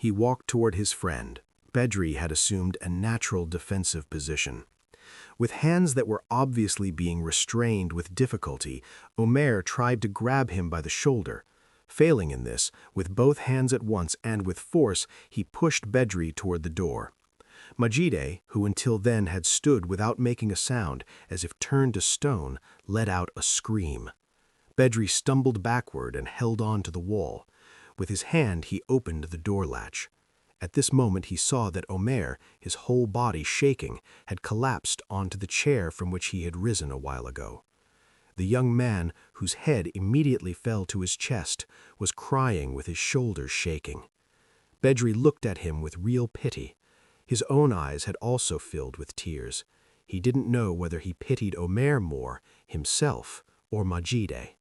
He walked toward his friend. Bedri had assumed a natural defensive position. With hands that were obviously being restrained with difficulty, Omer tried to grab him by the shoulder. Failing in this, with both hands at once and with force, he pushed Bedri toward the door. Majide, who until then had stood without making a sound, as if turned to stone, let out a scream. Bedri stumbled backward and held on to the wall. With his hand he opened the door latch. At this moment he saw that Omer, his whole body shaking, had collapsed onto the chair from which he had risen a while ago. The young man, whose head immediately fell to his chest, was crying with his shoulders shaking. Bedri looked at him with real pity. His own eyes had also filled with tears. He didn't know whether he pitied Omer more, himself, or Majide.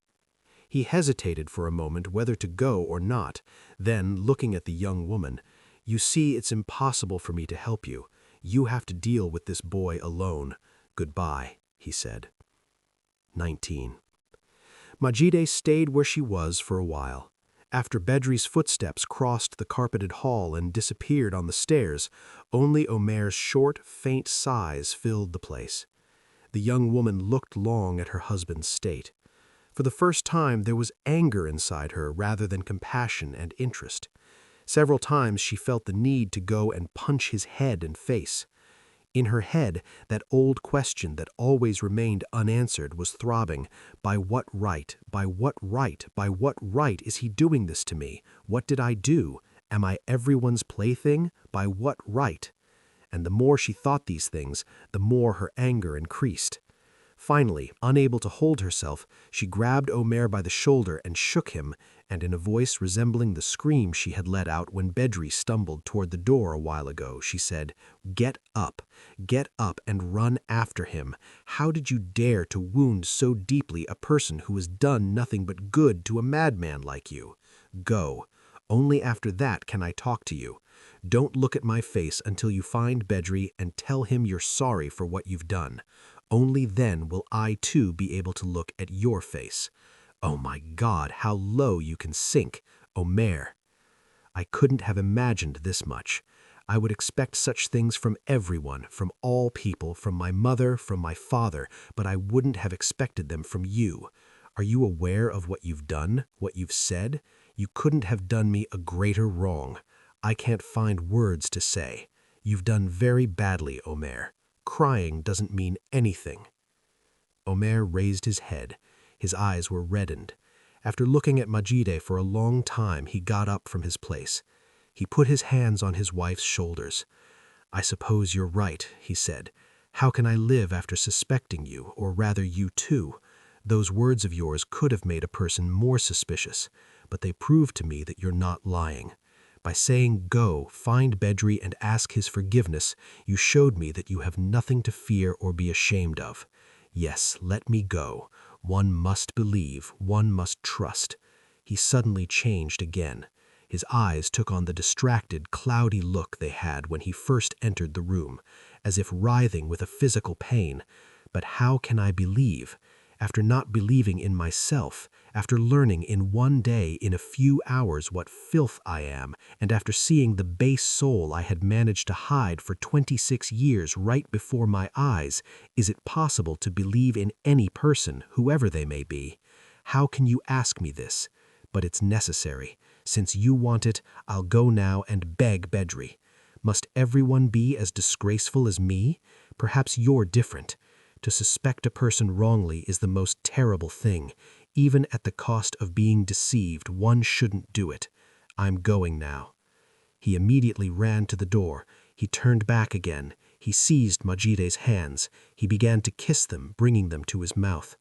He hesitated for a moment whether to go or not. Then, looking at the young woman, "You see, it's impossible for me to help you. You have to deal with this boy alone. Goodbye," he said. 19. Majide stayed where she was for a while. After Bedri's footsteps crossed the carpeted hall and disappeared on the stairs, only Omer's short, faint sighs filled the place. The young woman looked long at her husband's state. For the first time there was anger inside her rather than compassion and interest. Several times she felt the need to go and punch his head and face. In her head, that old question that always remained unanswered was throbbing. By what right? By what right? By what right is he doing this to me? What did I do? Am I everyone's plaything? By what right? And the more she thought these things, the more her anger increased. Finally, unable to hold herself, she grabbed Omer by the shoulder and shook him, and in a voice resembling the scream she had let out when Bedri stumbled toward the door a while ago, she said, get up and run after him. How did you dare to wound so deeply a person who has done nothing but good to a madman like you? Go. Only after that can I talk to you. Don't look at my face until you find Bedri and tell him you're sorry for what you've done. Only then will I too be able to look at your face. Oh my God, how low you can sink, Omer. I couldn't have imagined this much. I would expect such things from everyone, from all people, from my mother, from my father, but I wouldn't have expected them from you. Are you aware of what you've done, what you've said? You couldn't have done me a greater wrong. I can't find words to say. You've done very badly, Omer. Crying doesn't mean anything. Omer raised his head. His eyes were reddened. After looking at Majide for a long time, he got up from his place. He put his hands on his wife's shoulders. I suppose you're right, he said. How can I live after suspecting you, or rather you too? Those words of yours could have made a person more suspicious, but they prove to me that you're not lying. By saying go, find Bedri and ask his forgiveness, you showed me that you have nothing to fear or be ashamed of. Yes, let me go. One must believe, one must trust. He suddenly changed again. His eyes took on the distracted, cloudy look they had when he first entered the room, as if writhing with a physical pain. But how can I believe? After not believing in myself, after learning in one day, in a few hours, what filth I am, and after seeing the base soul I had managed to hide for 26 years right before my eyes, is it possible to believe in any person, whoever they may be? How can you ask me this? But it's necessary. Since you want it, I'll go now and beg Bedri. Must everyone be as disgraceful as me? Perhaps you're different. To suspect a person wrongly is the most terrible thing. Even at the cost of being deceived, one shouldn't do it. I'm going now. He immediately ran to the door. He turned back again. He seized Majide's hands. He began to kiss them, bringing them to his mouth.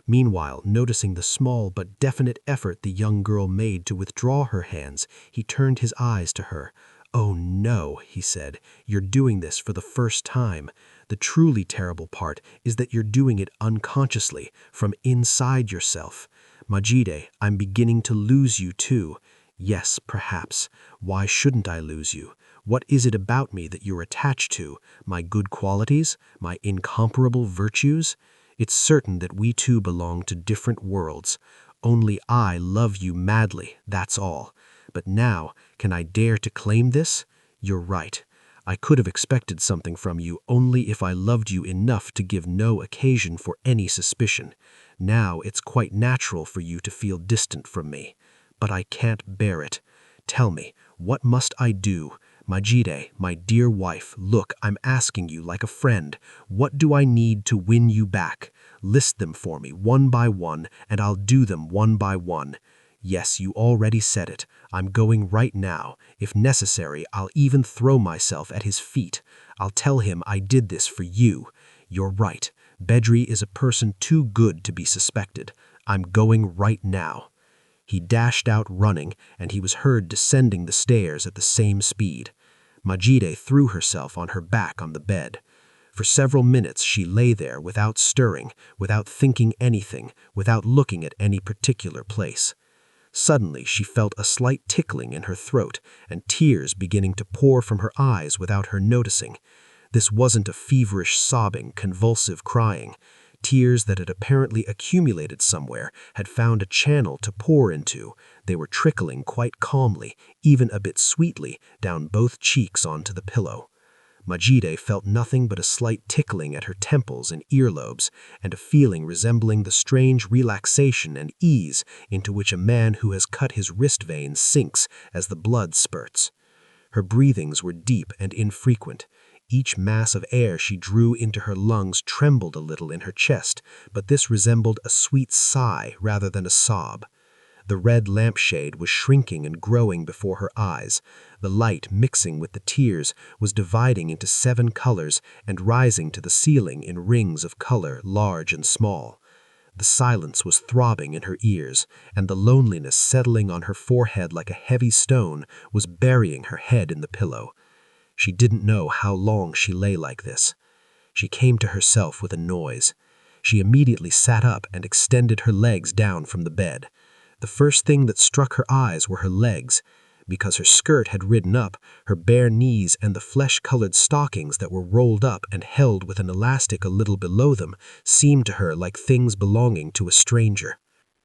Meanwhile, noticing the small but definite effort the young girl made to withdraw her hands, he turned his eyes to her. Oh no, he said, you're doing this for the first time. The truly terrible part is that you're doing it unconsciously, from inside yourself. Majide, I'm beginning to lose you too. Yes, perhaps. Why shouldn't I lose you? What is it about me that you're attached to? My good qualities? My incomparable virtues? It's certain that we two belong to different worlds. Only I love you madly, that's all. But now, Can I dare to claim this? You're right. I could have expected something from you only if I loved you enough to give no occasion for any suspicion. Now it's quite natural for you to feel distant from me. But I can't bear it. Tell me, what must I do? Majide, my dear wife, look, I'm asking you like a friend. What do I need to win you back? List them for me one by one, and I'll do them one by one. Yes, you already said it. I'm going right now. If necessary, I'll even throw myself at his feet. I'll tell him I did this for you. You're right. Bedri is a person too good to be suspected. I'm going right now. He dashed out running, and he was heard descending the stairs at the same speed. Majide threw herself on her back on the bed. For several minutes she lay there without stirring, without thinking anything, without looking at any particular place. Suddenly she felt a slight tickling in her throat and tears beginning to pour from her eyes without her noticing. This wasn't a feverish sobbing, convulsive crying. Tears that had apparently accumulated somewhere had found a channel to pour into. They were trickling quite calmly, even a bit sweetly, down both cheeks onto the pillow. Majide felt nothing but a slight tickling at her temples and earlobes, and a feeling resembling the strange relaxation and ease into which a man who has cut his wrist veins sinks as the blood spurts. Her breathings were deep and infrequent. Each mass of air she drew into her lungs trembled a little in her chest, but this resembled a sweet sigh rather than a sob. The red lampshade was shrinking and growing before her eyes. The light, mixing with the tears, was dividing into 7 colors and rising to the ceiling in rings of color large and small. The silence was throbbing in her ears, and the loneliness settling on her forehead like a heavy stone was burying her head in the pillow. She didn't know how long she lay like this. She came to herself with a noise. She immediately sat up and extended her legs down from the bed. The first thing that struck her eyes were her legs. Because her skirt had ridden up, her bare knees and the flesh-colored stockings that were rolled up and held with an elastic a little below them seemed to her like things belonging to a stranger.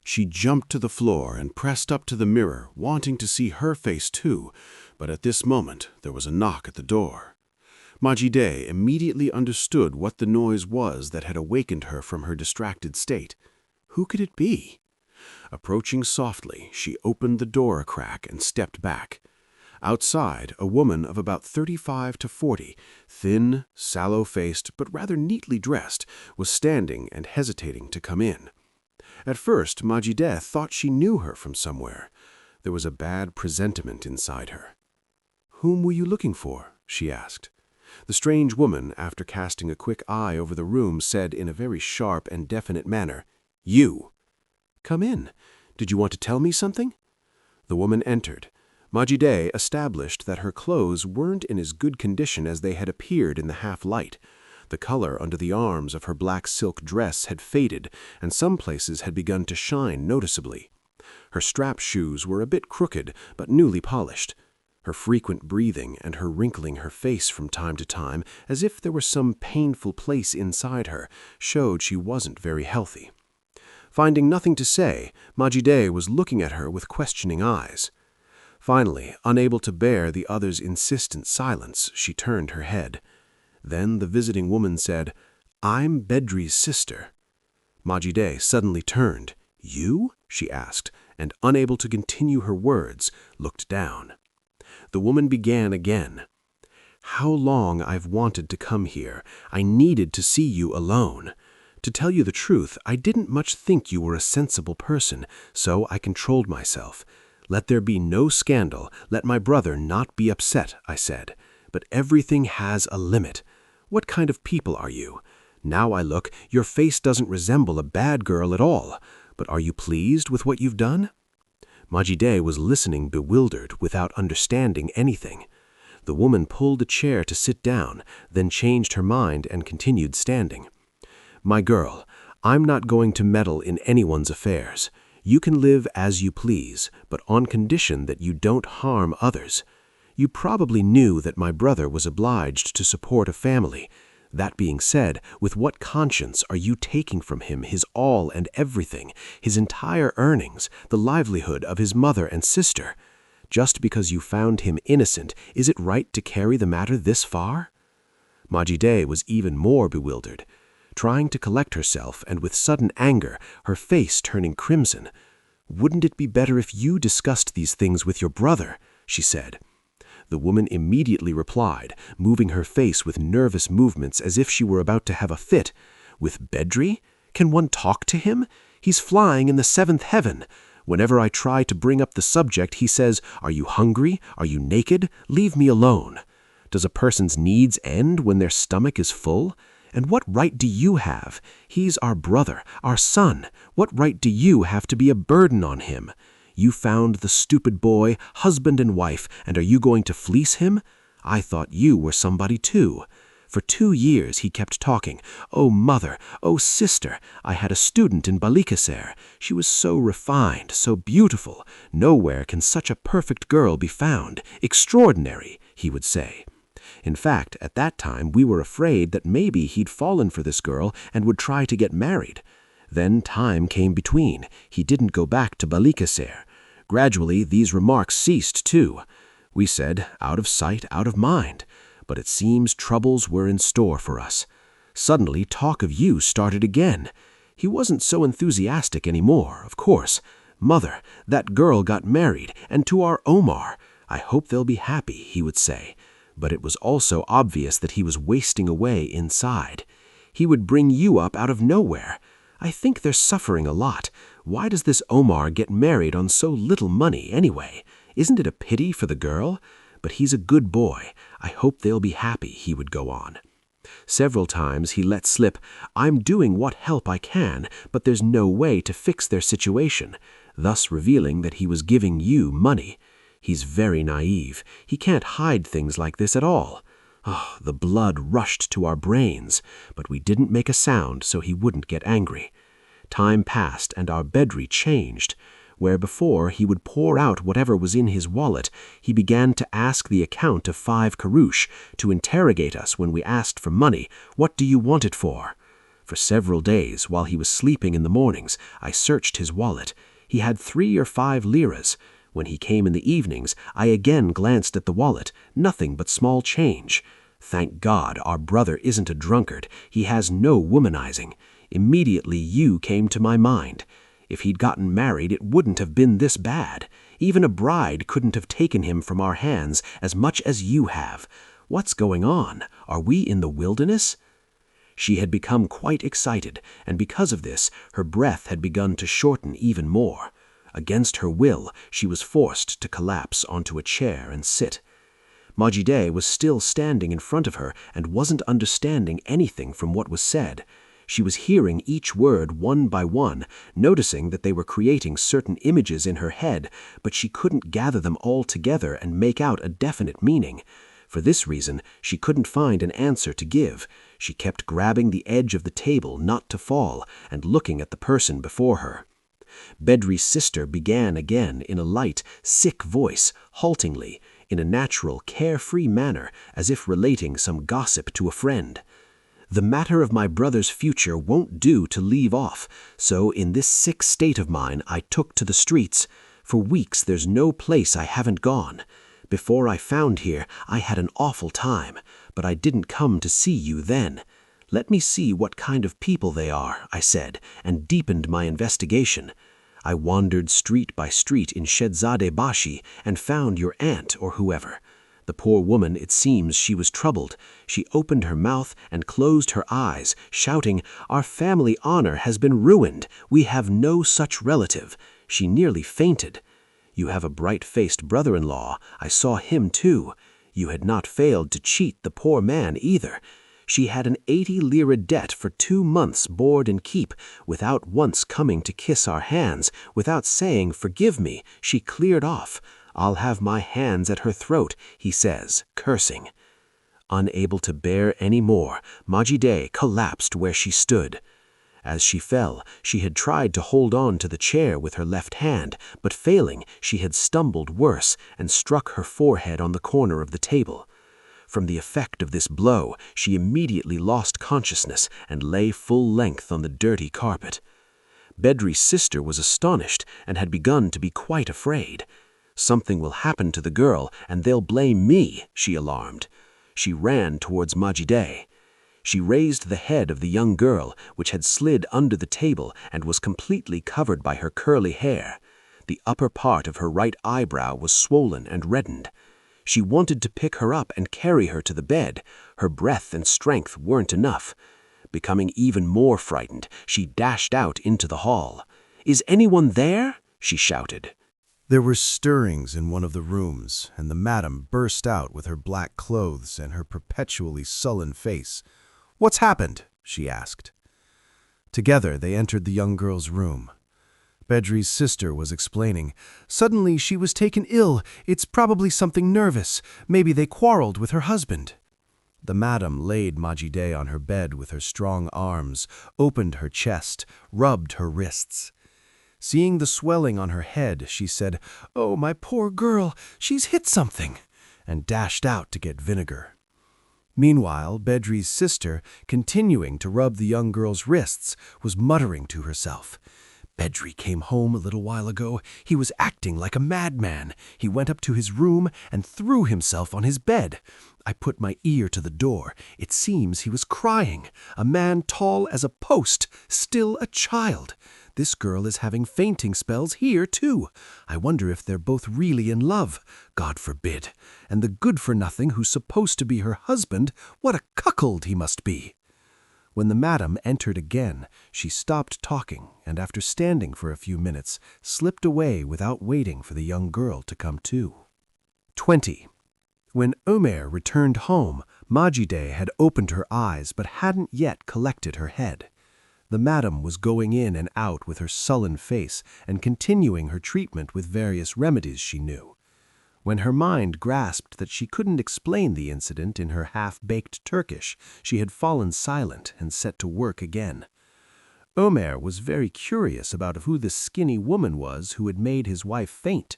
She jumped to the floor and pressed up to the mirror, wanting to see her face too, but at this moment there was a knock at the door. Majide immediately understood what the noise was that had awakened her from her distracted state. Who could it be? Approaching softly, she opened the door a crack and stepped back. Outside, a woman of about 35 to 40, thin, sallow-faced, but rather neatly dressed, was standing and hesitating to come in. At first, Majide thought she knew her from somewhere. There was a bad presentiment inside her. "Whom were you looking for?" she asked. The strange woman, after casting a quick eye over the room, said in a very sharp and definite manner, "You." "Come in. Did you want to tell me something?" The woman entered. Majide established that her clothes weren't in as good condition as they had appeared in the half-light. The color under the arms of her black silk dress had faded, and some places had begun to shine noticeably. Her strap shoes were a bit crooked, but newly polished. Her frequent breathing and her wrinkling her face from time to time, as if there were some painful place inside her, showed she wasn't very healthy. Finding nothing to say, Majide was looking at her with questioning eyes. Finally, unable to bear the other's insistent silence, she turned her head. Then the visiting woman said, "I'm Bedri's sister." Majide suddenly turned. "You?" she asked, and unable to continue her words, looked down. The woman began again. "How long I've wanted to come here. I needed to see you alone. To tell you the truth, I didn't much think you were a sensible person, so I controlled myself. Let there be no scandal, let my brother not be upset, I said. But everything has a limit. What kind of people are you? Now I look, your face doesn't resemble a bad girl at all. But are you pleased with what you've done?" Majide was listening bewildered, without understanding anything. The woman pulled a chair to sit down, then changed her mind and continued standing. "My girl, I'm not going to meddle in anyone's affairs. You can live as you please, but on condition that you don't harm others. You probably knew that my brother was obliged to support a family. That being said, with what conscience are you taking from him his all and everything, his entire earnings, the livelihood of his mother and sister? Just because you found him innocent, is it right to carry the matter this far?" Majide was even more bewildered, trying to collect herself, and with sudden anger, her face turning crimson. "Wouldn't it be better if you discussed these things with your brother?" she said. The woman immediately replied, moving her face with nervous movements as if she were about to have a fit. "With Bedri? Can one talk to him? He's flying in the seventh heaven. Whenever I try to bring up the subject, he says, 'Are you hungry? Are you naked? Leave me alone.' Does a person's needs end when their stomach is full? And what right do you have? He's our brother, our son. What right do you have to be a burden on him? You found the stupid boy, husband and wife, and are you going to fleece him? I thought you were somebody too. For 2 years he kept talking. 'Oh, mother, oh, sister, I had a student in Balikesir. She was so refined, so beautiful. Nowhere can such a perfect girl be found. Extraordinary,' he would say. In fact, at that time we were afraid that maybe he'd fallen for this girl and would try to get married. Then time came between. He didn't go back to Balikesir. Gradually, these remarks ceased too. We said, out of sight, out of mind. But it seems troubles were in store for us. Suddenly, talk of you started again. He wasn't so enthusiastic anymore, of course. 'Mother, that girl got married, and to our Omar. I hope they'll be happy,' he would say. But it was also obvious that he was wasting away inside. He would bring you up out of nowhere. 'I think they're suffering a lot. Why does this Omar get married on so little money anyway? Isn't it a pity for the girl? But he's a good boy. I hope they'll be happy,' he would go on. Several times he let slip, 'I'm doing what help I can, but there's no way to fix their situation,' thus revealing that he was giving you money. He's very naive. He can't hide things like this at all. Oh, the blood rushed to our brains, but we didn't make a sound so he wouldn't get angry. Time passed and our Bedri changed. Where before he would pour out whatever was in his wallet, he began to ask the account of 5 kurush, to interrogate us when we asked for money. 'What do you want it for?' For several days, while he was sleeping in the mornings, I searched his wallet. He had 3 or 5 liras. When he came in the evenings, I again glanced at the wallet. Nothing but small change. Thank God, our brother isn't a drunkard. He has no womanizing. Immediately you came to my mind. If he'd gotten married, it wouldn't have been this bad. Even a bride couldn't have taken him from our hands as much as you have. What's going on? Are we in the wilderness?" She had become quite excited, and because of this, her breath had begun to shorten even more. Against her will, she was forced to collapse onto a chair and sit. Majide was still standing in front of her and wasn't understanding anything from what was said. She was hearing each word one by one, noticing that they were creating certain images in her head, but she couldn't gather them all together and make out a definite meaning. For this reason, she couldn't find an answer to give. She kept grabbing the edge of the table not to fall and looking at the person before her. Bedri's sister began again in a light, sick voice, haltingly, in a natural, carefree manner, as if relating some gossip to a friend. "The matter of my brother's future won't do to leave off, so in this sick state of mine I took to the streets. For weeks there's no place I haven't gone. Before I found here, I had an awful time, but I didn't come to see you then. 'Let me see what kind of people they are,' I said, and deepened my investigation. I wandered street by street in Shedzade Bashi and found your aunt or whoever. The poor woman, it seems she was troubled. She opened her mouth and closed her eyes, shouting, 'Our family honor has been ruined. We have no such relative.' She nearly fainted. You have a bright-faced brother-in-law. I saw him too. You had not failed to cheat the poor man either. She had an 80 lira debt for 2 months' board and keep, without once coming to kiss our hands, without saying, 'Forgive me,' she cleared off. 'I'll have my hands at her throat,' he says, cursing." Unable to bear any more, Majide collapsed where she stood. As she fell, she had tried to hold on to the chair with her left hand, but failing, she had stumbled worse and struck her forehead on the corner of the table. From the effect of this blow, she immediately lost consciousness and lay full length on the dirty carpet. Bedri's sister was astonished and had begun to be quite afraid. Something will happen to the girl, and they'll blame me, she alarmed. She ran towards Majide. She raised the head of the young girl, which had slid under the table and was completely covered by her curly hair. The upper part of her right eyebrow was swollen and reddened. She wanted to pick her up and carry her to the bed. Her breath and strength weren't enough. Becoming even more frightened, she dashed out into the hall. "Is anyone there?" she shouted. There were stirrings in one of the rooms, and the madam burst out with her black clothes and her perpetually sullen face. "What's happened?" she asked. Together they entered the young girl's room. Bedri's sister was explaining. "Suddenly she was taken ill. It's probably something nervous. Maybe they quarreled with her husband." The madam laid Majide on her bed with her strong arms, opened her chest, rubbed her wrists. Seeing the swelling on her head, she said, "Oh, my poor girl, she's hit something," and dashed out to get vinegar. Meanwhile, Bedri's sister, continuing to rub the young girl's wrists, was muttering to herself. "Bedri came home a little while ago. He was acting like a madman. He went up to his room and threw himself on his bed. I put my ear to the door. It seems he was crying. A man tall as a post, still a child. This girl is having fainting spells here, too. I wonder if they're both really in love. God forbid. And the good-for-nothing who's supposed to be her husband, what a cuckold he must be." When the madam entered again, she stopped talking and, after standing for a few minutes, slipped away without waiting for the young girl to come to. 20. When Omer returned home, Majide had opened her eyes but hadn't yet collected her head. The madam was going in and out with her sullen face and continuing her treatment with various remedies she knew. When her mind grasped that she couldn't explain the incident in her half-baked Turkish, she had fallen silent and set to work again. Omer was very curious about who the skinny woman was who had made his wife faint.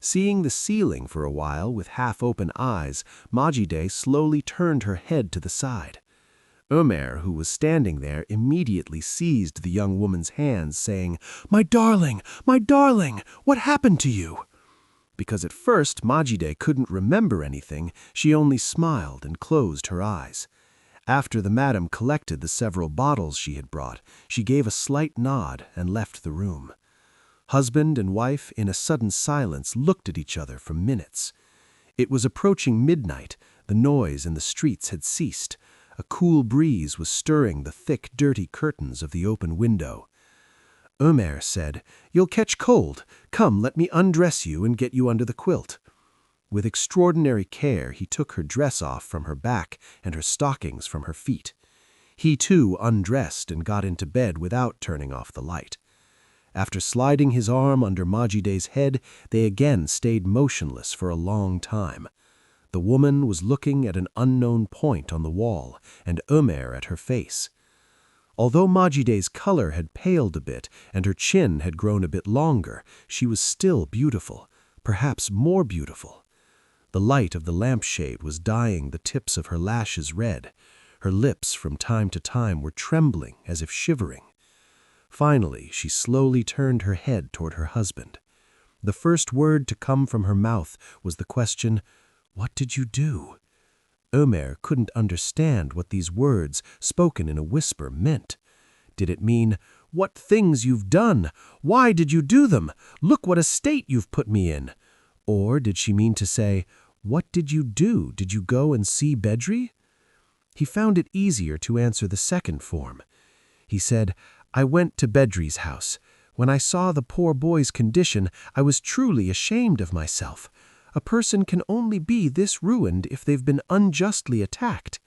Seeing the ceiling for a while with half-open eyes, Majide slowly turned her head to the side. Omer, who was standing there, immediately seized the young woman's hands, saying, my darling, what happened to you?" Because at first Majide couldn't remember anything, she only smiled and closed her eyes. After the madam collected the several bottles she had brought, she gave a slight nod and left the room. Husband and wife, in a sudden silence, looked at each other for minutes. It was approaching midnight. The noise in the streets had ceased. A cool breeze was stirring the thick, dirty curtains of the open window. Omer said, "You'll catch cold. Come, let me undress you and get you under the quilt." With extraordinary care, he took her dress off from her back and her stockings from her feet. He, too, undressed and got into bed without turning off the light. After sliding his arm under Majide's head, they again stayed motionless for a long time. The woman was looking at an unknown point on the wall, and Omer at her face. Although Majide's color had paled a bit and her chin had grown a bit longer, she was still beautiful, perhaps more beautiful. The light of the lampshade was dyeing the tips of her lashes red. Her lips from time to time were trembling as if shivering. Finally, she slowly turned her head toward her husband. The first word to come from her mouth was the question, "What did you do?" Omer couldn't understand what these words, spoken in a whisper, meant. Did it mean, "What things you've done! Why did you do them? Look what a state you've put me in!" Or did she mean to say, "What did you do? Did you go and see Bedri?" He found it easier to answer the second form. He said, "I went to Bedri's house. When I saw the poor boy's condition, I was truly ashamed of myself. A person can only be this ruined if they've been unjustly attacked.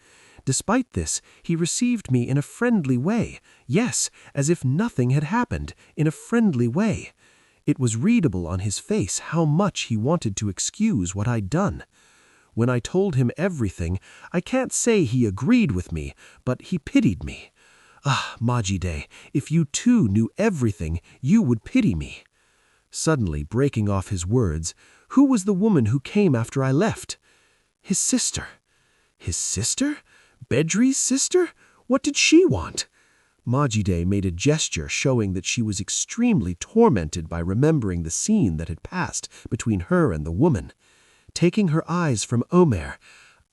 Despite this, he received me in a friendly way. Yes, as if nothing had happened, in a friendly way. It was readable on his face how much he wanted to excuse what I'd done. When I told him everything, I can't say he agreed with me, but he pitied me. Ah, Majide, if you too knew everything, you would pity me." Suddenly breaking off his words, "Who was the woman who came after I left?" "His sister." "His sister? Bedri's sister? What did she want?" Majide made a gesture showing that she was extremely tormented by remembering the scene that had passed between her and the woman. Taking her eyes from Omer,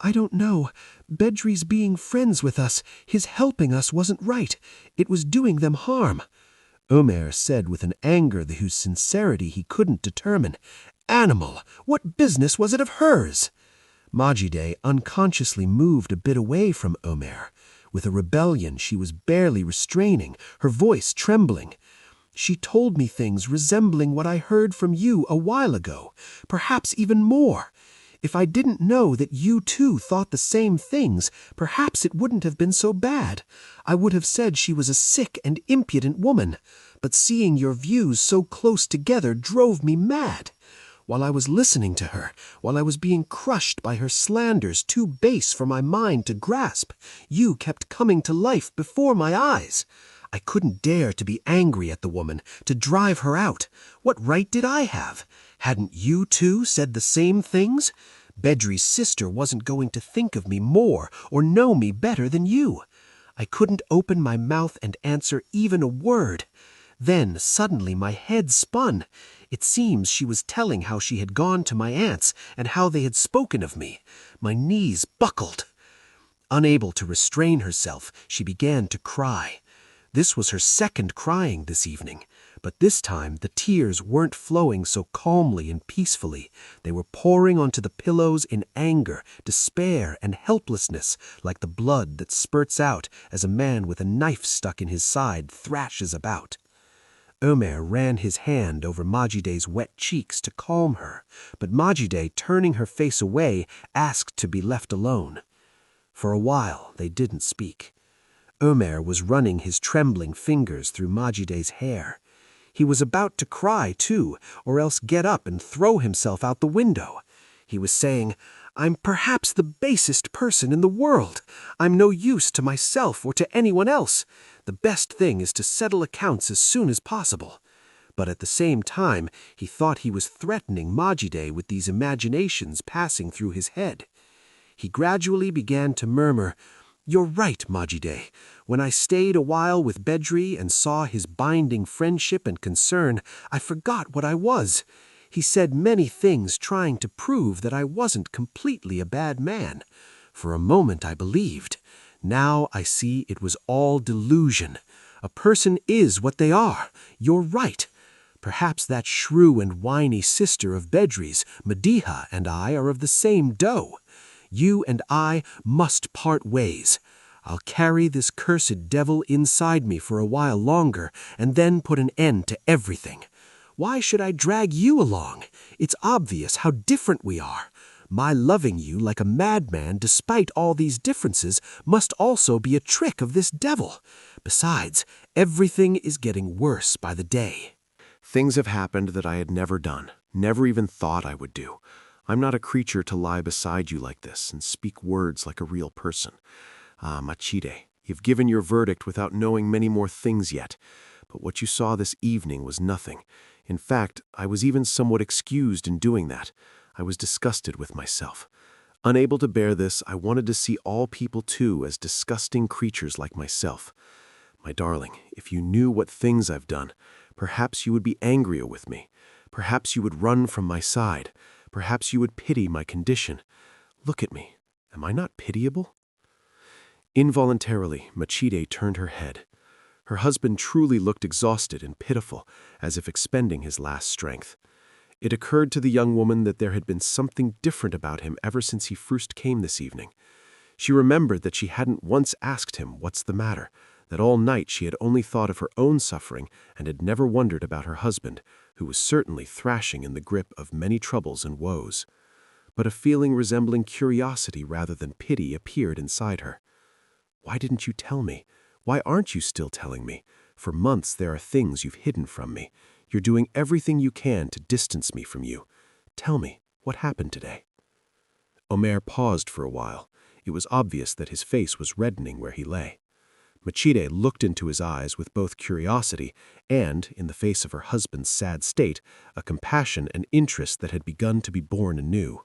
"I don't know. Bedri's being friends with us, his helping us wasn't right. It was doing them harm." Omer said with an anger whose sincerity he couldn't determine, "Animal, what business was it of hers?" Majide unconsciously moved a bit away from Omer. With a rebellion she was barely restraining, her voice trembling. "She told me things resembling what I heard from you a while ago, perhaps even more. If I didn't know that you too thought the same things, perhaps it wouldn't have been so bad. I would have said she was a sick and impudent woman, but seeing your views so close together drove me mad. While I was listening to her, while I was being crushed by her slanders too base for my mind to grasp, you kept coming to life before my eyes. I couldn't dare to be angry at the woman, to drive her out. What right did I have? Hadn't you too said the same things? Bedri's sister wasn't going to think of me more or know me better than you. I couldn't open my mouth and answer even a word. Then suddenly my head spun. It seems she was telling how she had gone to my aunt's and how they had spoken of me. My knees buckled. Unable to restrain herself, she began to cry. This was her second crying this evening, but this time the tears weren't flowing so calmly and peacefully. They were pouring onto the pillows in anger, despair, and helplessness, like the blood that spurts out as a man with a knife stuck in his side thrashes about. Omer ran his hand over Majide's wet cheeks to calm her, but Majide, turning her face away, asked to be left alone. For a while they didn't speak. Omer was running his trembling fingers through Majide's hair. He was about to cry, too, or else get up and throw himself out the window. He was saying, "I'm perhaps the basest person in the world. I'm no use to myself or to anyone else. The best thing is to settle accounts as soon as possible." But at the same time, he thought he was threatening Majide with these imaginations passing through his head. He gradually began to murmur, "You're right, Majide. When I stayed a while with Bedri and saw his binding friendship and concern, I forgot what I was. He said many things trying to prove that I wasn't completely a bad man. For a moment I believed. Now I see it was all delusion. A person is what they are. You're right. Perhaps that shrew and whiny sister of Bedri's, Mediha, and I are of the same dough. You and I must part ways. I'll carry this cursed devil inside me for a while longer and then put an end to everything. Why should I drag you along? It's obvious how different we are. My loving you like a madman despite all these differences must also be a trick of this devil. Besides, everything is getting worse by the day." Things have happened that I had never done, never even thought I would do. I'm not a creature to lie beside you like this and speak words like a real person. Machide, you've given your verdict without knowing many more things yet. But what you saw this evening was nothing. In fact, I was even somewhat excused in doing that. I was disgusted with myself. Unable to bear this, I wanted to see all people too as disgusting creatures like myself. My darling, if you knew what things I've done, perhaps you would be angrier with me. Perhaps you would run from my side. Perhaps you would pity my condition. Look at me. Am I not pitiable? Involuntarily, Machide turned her head. Her husband truly looked exhausted and pitiful, as if expending his last strength. It occurred to the young woman that there had been something different about him ever since he first came this evening. She remembered that she hadn't once asked him what's the matter, that all night she had only thought of her own suffering and had never wondered about her husband, who was certainly thrashing in the grip of many troubles and woes. But a feeling resembling curiosity rather than pity appeared inside her. Why didn't you tell me? Why aren't you still telling me? For months there are things you've hidden from me. You're doing everything you can to distance me from you. Tell me, what happened today? Omer paused for a while. It was obvious that his face was reddening where he lay. Machide looked into his eyes with both curiosity and, in the face of her husband's sad state, a compassion and interest that had begun to be born anew.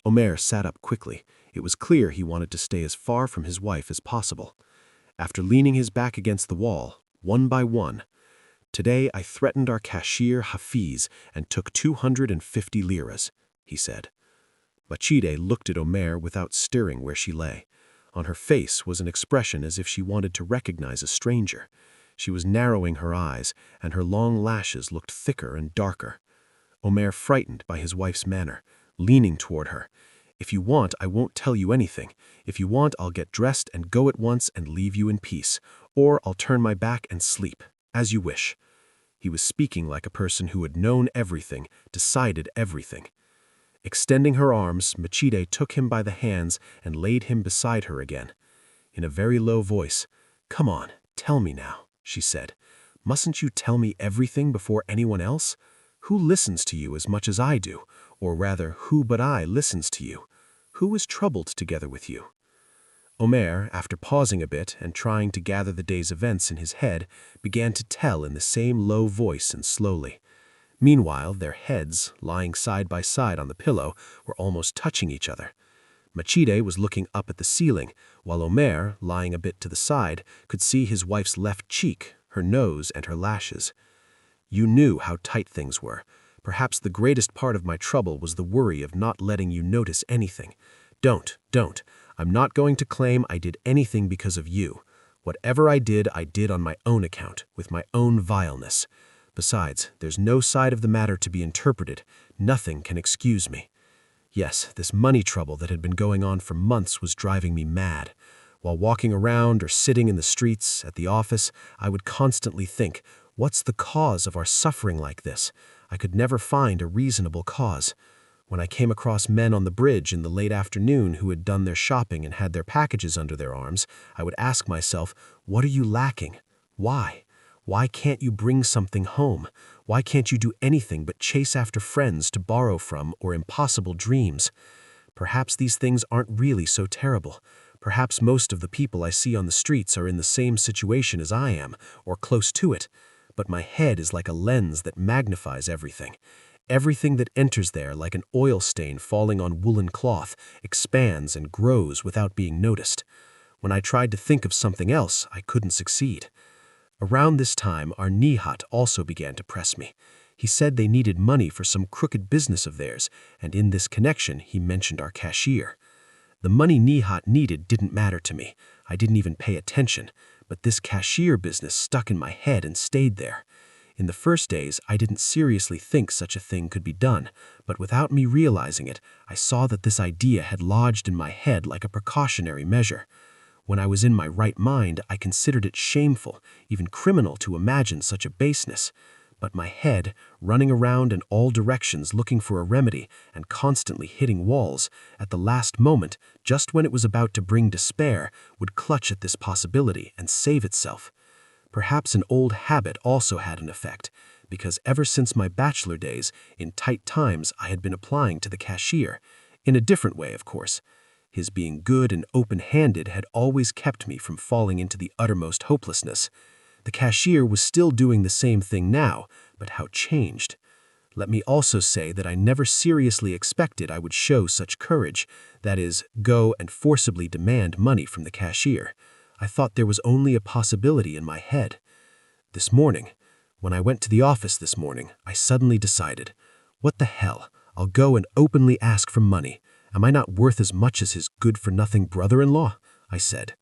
Omer sat up quickly. It was clear he wanted to stay as far from his wife as possible. after leaning his back against the wall, one by one. "Today I threatened our cashier Hafiz and took 250 liras," he said. Machide looked at Omer without stirring where she lay. On her face was an expression as if she wanted to recognize a stranger. She was narrowing her eyes, and her long lashes looked thicker and darker. Omer, frightened by his wife's manner, leaning toward her. "If you want, I won't tell you anything. If you want, I'll get dressed and go at once and leave you in peace. Or I'll turn my back and sleep, as you wish." He was speaking like a person who had known everything, decided everything. Extending her arms, Machide took him by the hands and laid him beside her again. In a very low voice, "Come on, tell me now," she said. "Mustn't you tell me everything before anyone else? Who listens to you as much as I do? Or rather, who but I listens to you? Who is troubled together with you?" Omer, after pausing a bit and trying to gather the day's events in his head, began to tell in the same low voice and slowly. Meanwhile, their heads, lying side by side on the pillow, were almost touching each other. Machide was looking up at the ceiling, while Omer, lying a bit to the side, could see his wife's left cheek, her nose, and her lashes. "You knew how tight things were. Perhaps the greatest part of my trouble was the worry of not letting you notice anything. Don't. I'm not going to claim I did anything because of you. Whatever I did on my own account, with my own vileness. Besides, there's no side of the matter to be interpreted. Nothing can excuse me. Yes, this money trouble that had been going on for months was driving me mad. While walking around or sitting in the streets, at the office, I would constantly think, what's the cause of our suffering like this? I could never find a reasonable cause. When I came across men on the bridge in the late afternoon who had done their shopping and had their packages under their arms, I would ask myself, what are you lacking? Why? Why can't you bring something home? Why can't you do anything but chase after friends to borrow from or impossible dreams? Perhaps these things aren't really so terrible. Perhaps most of the people I see on the streets are in the same situation as I am, or close to it. But my head is like a lens that magnifies everything. Everything that enters there, like an oil stain falling on woolen cloth, expands and grows without being noticed. When I tried to think of something else, I couldn't succeed. Around this time, our Nihat also began to press me. He said they needed money for some crooked business of theirs, and in this connection, he mentioned our cashier. The money Nihat needed didn't matter to me. I didn't even pay attention, but this cashier business stuck in my head and stayed there. In the first days, I didn't seriously think such a thing could be done, but without me realizing it, I saw that this idea had lodged in my head like a precautionary measure. When I was in my right mind, I considered it shameful, even criminal to imagine such a baseness. But my head, running around in all directions looking for a remedy and constantly hitting walls, at the last moment, just when it was about to bring despair, would clutch at this possibility and save itself. Perhaps an old habit also had an effect, because ever since my bachelor days, in tight times I had been applying to the cashier, in a different way, of course. His being good and open-handed had always kept me from falling into the uttermost hopelessness. The cashier was still doing the same thing now, but how changed. Let me also say that I never seriously expected I would show such courage, that is, go and forcibly demand money from the cashier. I thought there was only a possibility in my head. This morning, when I went to the office this morning, I suddenly decided, what the hell, I'll go and openly ask for money. Am I not worth as much as his good-for-nothing brother-in-law? I said.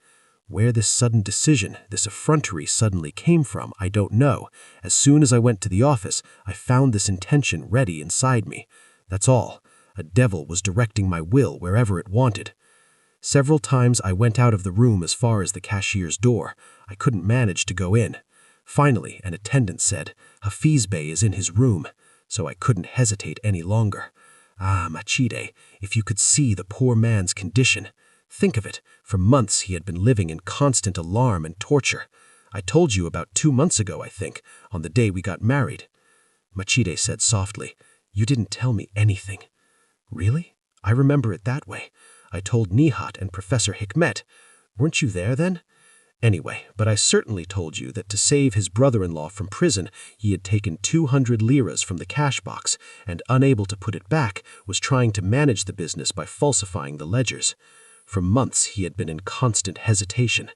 Where this sudden decision, this effrontery suddenly came from, I don't know. As soon as I went to the office, I found this intention ready inside me. That's all. A devil was directing my will wherever it wanted. Several times I went out of the room as far as the cashier's door. I couldn't manage to go in. Finally, an attendant said, Hafiz Bey is in his room, so I couldn't hesitate any longer. Ah, Machide, if you could see the poor man's condition. Think of it, for months he had been living in constant alarm and torture. I told you about 2 months ago, I think, on the day we got married. Machide said softly, You didn't tell me anything. Really? I remember it that way. I told Nihat and Professor Hikmet. Weren't you there then? Anyway, but I certainly told you that to save his brother-in-law from prison, he had taken 200 liras from the cash box and, unable to put it back, was trying to manage the business by falsifying the ledgers. For months he had been in constant hesitation.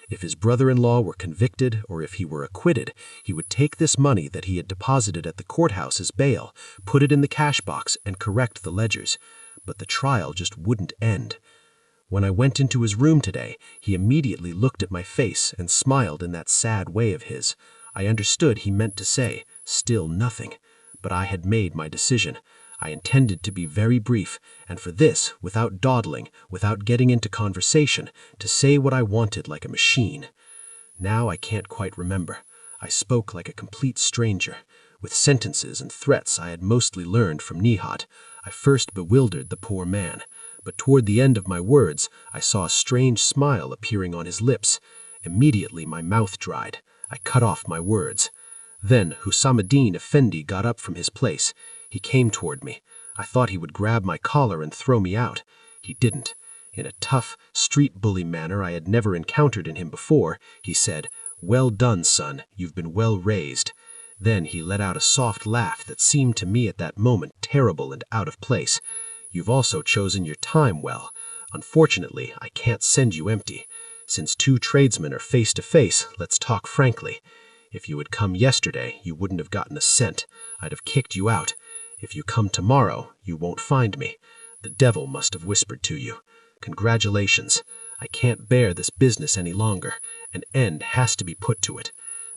If his brother-in-law were convicted or if he were acquitted, he would take this money that he had deposited at the courthouse as bail, put it in the cash box, and correct the ledgers. But the trial just wouldn't end. When I went into his room today, he immediately looked at my face and smiled in that sad way of his. I understood he meant to say, "Still nothing." But I had made my decision. I intended to be very brief, and for this, without dawdling, without getting into conversation, to say what I wanted like a machine. Now I can't quite remember. I spoke like a complete stranger. With sentences and threats I had mostly learned from Nihat, I first bewildered the poor man. But toward the end of my words, I saw a strange smile appearing on his lips. Immediately my mouth dried. I cut off my words. Then Hussamuddin Effendi got up from his place. He came toward me. I thought he would grab my collar and throw me out. He didn't. In a tough, street bully manner I had never encountered in him before, he said, "Well done, son. You've been well raised." Then he let out a soft laugh that seemed to me at that moment terrible and out of place. "You've also chosen your time well. Unfortunately, I can't send you empty. Since two tradesmen are face to face, let's talk frankly. If you had come yesterday, you wouldn't have gotten a cent. I'd have kicked you out. If you come tomorrow, you won't find me. The devil must have whispered to you. Congratulations. I can't bear this business any longer. An end has to be put to it.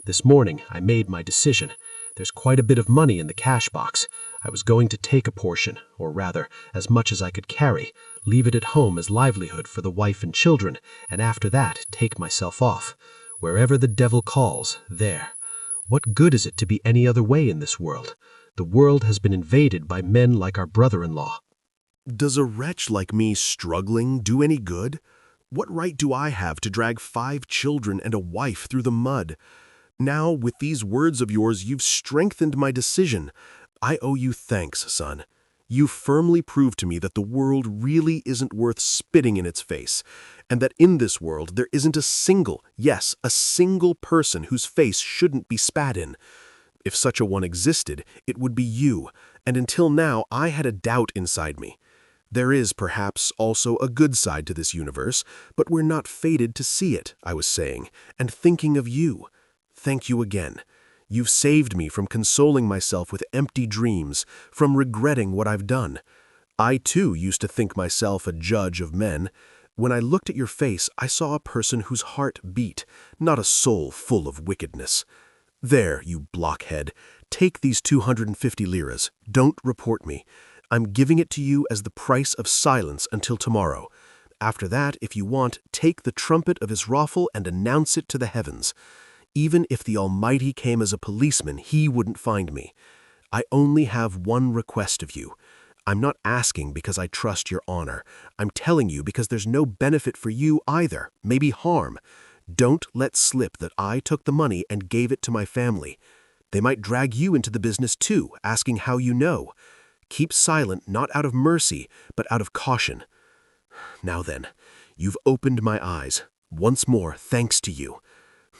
This morning, I made my decision. There's quite a bit of money in the cash box. I was going to take a portion, or rather, as much as I could carry, leave it at home as livelihood for the wife and children, and after that, take myself off. Wherever the devil calls, there. What good is it to be any other way in this world? The world has been invaded by men like our brother-in-law." Does a wretch like me struggling do any good? What right do I have to drag 5 children and a wife through the mud? Now, with these words of yours, you've strengthened my decision. I owe you thanks, son. You firmly proved to me that the world really isn't worth spitting in its face, and that in this world there isn't a single, yes, a single person whose face shouldn't be spat in. If such a one existed, it would be you, and until now I had a doubt inside me. There is, perhaps, also a good side to this universe, but we're not fated to see it, I was saying, and thinking of you. Thank you again. You've saved me from consoling myself with empty dreams, from regretting what I've done. I, too, used to think myself a judge of men. When I looked at your face, I saw a person whose heart beat, not a soul full of wickedness. There, you blockhead. Take these 250 liras. Don't report me. I'm giving it to you as the price of silence until tomorrow. After that, if you want, take the trumpet of Israfel and announce it to the heavens. Even if the Almighty came as a policeman, he wouldn't find me. I only have one request of you. I'm not asking because I trust your honor. I'm telling you because there's no benefit for you either, maybe harm. Don't let slip that I took the money and gave it to my family. They might drag you into the business too, asking how you know. Keep silent, not out of mercy, but out of caution. Now then, you've opened my eyes. Once more, thanks to you.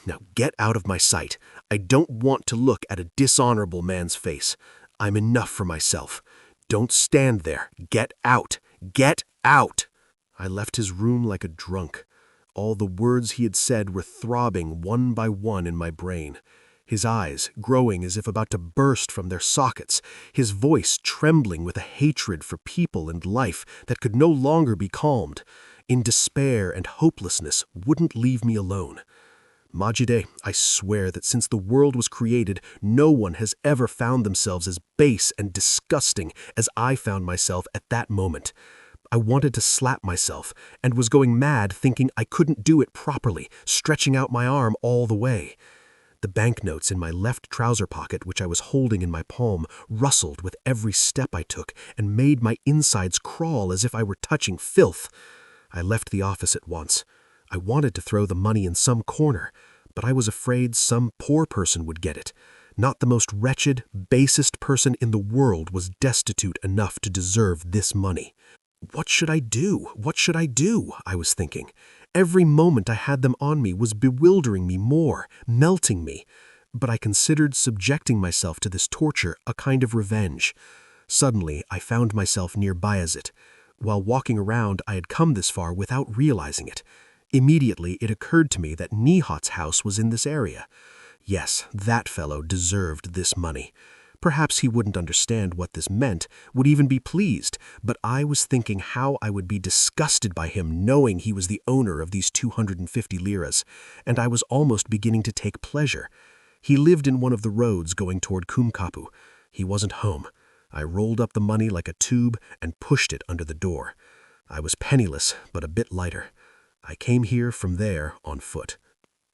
Now get out of my sight. I don't want to look at a dishonorable man's face. I'm enough for myself. Don't stand there. Get out. Get out. I left his room like a drunk. All the words he had said were throbbing one by one in my brain. His eyes growing as if about to burst from their sockets, his voice trembling with a hatred for people and life that could no longer be calmed. In despair and hopelessness, wouldn't leave me alone. Majide, I swear that since the world was created, no one has ever found themselves as base and disgusting as I found myself at that moment. I wanted to slap myself, and was going mad thinking I couldn't do it properly, stretching out my arm all the way. The banknotes in my left trouser pocket, which I was holding in my palm, rustled with every step I took and made my insides crawl as if I were touching filth. I left the office at once. I wanted to throw the money in some corner, but I was afraid some poor person would get it. Not the most wretched, basest person in the world was destitute enough to deserve this money. What should I do? What should I do? I was thinking. Every moment I had them on me was bewildering me more, melting me. But I considered subjecting myself to this torture a kind of revenge. Suddenly, I found myself near Bayazit. While walking around, I had come this far without realizing it. Immediately, it occurred to me that Nihat's house was in this area. Yes, that fellow deserved this money. Perhaps he wouldn't understand what this meant, would even be pleased, but I was thinking how I would be disgusted by him knowing he was the owner of these 250 liras, and I was almost beginning to take pleasure. He lived in one of the roads going toward Kumkapu. He wasn't home. I rolled up the money like a tube and pushed it under the door. I was penniless, but a bit lighter. I came here from there on foot.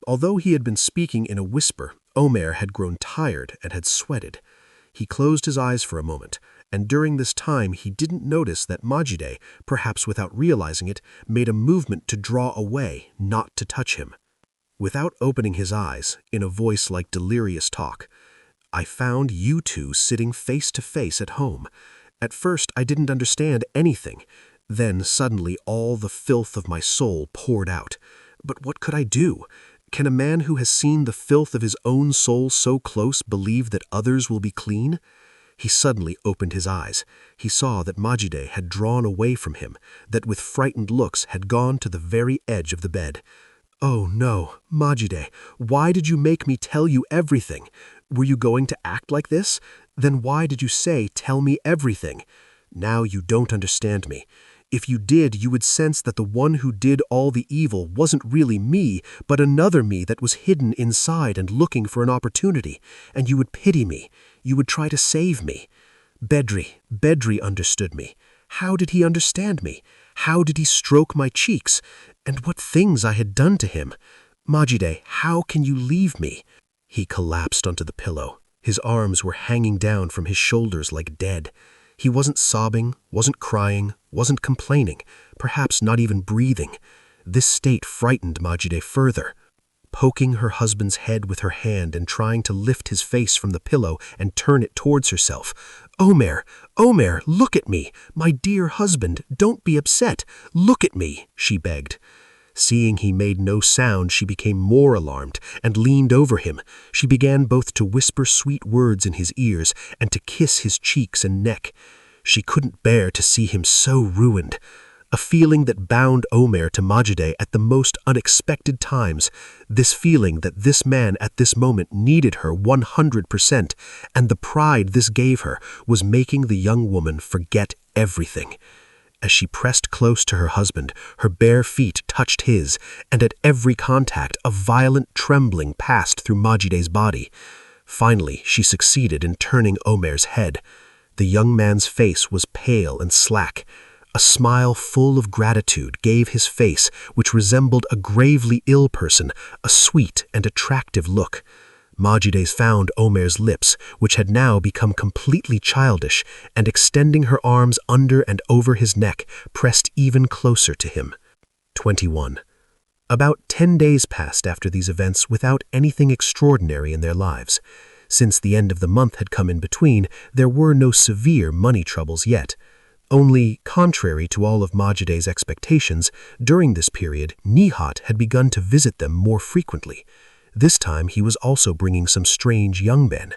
Although he had been speaking in a whisper, Omer had grown tired and had sweated. He closed his eyes for a moment, and during this time he didn't notice that Majide, perhaps without realizing it, made a movement to draw away, not to touch him. Without opening his eyes, in a voice like delirious talk, I found you two sitting face to face at home. At first I didn't understand anything. Then suddenly all the filth of my soul poured out. But what could I do? Can a man who has seen the filth of his own soul so close believe that others will be clean? He suddenly opened his eyes. He saw that Majide had drawn away from him, that with frightened looks had gone to the very edge of the bed. Oh no, Majide, why did you make me tell you everything? Were you going to act like this? Then why did you say, tell me everything? Now you don't understand me. If you did, you would sense that the one who did all the evil wasn't really me, but another me that was hidden inside and looking for an opportunity, and you would pity me. You would try to save me. Bedri understood me. How did he understand me? How did he stroke my cheeks? And what things I had done to him? Majide, how can you leave me? He collapsed onto the pillow. His arms were hanging down from his shoulders like dead. He wasn't sobbing, wasn't crying, wasn't complaining, perhaps not even breathing. This state frightened Majide further. Poking her husband's head with her hand and trying to lift his face from the pillow and turn it towards herself. Omer, look at me. My dear husband, don't be upset. Look at me, she begged. Seeing he made no sound, she became more alarmed and leaned over him. She began both to whisper sweet words in his ears and to kiss his cheeks and neck. She couldn't bear to see him so ruined. A feeling that bound Omer to Majide at the most unexpected times, this feeling that this man at this moment needed her 100%, and the pride this gave her was making the young woman forget everything. As she pressed close to her husband, her bare feet touched his, and at every contact a violent trembling passed through Majide's body. Finally, she succeeded in turning Omer's head. The young man's face was pale and slack. A smile full of gratitude gave his face, which resembled a gravely ill person, a sweet and attractive look. Majide found Omer's lips, which had now become completely childish, and extending her arms under and over his neck, pressed even closer to him. 21. About 10 days passed after these events without anything extraordinary in their lives. Since the end of the month had come in between, there were no severe money troubles yet. Only, contrary to all of Majide's expectations, during this period, Nihat had begun to visit them more frequently. This time he was also bringing some strange young men.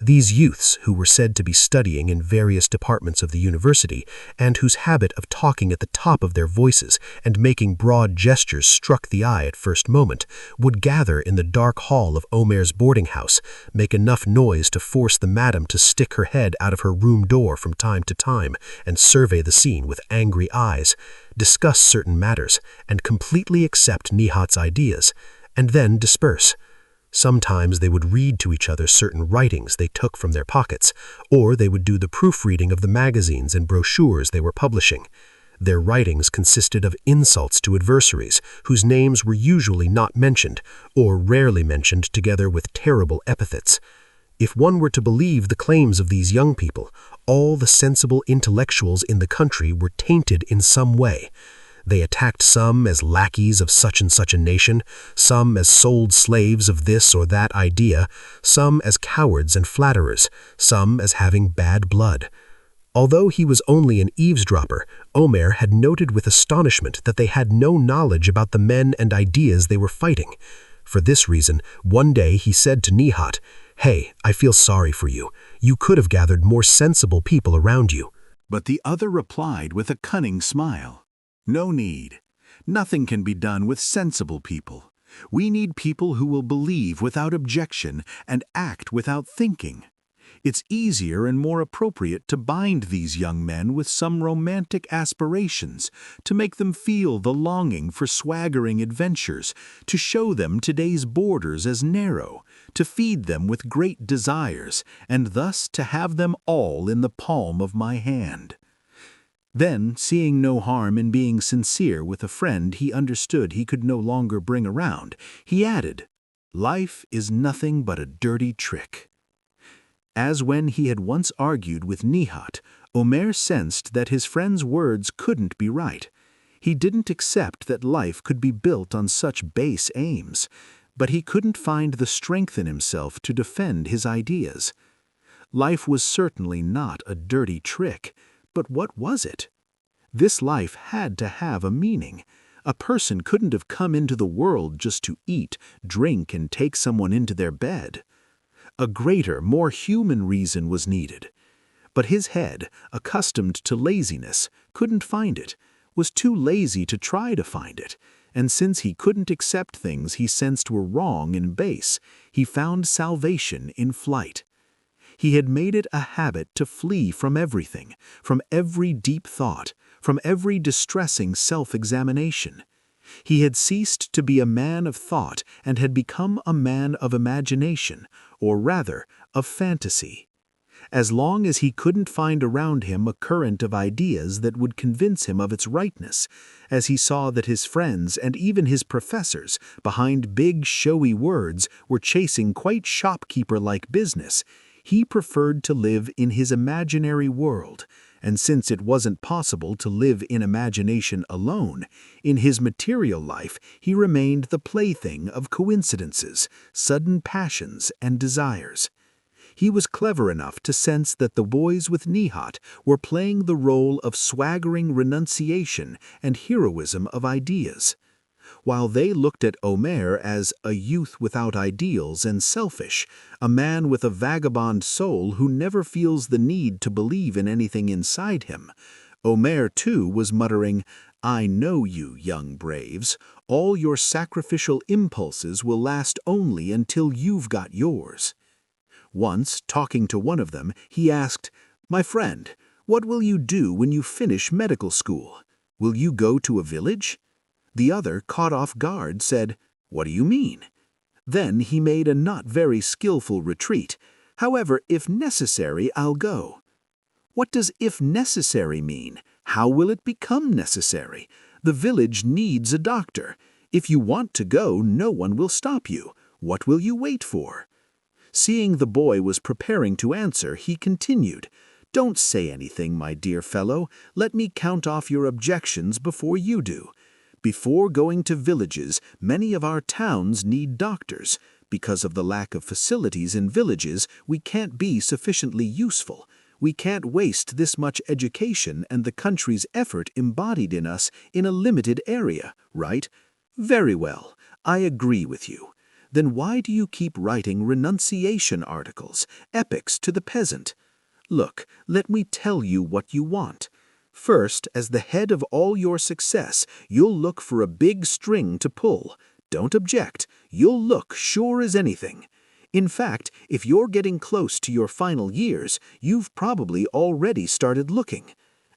These youths, who were said to be studying in various departments of the university, and whose habit of talking at the top of their voices and making broad gestures struck the eye at first moment, would gather in the dark hall of Omer's boarding house, make enough noise to force the madam to stick her head out of her room door from time to time and survey the scene with angry eyes, discuss certain matters, and completely accept Nihat's ideas, and then disperse. Sometimes they would read to each other certain writings they took from their pockets, or they would do the proofreading of the magazines and brochures they were publishing. Their writings consisted of insults to adversaries, whose names were usually not mentioned, or rarely mentioned together with terrible epithets. If one were to believe the claims of these young people, all the sensible intellectuals in the country were tainted in some way. They attacked some as lackeys of such and such a nation, some as sold slaves of this or that idea, some as cowards and flatterers, some as having bad blood. Although he was only an eavesdropper, Omer had noted with astonishment that they had no knowledge about the men and ideas they were fighting. For this reason, one day he said to Nihat, "Hey, I feel sorry for you. You could have gathered more sensible people around you." But the other replied with a cunning smile, "No need. Nothing can be done with sensible people. We need people who will believe without objection and act without thinking. It's easier and more appropriate to bind these young men with some romantic aspirations, to make them feel the longing for swaggering adventures, to show them today's borders as narrow, to feed them with great desires, and thus to have them all in the palm of my hand. Then, seeing no harm in being sincere with a friend he understood he could no longer bring around, he added, "Life is nothing but a dirty trick." As when he had once argued with Nihat, Omer sensed that his friend's words couldn't be right. He didn't accept that life could be built on such base aims, but he couldn't find the strength in himself to defend his ideas. Life was certainly not a dirty trick, but what was it? This life had to have a meaning. A person couldn't have come into the world just to eat, drink, and take someone into their bed. A greater, more human reason was needed. But his head, accustomed to laziness, couldn't find it, was too lazy to try to find it, and since he couldn't accept things he sensed were wrong and base, he found salvation in flight. He had made it a habit to flee from everything, from every deep thought, from every distressing self-examination. He had ceased to be a man of thought and had become a man of imagination, or rather, of fantasy. As long as he couldn't find around him a current of ideas that would convince him of its rightness, as he saw that his friends and even his professors, behind big showy words, were chasing quite shopkeeper-like business, he preferred to live in his imaginary world, and since it wasn't possible to live in imagination alone, in his material life he remained the plaything of coincidences, sudden passions, and desires. He was clever enough to sense that the boys with Nihat were playing the role of swaggering renunciation and heroism of ideas. While they looked at Omer as a youth without ideals and selfish, a man with a vagabond soul who never feels the need to believe in anything inside him, Omer too was muttering, "I know you, young braves. All your sacrificial impulses will last only until you've got yours." Once, talking to one of them, he asked, "My friend, what will you do when you finish medical school? Will you go to a village?" The other, caught off guard, said, "What do you mean?" Then he made a not very skillful retreat. "However, if necessary, I'll go." What does "if necessary" mean? How will it become necessary? The village needs a doctor. If you want to go, no one will stop you. What will you wait for? Seeing the boy was preparing to answer, he continued, "Don't say anything, my dear fellow. Let me count off your objections before you do. Before going to villages, many of our towns need doctors. Because of the lack of facilities in villages, we can't be sufficiently useful. We can't waste this much education and the country's effort embodied in us in a limited area, right? Very well, I agree with you. Then why do you keep writing renunciation articles, epics to the peasant? Look, let me tell you what you want. First, as the head of all your success, you'll look for a big string to pull. Don't object. You'll look sure as anything. In fact, if you're getting close to your final years, you've probably already started looking.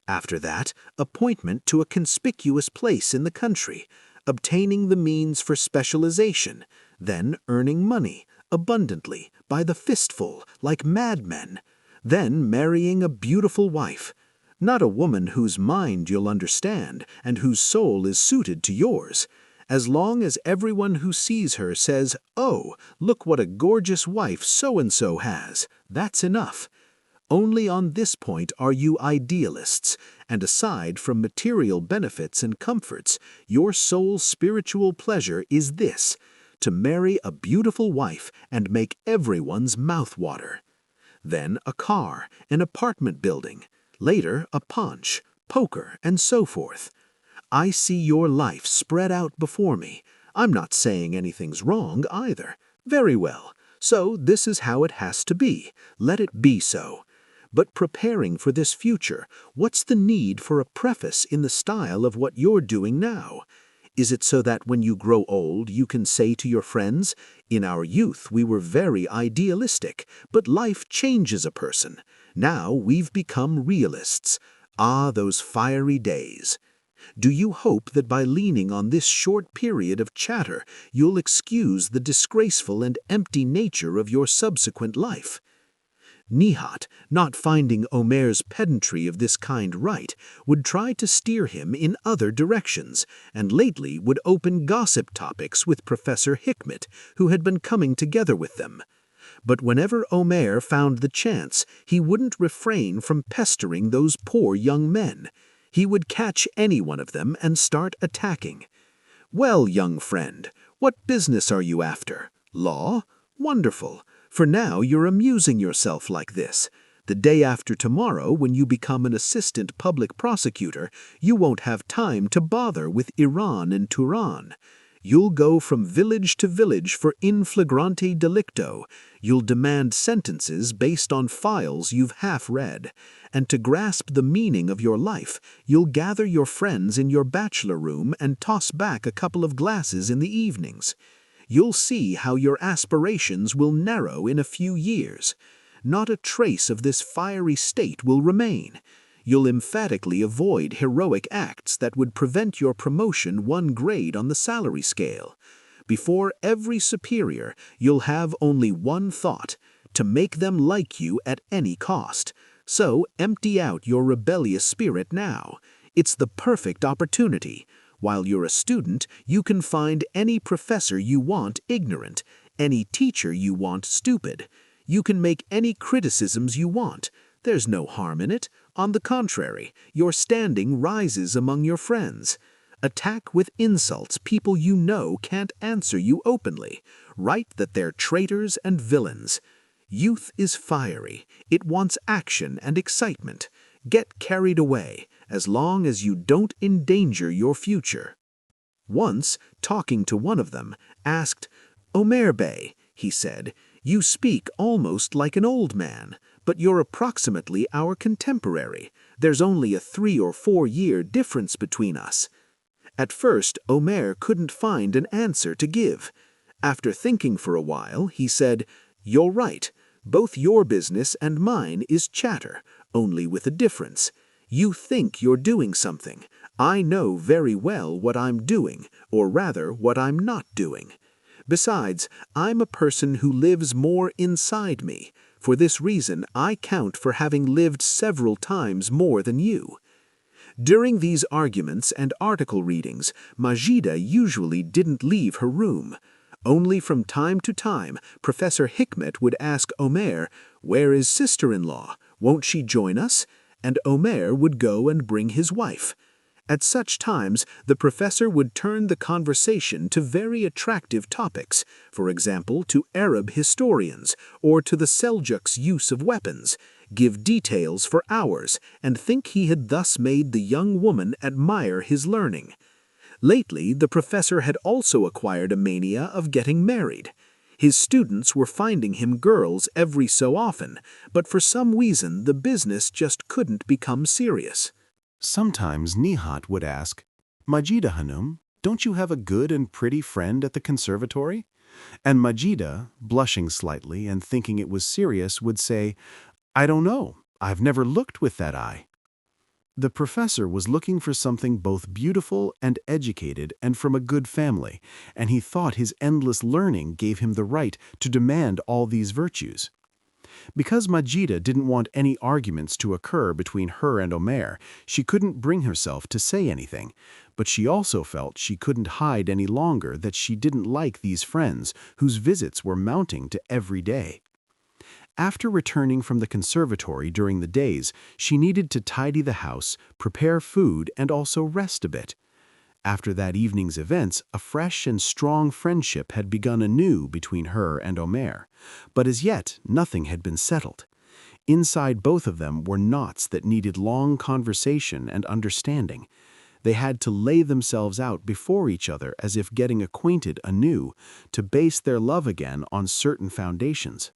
After that, appointment to a conspicuous place in the country, obtaining the means for specialization, then earning money, abundantly, by the fistful, like madmen, then marrying a beautiful wife. Not a woman whose mind you'll understand and whose soul is suited to yours. As long as everyone who sees her says, 'Oh, look what a gorgeous wife so-and-so has,' that's enough. Only on this point are you idealists, and aside from material benefits and comforts, your soul's spiritual pleasure is this, to marry a beautiful wife and make everyone's mouth water. Then a car, an apartment building, later a paunch, poker, and so forth. I see your life spread out before me. I'm not saying anything's wrong either. Very well. So this is how it has to be. Let it be so. But preparing for this future, what's the need for a preface in the style of what you're doing now? Is it so that when you grow old, you can say to your friends, "In our youth, we were very idealistic, but life changes a person. Now we've become realists. Ah, those fiery days." Do you hope that by leaning on this short period of chatter, you'll excuse the disgraceful and empty nature of your subsequent life? Nihat, not finding Omer's pedantry of this kind right, would try to steer him in other directions, and lately would open gossip topics with Professor Hikmet, who had been coming together with them. But whenever Omer found the chance, he wouldn't refrain from pestering those poor young men. He would catch any one of them and start attacking. "Well, young friend, what business are you after? Law? Wonderful. For now you're amusing yourself like this. The day after tomorrow, when you become an assistant public prosecutor, you won't have time to bother with Iran and Turan. You'll go from village to village for in flagrante delicto. You'll demand sentences based on files you've half read. And to grasp the meaning of your life, you'll gather your friends in your bachelor room and toss back a couple of glasses in the evenings. You'll see how your aspirations will narrow in a few years. Not a trace of this fiery state will remain. You'll emphatically avoid heroic acts that would prevent your promotion one grade on the salary scale. Before every superior, you'll have only one thought: to make them like you at any cost. So empty out your rebellious spirit now. It's the perfect opportunity. While you're a student, you can find any professor you want ignorant, any teacher you want stupid. You can make any criticisms you want. There's no harm in it. On the contrary, your standing rises among your friends. Attack with insults people you know can't answer you openly. Write that they're traitors and villains. Youth is fiery. It wants action and excitement. Get carried away, as long as you don't endanger your future. Once, talking to one of them, asked, "Omer Bey," he said, "you speak almost like an old man, but you're approximately our contemporary. There's only a 3 or 4 year difference between us." At first, Omer couldn't find an answer to give. After thinking for a while, he said, "You're right. Both your business and mine is chatter, only with a difference. You think you're doing something. I know very well what I'm doing, or rather what I'm not doing. Besides, I'm a person who lives more inside me. For this reason, I count for having lived several times more than you." During these arguments and article readings, Majida usually didn't leave her room. Only from time to time, Professor Hikmet would ask Omer, "Where is sister-in-law? Won't she join us?" And Omer would go and bring his wife. At such times, the professor would turn the conversation to very attractive topics, for example, to Arab historians, or to the Seljuks' use of weapons, give details for hours, and think he had thus made the young woman admire his learning. Lately, the professor had also acquired a mania of getting married. His students were finding him girls every so often, but for some reason the business just couldn't become serious. Sometimes Nihat would ask, "Majida Hanum, don't you have a good and pretty friend at the conservatory?" And Majida, blushing slightly and thinking it was serious, would say, "I don't know. I've never looked with that eye." The professor was looking for something both beautiful and educated and from a good family, and he thought his endless learning gave him the right to demand all these virtues. Because Majida didn't want any arguments to occur between her and Omer, she couldn't bring herself to say anything, but she also felt she couldn't hide any longer that she didn't like these friends whose visits were mounting to every day. After returning from the conservatory during the days, she needed to tidy the house, prepare food, and also rest a bit. After that evening's events, a fresh and strong friendship had begun anew between her and Omer, but as yet nothing had been settled. Inside both of them were knots that needed long conversation and understanding. They had to lay themselves out before each other as if getting acquainted anew, to base their love again on certain foundations.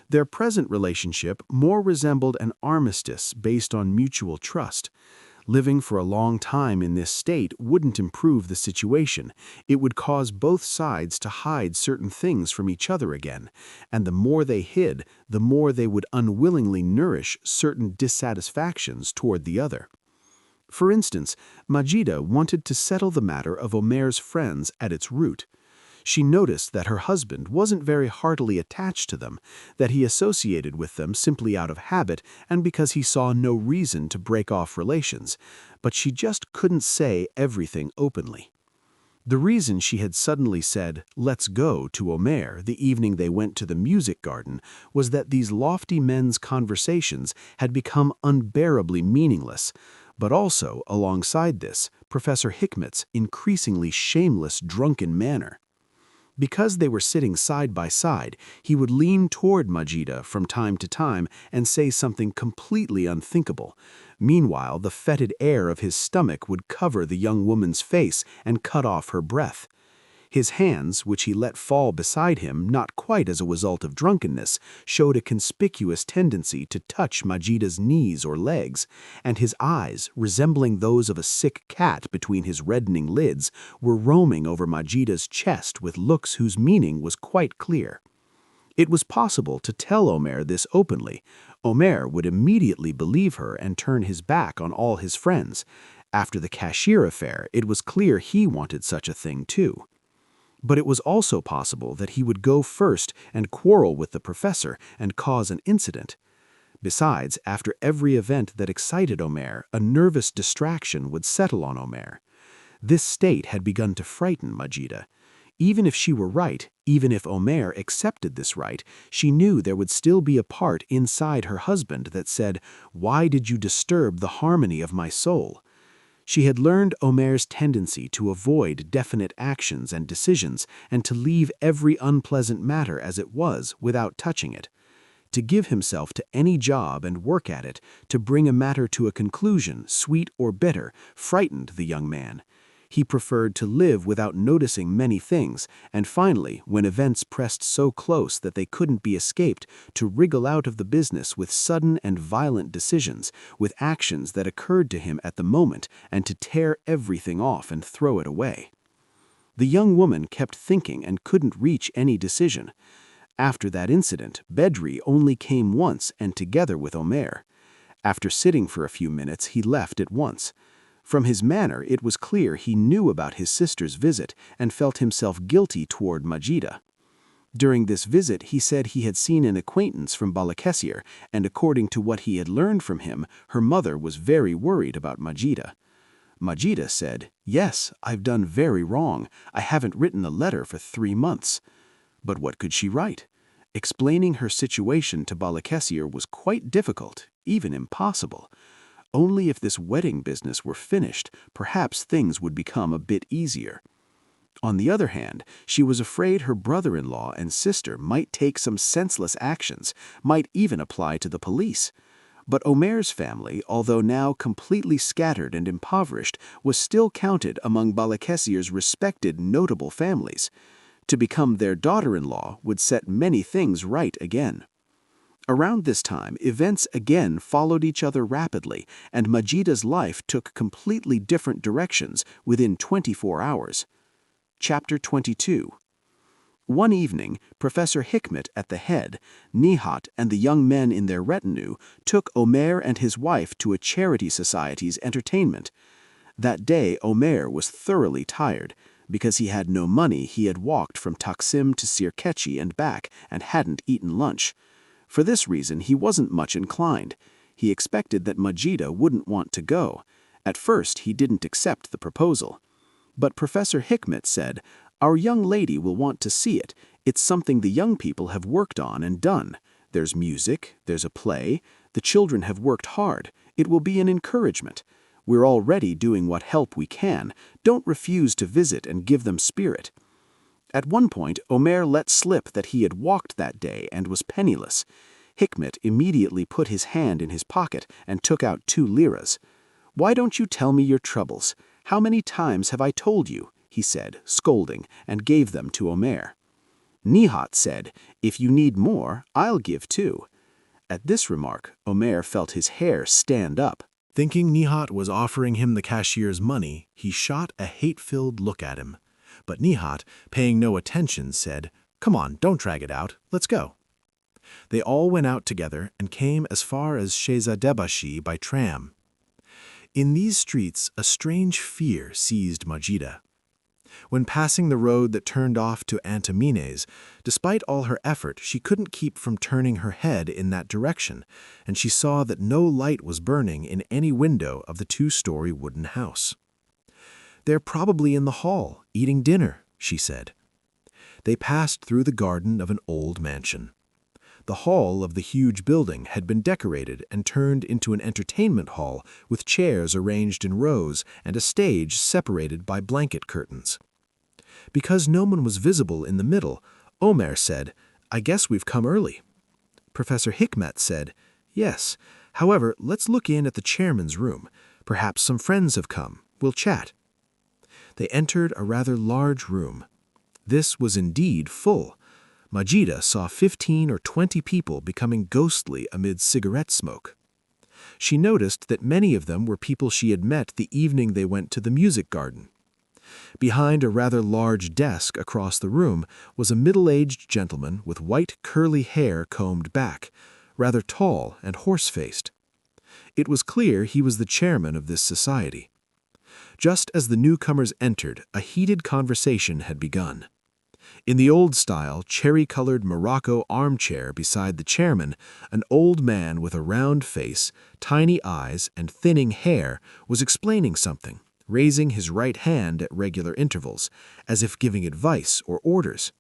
Their present relationship more resembled an armistice based on mutual trust. Living for a long time in this state wouldn't improve the situation. It would cause both sides to hide certain things from each other again, and the more they hid, the more they would unwillingly nourish certain dissatisfactions toward the other. For instance, Majida wanted to settle the matter of Omer's friends at its root. She noticed that her husband wasn't very heartily attached to them, that he associated with them simply out of habit and because he saw no reason to break off relations, but she just couldn't say everything openly. The reason she had suddenly said, "Let's go," to Omer the evening they went to the music garden was that these lofty men's conversations had become unbearably meaningless, but also, alongside this, Professor Hikmet's increasingly shameless drunken manner. Because they were sitting side by side, he would lean toward Majida from time to time and say something completely unthinkable. Meanwhile, the fetid air of his stomach would cover the young woman's face and cut off her breath. His hands, which he let fall beside him, not quite as a result of drunkenness, showed a conspicuous tendency to touch Majida's knees or legs, and his eyes, resembling those of a sick cat between his reddening lids, were roaming over Majida's chest with looks whose meaning was quite clear. It was possible to tell Omer this openly. Omer would immediately believe her and turn his back on all his friends. After the cashier affair, it was clear he wanted such a thing too. But it was also possible that he would go first and quarrel with the professor and cause an incident. Besides, after every event that excited Omer, a nervous distraction would settle on Omer. This state had begun to frighten Majida. Even if she were right, even if Omer accepted this right, she knew there would still be a part inside her husband that said, "Why did you disturb the harmony of my soul?" She had learned Omer's tendency to avoid definite actions and decisions and to leave every unpleasant matter as it was without touching it. To give himself to any job and work at it, to bring a matter to a conclusion, sweet or bitter, frightened the young man. He preferred to live without noticing many things, and finally, when events pressed so close that they couldn't be escaped, to wriggle out of the business with sudden and violent decisions, with actions that occurred to him at the moment, and to tear everything off and throw it away. The young woman kept thinking and couldn't reach any decision. After that incident, Bedri only came once and together with Omer. After sitting for a few minutes, he left at once. From his manner, it was clear he knew about his sister's visit and felt himself guilty toward Majida. During this visit, he said he had seen an acquaintance from Balıkesir, and according to what he had learned from him, her mother was very worried about Majida. Majida said, "Yes, I've done very wrong. I haven't written a letter for 3 months." But what could she write? Explaining her situation to Balıkesir was quite difficult, even impossible. Only if this wedding business were finished, perhaps things would become a bit easier. On the other hand, she was afraid her brother-in-law and sister might take some senseless actions, might even apply to the police. But Omer's family, although now completely scattered and impoverished, was still counted among Balıkesir's respected notable families. To become their daughter-in-law would set many things right again. Around this time, events again followed each other rapidly, and Majida's life took completely different directions within 24 hours. Chapter 22. One evening, Professor Hikmet at the head, Nihat and the young men in their retinue took Omer and his wife to a charity society's entertainment. That day, Omer was thoroughly tired. Because he had no money, he had walked from Taksim to Sirkechi and back and hadn't eaten lunch. For this reason, he wasn't much inclined. He expected that Majida wouldn't want to go. At first, he didn't accept the proposal. But Professor Hikmet said, "Our young lady will want to see it. It's something the young people have worked on and done. There's music, there's a play. The children have worked hard. It will be an encouragement. We're already doing what help we can. Don't refuse to visit and give them spirit." At one point, Omer let slip that he had walked that day and was penniless. Hikmet immediately put his hand in his pocket and took out 2 liras. "Why don't you tell me your troubles? How many times have I told you?" he said, scolding, and gave them to Omer. Nihat said, "If you need more, I'll give too." At this remark, Omer felt his hair stand up. Thinking Nihat was offering him the cashier's money, he shot a hate-filled look at him. But Nihat, paying no attention, said, "Come on, don't drag it out. Let's go." They all went out together and came as far as Shezadebashi by tram. In these streets, a strange fear seized Majida. When passing the road that turned off to Antamines, despite all her effort, she couldn't keep from turning her head in that direction, and she saw that no light was burning in any window of the two-story wooden house. "They're probably in the hall, eating dinner," she said. They passed through the garden of an old mansion. The hall of the huge building had been decorated and turned into an entertainment hall with chairs arranged in rows and a stage separated by blanket curtains. Because no one was visible in the middle, Omer said, "I guess we've come early." Professor Hikmet said, "Yes. However, let's look in at the chairman's room. Perhaps some friends have come. We'll chat." They entered a rather large room. This was indeed full. Majida saw 15 or 20 people becoming ghostly amid cigarette smoke. She noticed that many of them were people she had met the evening they went to the music garden. Behind a rather large desk across the room was a middle-aged gentleman with white curly hair combed back, rather tall and horse-faced. It was clear he was the chairman of this society. Just as the newcomers entered, a heated conversation had begun. In the old-style, cherry-colored Morocco armchair beside the chairman, an old man with a round face, tiny eyes, and thinning hair was explaining something, raising his right hand at regular intervals, as if giving advice or orders.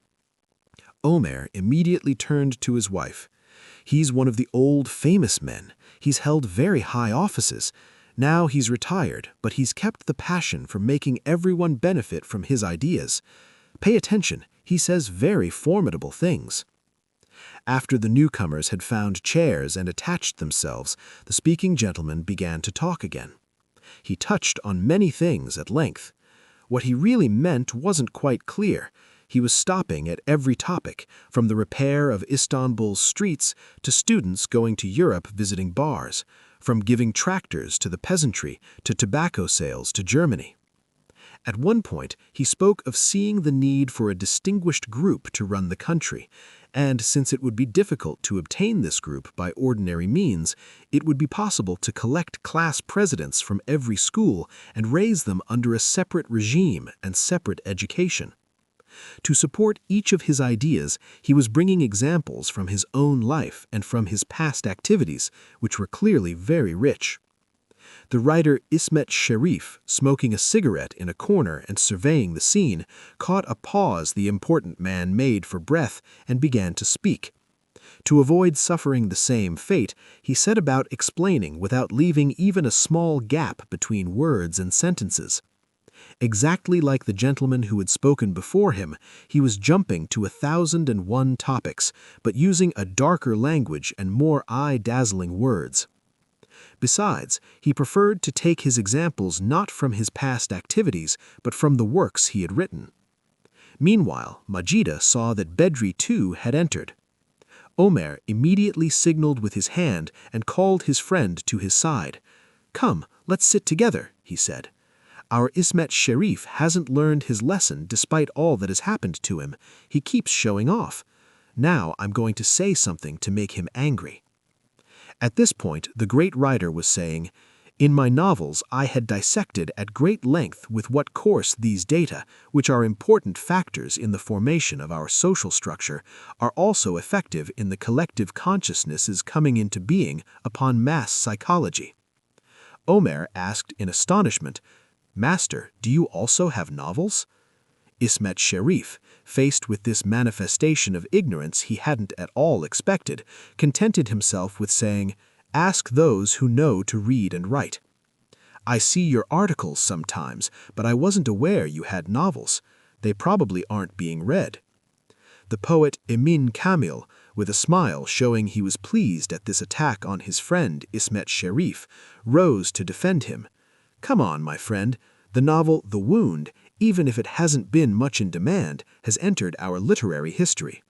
Omer immediately turned to his wife. "He's one of the old famous men. He's held very high offices. Now he's retired, but he's kept the passion for making everyone benefit from his ideas. Pay attention, he says very formidable things." After the newcomers had found chairs and attached themselves, the speaking gentleman began to talk again. He touched on many things at length. What he really meant wasn't quite clear. He was stopping at every topic, from the repair of Istanbul's streets to students going to Europe visiting bars, from giving tractors to the peasantry to tobacco sales to Germany. At one point, he spoke of seeing the need for a distinguished group to run the country, and since it would be difficult to obtain this group by ordinary means, it would be possible to collect class presidents from every school and raise them under a separate regime and separate education. To support each of his ideas, he was bringing examples from his own life and from his past activities, which were clearly very rich. The writer Ismet Sherif, smoking a cigarette in a corner and surveying the scene, caught a pause the important man made for breath and began to speak. To avoid suffering the same fate, he set about explaining without leaving even a small gap between words and sentences. Exactly like the gentleman who had spoken before him, he was jumping to 1,001 topics, but using a darker language and more eye-dazzling words. Besides, he preferred to take his examples not from his past activities, but from the works he had written. Meanwhile, Majida saw that Bedri too had entered. Omer immediately signaled with his hand and called his friend to his side. "Come, let's sit together," he said. "Our Ismet Sherif hasn't learned his lesson despite all that has happened to him. He keeps showing off. Now I'm going to say something to make him angry." At this point, the great writer was saying, "In my novels, I had dissected at great length with what course these data, which are important factors in the formation of our social structure, are also effective in the collective consciousness's coming into being upon mass psychology." Omer asked in astonishment, "Master, do you also have novels?" Ismet Sherif, faced with this manifestation of ignorance he hadn't at all expected, contented himself with saying, "Ask those who know to read and write." "I see your articles sometimes, but I wasn't aware you had novels. They probably aren't being read." The poet Emin Kamil, with a smile showing he was pleased at this attack on his friend Ismet Sherif, rose to defend him. "Come on, my friend. The novel The Wound, even if it hasn't been much in demand, has entered our literary history."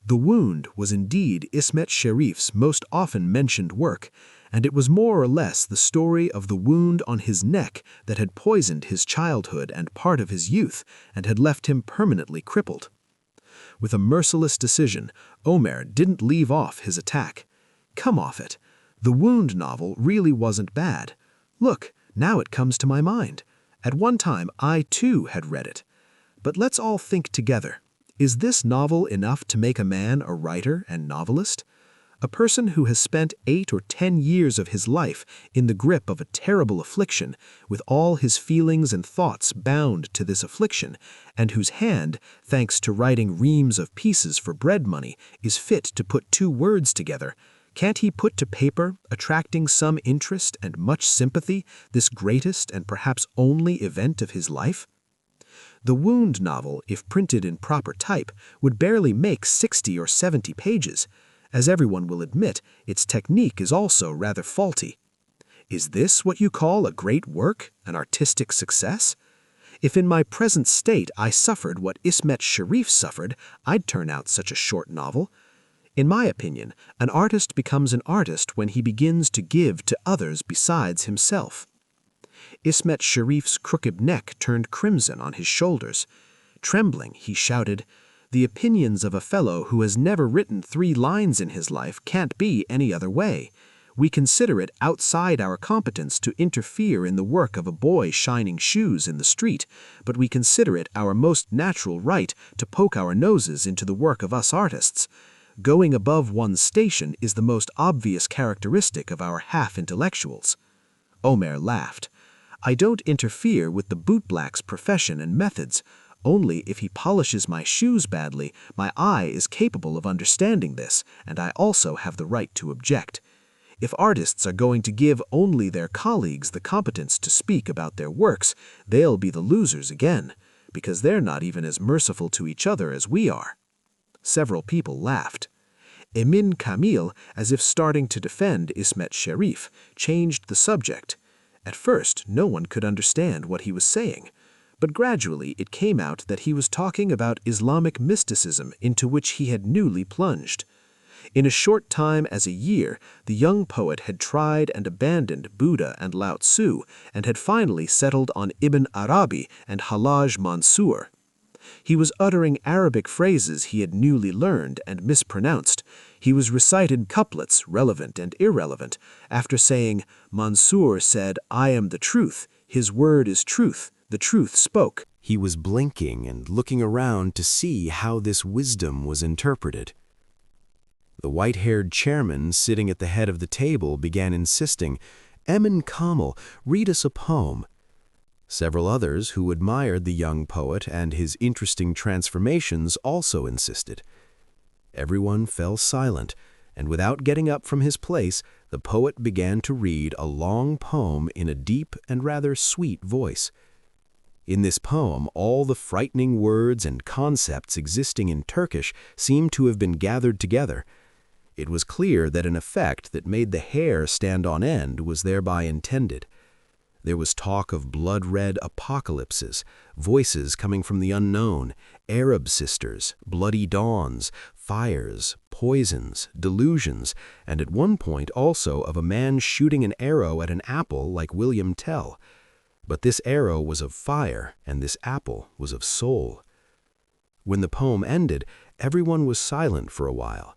The Wound was indeed Ismet Sherif's most often mentioned work, and it was more or less the story of the wound on his neck that had poisoned his childhood and part of his youth and had left him permanently crippled. With a merciless decision, Omer didn't leave off his attack. Come off it. The wound novel really wasn't bad. Look, now it comes to my mind. At one time, I too had read it. But let's all think together. Is this novel enough to make a man a writer and novelist? A person who has spent 8 or 10 years of his life in the grip of a terrible affliction, with all his feelings and thoughts bound to this affliction, and whose hand, thanks to writing reams of pieces for bread money, is fit to put 2 words together, can't he put to paper, attracting some interest and much sympathy, this greatest and perhaps only event of his life? The wound novel, if printed in proper type, would barely make 60 or 70 pages. As everyone will admit, its technique is also rather faulty. Is this what you call a great work, an artistic success? If in my present state I suffered what Ismet Sharif suffered, I'd turn out such a short novel. In my opinion, an artist becomes an artist when he begins to give to others besides himself. Ismet Sharif's crooked neck turned crimson on his shoulders. Trembling, he shouted, "The opinions of a fellow who has never written 3 lines in his life can't be any other way. We consider it outside our competence to interfere in the work of a boy shining shoes in the street, but we consider it our most natural right to poke our noses into the work of us artists. Going above one's station is the most obvious characteristic of our half-intellectuals." Omer laughed. "I don't interfere with the bootblack's profession and methods. Only if he polishes my shoes badly, my eye is capable of understanding this, and I also have the right to object. If artists are going to give only their colleagues the competence to speak about their works, they'll be the losers again, because they're not even as merciful to each other as we are." Several people laughed. Emin Kamil, as if starting to defend Ismet Sharif, changed the subject. At first, no one could understand what he was saying, but gradually it came out that he was talking about Islamic mysticism into which he had newly plunged. In a short time as a year, the young poet had tried and abandoned Buddha and Lao Tzu, and had finally settled on Ibn Arabi and Hallaj Mansour. He was uttering Arabic phrases he had newly learned and mispronounced. He was reciting couplets, relevant and irrelevant, after saying, "Mansour said, 'I am the truth. His word is truth. The truth spoke.'" He was blinking and looking around to see how this wisdom was interpreted. The white-haired chairman sitting at the head of the table began insisting, "Emin Kamil, read us a poem." Several others who admired the young poet and his interesting transformations also insisted. Everyone fell silent, and without getting up from his place, the poet began to read a long poem in a deep and rather sweet voice. In this poem, all the frightening words and concepts existing in Turkish seemed to have been gathered together. It was clear that an effect that made the hair stand on end was thereby intended. There was talk of blood-red apocalypses, voices coming from the unknown, Arab sisters, bloody dawns, fires, poisons, delusions, and at one point also of a man shooting an arrow at an apple like William Tell. But this arrow was of fire, and this apple was of soul. When the poem ended, everyone was silent for a while.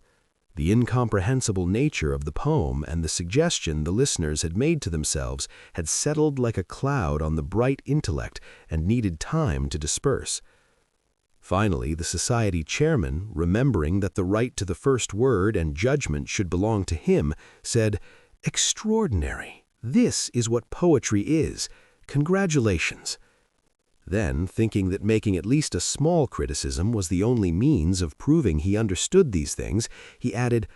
The incomprehensible nature of the poem and the suggestion the listeners had made to themselves had settled like a cloud on the bright intellect and needed time to disperse. Finally, the society chairman, remembering that the right to the first word and judgment should belong to him, said, "Extraordinary! This is what poetry is. Congratulations." Then, thinking that making at least a small criticism was the only means of proving he understood these things, he added,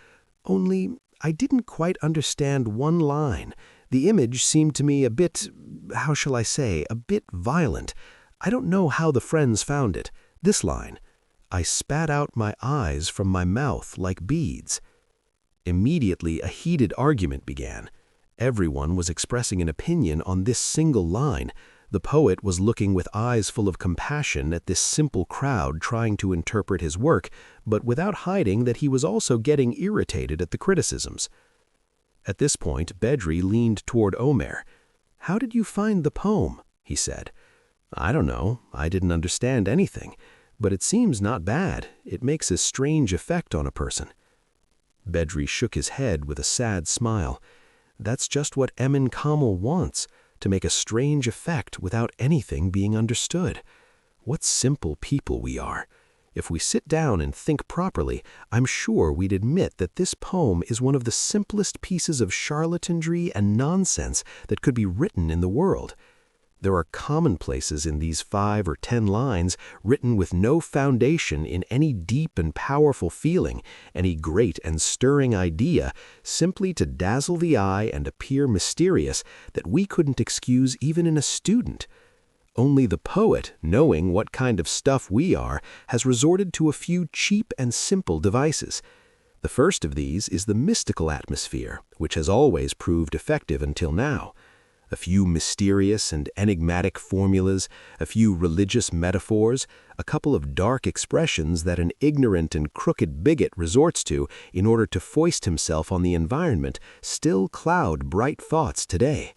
"Only, I didn't quite understand one line. The image seemed to me a bit, how shall I say, a bit violent. I don't know how the friends found it. This line, 'I spat out my eyes from my mouth like beads.'" Immediately a heated argument began. Everyone was expressing an opinion on this single line. The poet was looking with eyes full of compassion at this simple crowd trying to interpret his work, but without hiding that he was also getting irritated at the criticisms. At this point, Bedri leaned toward Omer. "How did you find the poem?" he said. "I don't know. I didn't understand anything. But it seems not bad. It makes a strange effect on a person." Bedri shook his head with a sad smile. "That's just what Emin Kamel wants, to make a strange effect without anything being understood. What simple people we are. If we sit down and think properly, I'm sure we'd admit that this poem is one of the simplest pieces of charlatanry and nonsense that could be written in the world. There are commonplaces in these 5 or 10 lines written with no foundation in any deep and powerful feeling, any great and stirring idea, simply to dazzle the eye and appear mysterious, that we couldn't excuse even in a student. Only the poet, knowing what kind of stuff we are, has resorted to a few cheap and simple devices. The first of these is the mystical atmosphere, which has always proved effective until now. A few mysterious and enigmatic formulas, a few religious metaphors, a couple of dark expressions that an ignorant and crooked bigot resorts to in order to foist himself on the environment still cloud bright thoughts today.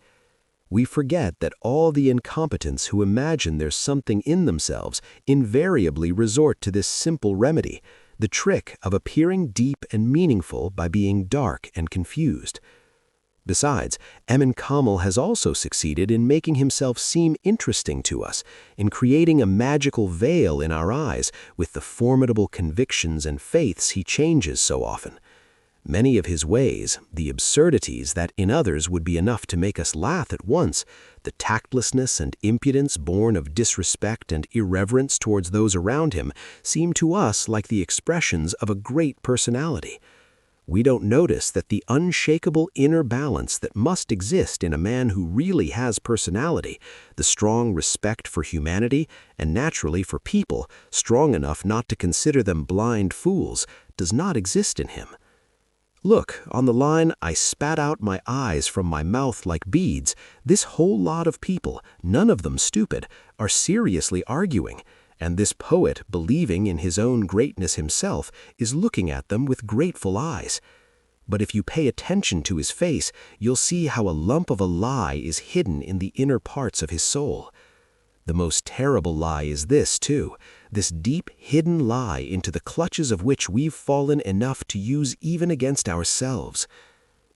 We forget that all the incompetents who imagine there's something in themselves invariably resort to this simple remedy, the trick of appearing deep and meaningful by being dark and confused. Besides, Emin Kamel has also succeeded in making himself seem interesting to us, in creating a magical veil in our eyes with the formidable convictions and faiths he changes so often. Many of his ways, the absurdities that in others would be enough to make us laugh at once, the tactlessness and impudence born of disrespect and irreverence towards those around him, seem to us like the expressions of a great personality. We don't notice that the unshakable inner balance that must exist in a man who really has personality, the strong respect for humanity and naturally for people, strong enough not to consider them blind fools, does not exist in him. Look, on the line, "I spat out my eyes from my mouth like beads," this whole lot of people, none of them stupid, are seriously arguing, and this poet, believing in his own greatness himself, is looking at them with grateful eyes. But if you pay attention to his face, you'll see how a lump of a lie is hidden in the inner parts of his soul. The most terrible lie is this, too, this deep hidden lie into the clutches of which we've fallen enough to use even against ourselves.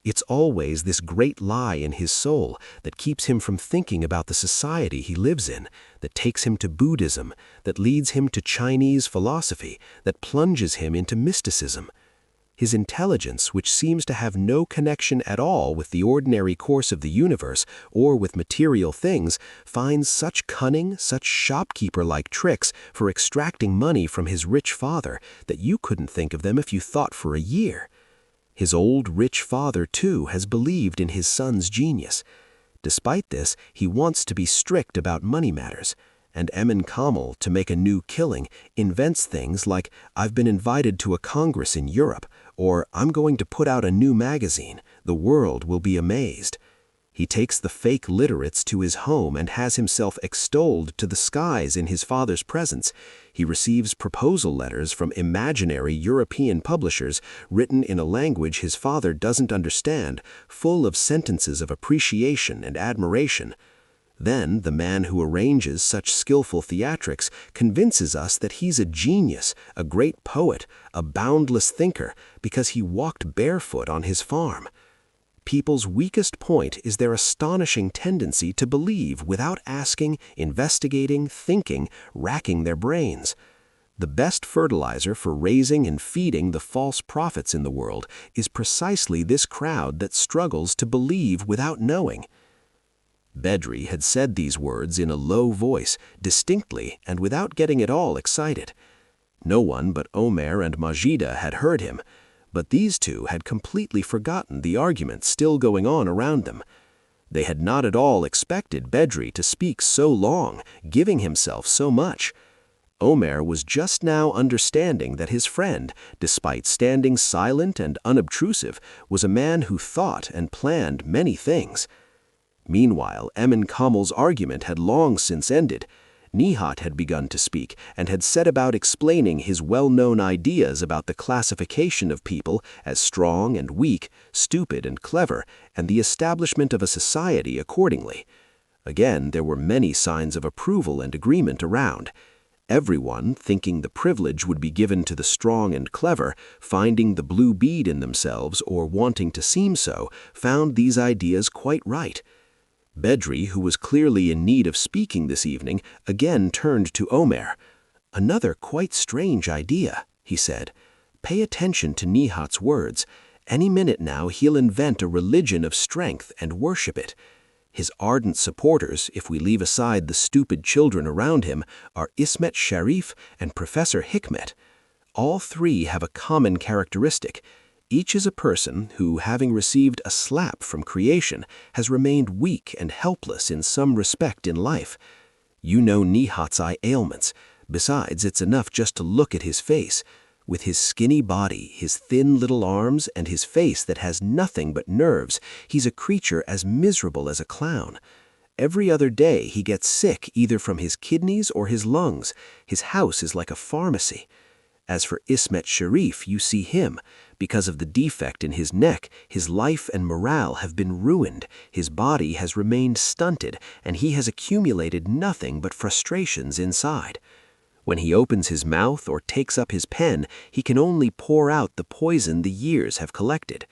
It's always this great lie in his soul that keeps him from thinking about the society he lives in, that takes him to Buddhism, that leads him to Chinese philosophy, that plunges him into mysticism. His intelligence, which seems to have no connection at all with the ordinary course of the universe or with material things, finds such cunning, such shopkeeper-like tricks for extracting money from his rich father that you couldn't think of them if you thought for a year. His old rich father, too, has believed in his son's genius. Despite this, he wants to be strict about money matters. And Emin Kamel, to make a new killing, invents things like, "I've been invited to a congress in Europe," or "I'm going to put out a new magazine. The world will be amazed." He takes the fake literates to his home and has himself extolled to the skies in his father's presence. He receives proposal letters from imaginary European publishers written in a language his father doesn't understand, full of sentences of appreciation and admiration. Then the man who arranges such skillful theatrics convinces us that he's a genius, a great poet, a boundless thinker, because he walked barefoot on his farm. People's weakest point is their astonishing tendency to believe without asking, investigating, thinking, racking their brains. The best fertilizer for raising and feeding the false prophets in the world is precisely this crowd that struggles to believe without knowing. Bedri had said these words in a low voice, distinctly and without getting at all excited. No one but Omer and Majida had heard him, but these two had completely forgotten the argument still going on around them. They had not at all expected Bedri to speak so long, giving himself so much. Omer was just now understanding that his friend, despite standing silent and unobtrusive, was a man who thought and planned many things. Meanwhile, Emin Kamel's argument had long since ended. Nihat had begun to speak and had set about explaining his well-known ideas about the classification of people as strong and weak, stupid and clever, and the establishment of a society accordingly. Again, there were many signs of approval and agreement around. Everyone, thinking the privilege would be given to the strong and clever, finding the blue bead in themselves or wanting to seem so, found these ideas quite right. Bedri, who was clearly in need of speaking this evening, again turned to Omer. "Another quite strange idea," he said. "Pay attention to Nihat's words. Any minute now he'll invent a religion of strength and worship it. His ardent supporters, if we leave aside the stupid children around him, are Ismet Sharif and Professor Hikmet. All three have a common characteristic. Each is a person who, having received a slap from creation, has remained weak and helpless in some respect in life. You know Nihat's eye ailments. Besides, it's enough just to look at his face. With his skinny body, his thin little arms, and his face that has nothing but nerves, he's a creature as miserable as a clown. Every other day he gets sick either from his kidneys or his lungs. His house is like a pharmacy. As for Ismet Sharif, you see him. Because of the defect in his neck, his life and morale have been ruined, his body has remained stunted, and he has accumulated nothing but frustrations inside. When he opens his mouth or takes up his pen, he can only pour out the poison the years have collected.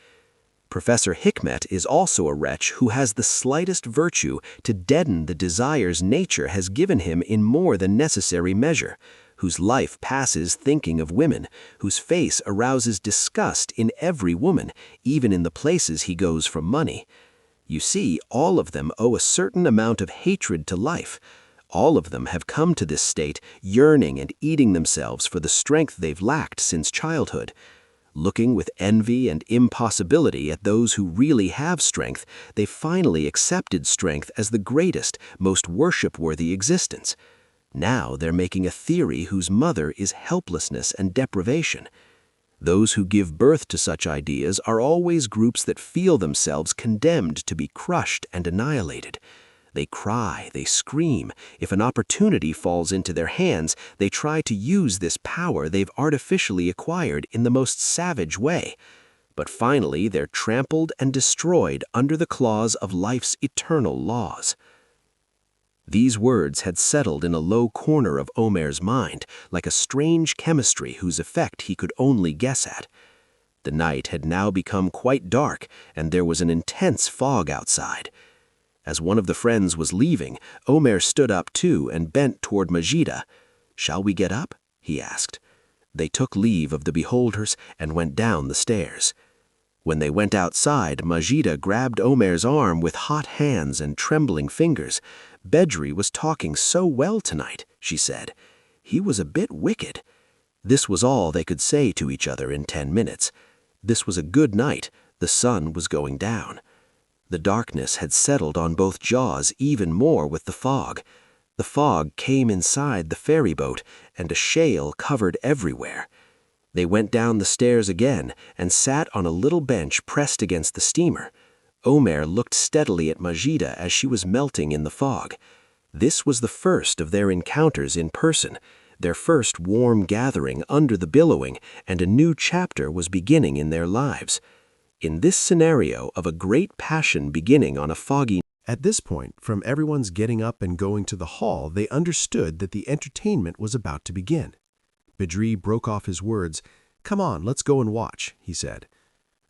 Professor Hikmet is also a wretch who has the slightest virtue to deaden the desires nature has given him in more than necessary measure, whose life passes thinking of women, whose face arouses disgust in every woman, even in the places he goes for money. You see, all of them owe a certain amount of hatred to life. All of them have come to this state, yearning and eating themselves for the strength they've lacked since childhood. Looking with envy and impossibility at those who really have strength, they finally accepted strength as the greatest, most worship-worthy existence. Now they're making a theory whose mother is helplessness and deprivation. Those who give birth to such ideas are always groups that feel themselves condemned to be crushed and annihilated. They cry, they scream. If an opportunity falls into their hands, they try to use this power they've artificially acquired in the most savage way. But finally, they're trampled and destroyed under the claws of life's eternal laws. These words had settled in a low corner of Omer's mind, like a strange chemistry whose effect he could only guess at. The night had now become quite dark, and there was an intense fog outside. As one of the friends was leaving, Omer stood up too and bent toward Majida. "Shall we get up?" he asked. They took leave of the beholders and went down the stairs. When they went outside, Majida grabbed Omer's arm with hot hands and trembling fingers. "Bedri was talking so well tonight," she said. "He was a bit wicked." This was all they could say to each other in 10 minutes. This was a good night. The sun was going down. The darkness had settled on both jaws even more with the fog. The fog came inside the ferry boat, and a shale covered everywhere. They went down the stairs again and sat on a little bench pressed against the steamer. Omer looked steadily at Majida as she was melting in the fog. This was the first of their encounters in person, their first warm gathering under the billowing, and a new chapter was beginning in their lives. In this scenario of a great passion beginning on a foggy night. At this point, from everyone's getting up and going to the hall, they understood that the entertainment was about to begin. Bedri broke off his words. "Come on, let's go and watch," he said.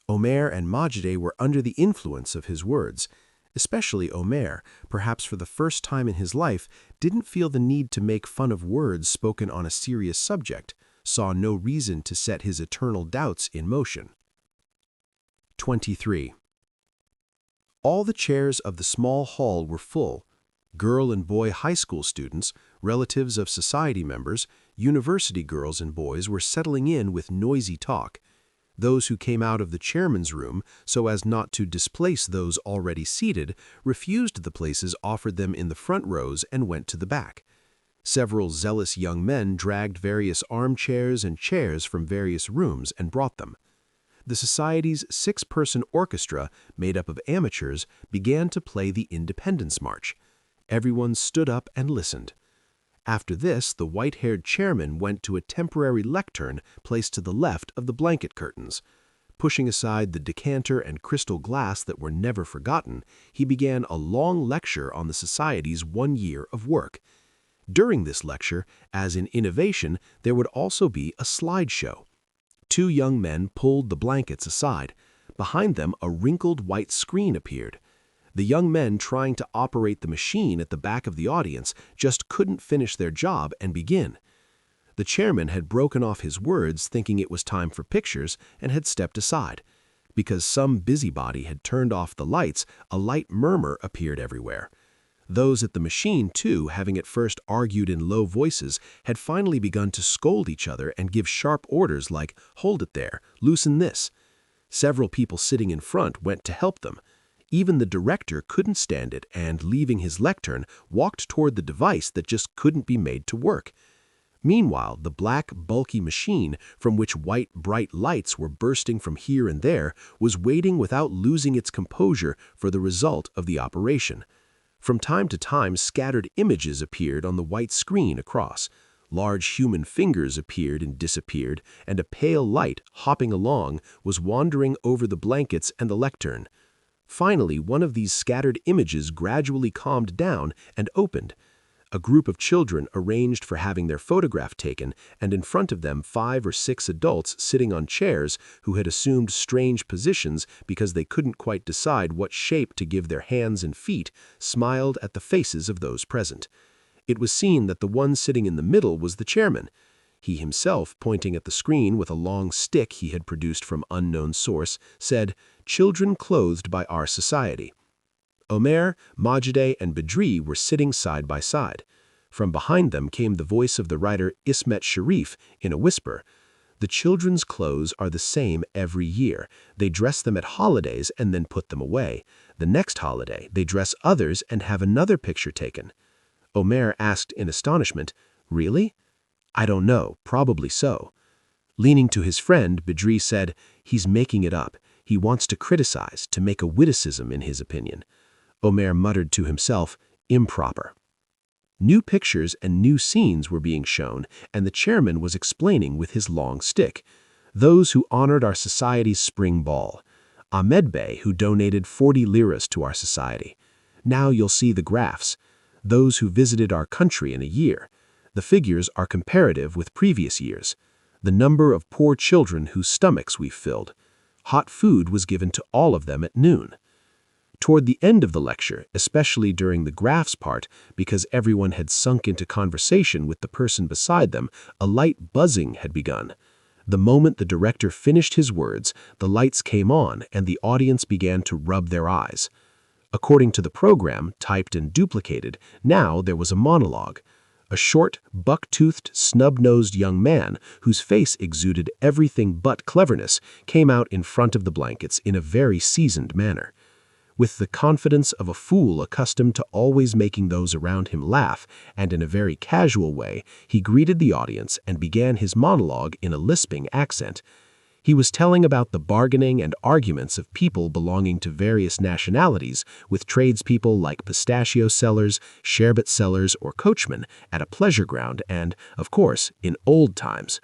Omer and Majide were under the influence of his words. Especially Omer, perhaps for the first time in his life, didn't feel the need to make fun of words spoken on a serious subject, saw no reason to set his eternal doubts in motion. 23. All the chairs of the small hall were full. Girl and boy high school students, relatives of society members, university girls and boys were settling in with noisy talk. Those who came out of the chairman's room, so as not to displace those already seated, refused the places offered them in the front rows and went to the back. Several zealous young men dragged various armchairs and chairs from various rooms and brought them. The society's 6-person orchestra, made up of amateurs, began to play the Independence March. Everyone stood up and listened. After this, the white-haired chairman went to a temporary lectern placed to the left of the blanket curtains. Pushing aside the decanter and crystal glass that were never forgotten, he began a long lecture on the Society's 1 year of work. During this lecture, as in innovation, there would also be a slideshow. 2 young men pulled the blankets aside. Behind them, a wrinkled white screen appeared. The young men trying to operate the machine at the back of the audience just couldn't finish their job and begin. The chairman had broken off his words thinking it was time for pictures and had stepped aside. Because some busybody had turned off the lights, a light murmur appeared everywhere. Those at the machine, too, having at first argued in low voices, had finally begun to scold each other and give sharp orders like, "Hold it there, loosen this." Several people sitting in front went to help them. Even the director couldn't stand it and, leaving his lectern, walked toward the device that just couldn't be made to work. Meanwhile, the black, bulky machine, from which white, bright lights were bursting from here and there, was waiting without losing its composure for the result of the operation. From time to time, scattered images appeared on the white screen across. Large human fingers appeared and disappeared, and a pale light, hopping along, was wandering over the blankets and the lectern. Finally, one of these scattered images gradually calmed down and opened. A group of children arranged for having their photograph taken, and in front of them 5 or 6 adults sitting on chairs who had assumed strange positions because they couldn't quite decide what shape to give their hands and feet, smiled at the faces of those present. It was seen that the one sitting in the middle was the chairman. He himself, pointing at the screen with a long stick he had produced from unknown source, said, "Children clothed by our society." Omer, Majide, and Badri were sitting side by side. From behind them came the voice of the writer Ismet Sharif in a whisper. "The children's clothes are the same every year. They dress them at holidays and then put them away. The next holiday, they dress others and have another picture taken." Omer asked in astonishment, "Really?" "I don't know, probably so." Leaning to his friend, Badri said, "He's making it up. He wants to criticize, to make a witticism in his opinion." Omer muttered to himself, "Improper." New pictures and new scenes were being shown, and the chairman was explaining with his long stick. Those who honored our society's spring ball. Ahmed Bey, who donated 40 liras to our society. Now you'll see the graphs. Those who visited our country in a year. The figures are comparative with previous years. The number of poor children whose stomachs we've filled. Hot food was given to all of them at noon. Toward the end of the lecture, especially during the graphs part, because everyone had sunk into conversation with the person beside them, a light buzzing had begun. The moment the director finished his words, the lights came on and the audience began to rub their eyes. According to the program, typed and duplicated, now there was a monologue. A short, buck-toothed, snub-nosed young man, whose face exuded everything but cleverness, came out in front of the blankets in a very seasoned manner. With the confidence of a fool accustomed to always making those around him laugh, and in a very casual way, he greeted the audience and began his monologue in a lisping accent. He was telling about the bargaining and arguments of people belonging to various nationalities with tradespeople like pistachio sellers, sherbet sellers, or coachmen at a pleasure ground and, of course, in old times.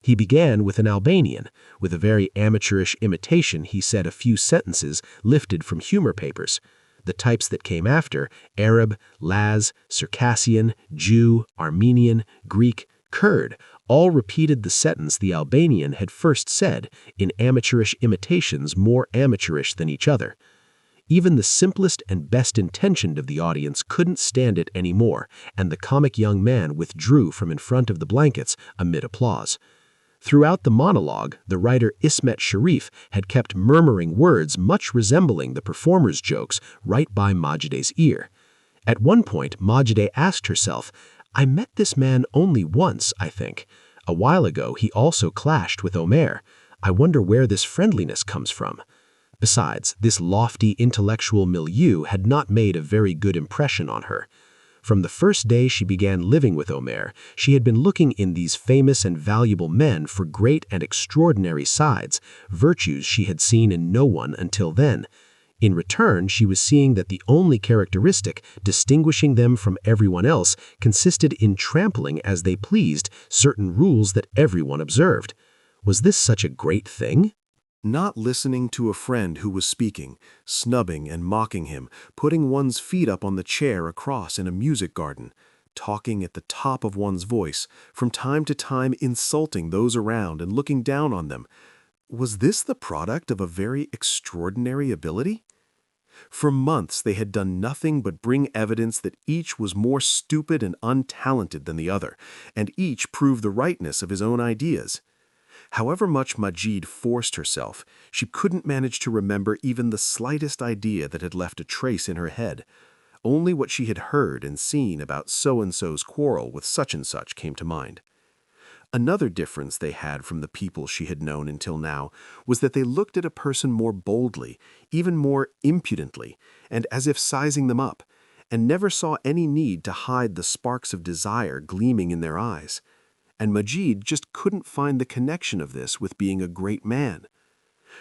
He began with an Albanian. With a very amateurish imitation, he said a few sentences lifted from humor papers. The types that came after, Arab, Laz, Circassian, Jew, Armenian, Greek, Kurd, all repeated the sentence the Albanian had first said in amateurish imitations more amateurish than each other. Even the simplest and best-intentioned of the audience couldn't stand it anymore, and the comic young man withdrew from in front of the blankets amid applause. Throughout the monologue, the writer Ismet Sharif had kept murmuring words much resembling the performer's jokes right by Majide's ear. At one point, Majide asked herself, "I met this man only once, I think. A while ago, he also clashed with Omer. I wonder where this friendliness comes from." Besides, this lofty intellectual milieu had not made a very good impression on her. From the first day she began living with Omer, she had been looking in these famous and valuable men for great and extraordinary sides, virtues she had seen in no one until then. In return, she was seeing that the only characteristic distinguishing them from everyone else consisted in trampling as they pleased certain rules that everyone observed. Was this such a great thing? Not listening to a friend who was speaking, snubbing and mocking him, putting one's feet up on the chair across in a music garden, talking at the top of one's voice, from time to time insulting those around and looking down on them. Was this the product of a very extraordinary ability? For months they had done nothing but bring evidence that each was more stupid and untalented than the other, and each proved the rightness of his own ideas. However much Majid forced herself, she couldn't manage to remember even the slightest idea that had left a trace in her head. Only what she had heard and seen about so-and-so's quarrel with such-and-such came to mind. Another difference they had from the people she had known until now was that they looked at a person more boldly, even more impudently, and as if sizing them up, and never saw any need to hide the sparks of desire gleaming in their eyes. And Majid just couldn't find the connection of this with being a great man.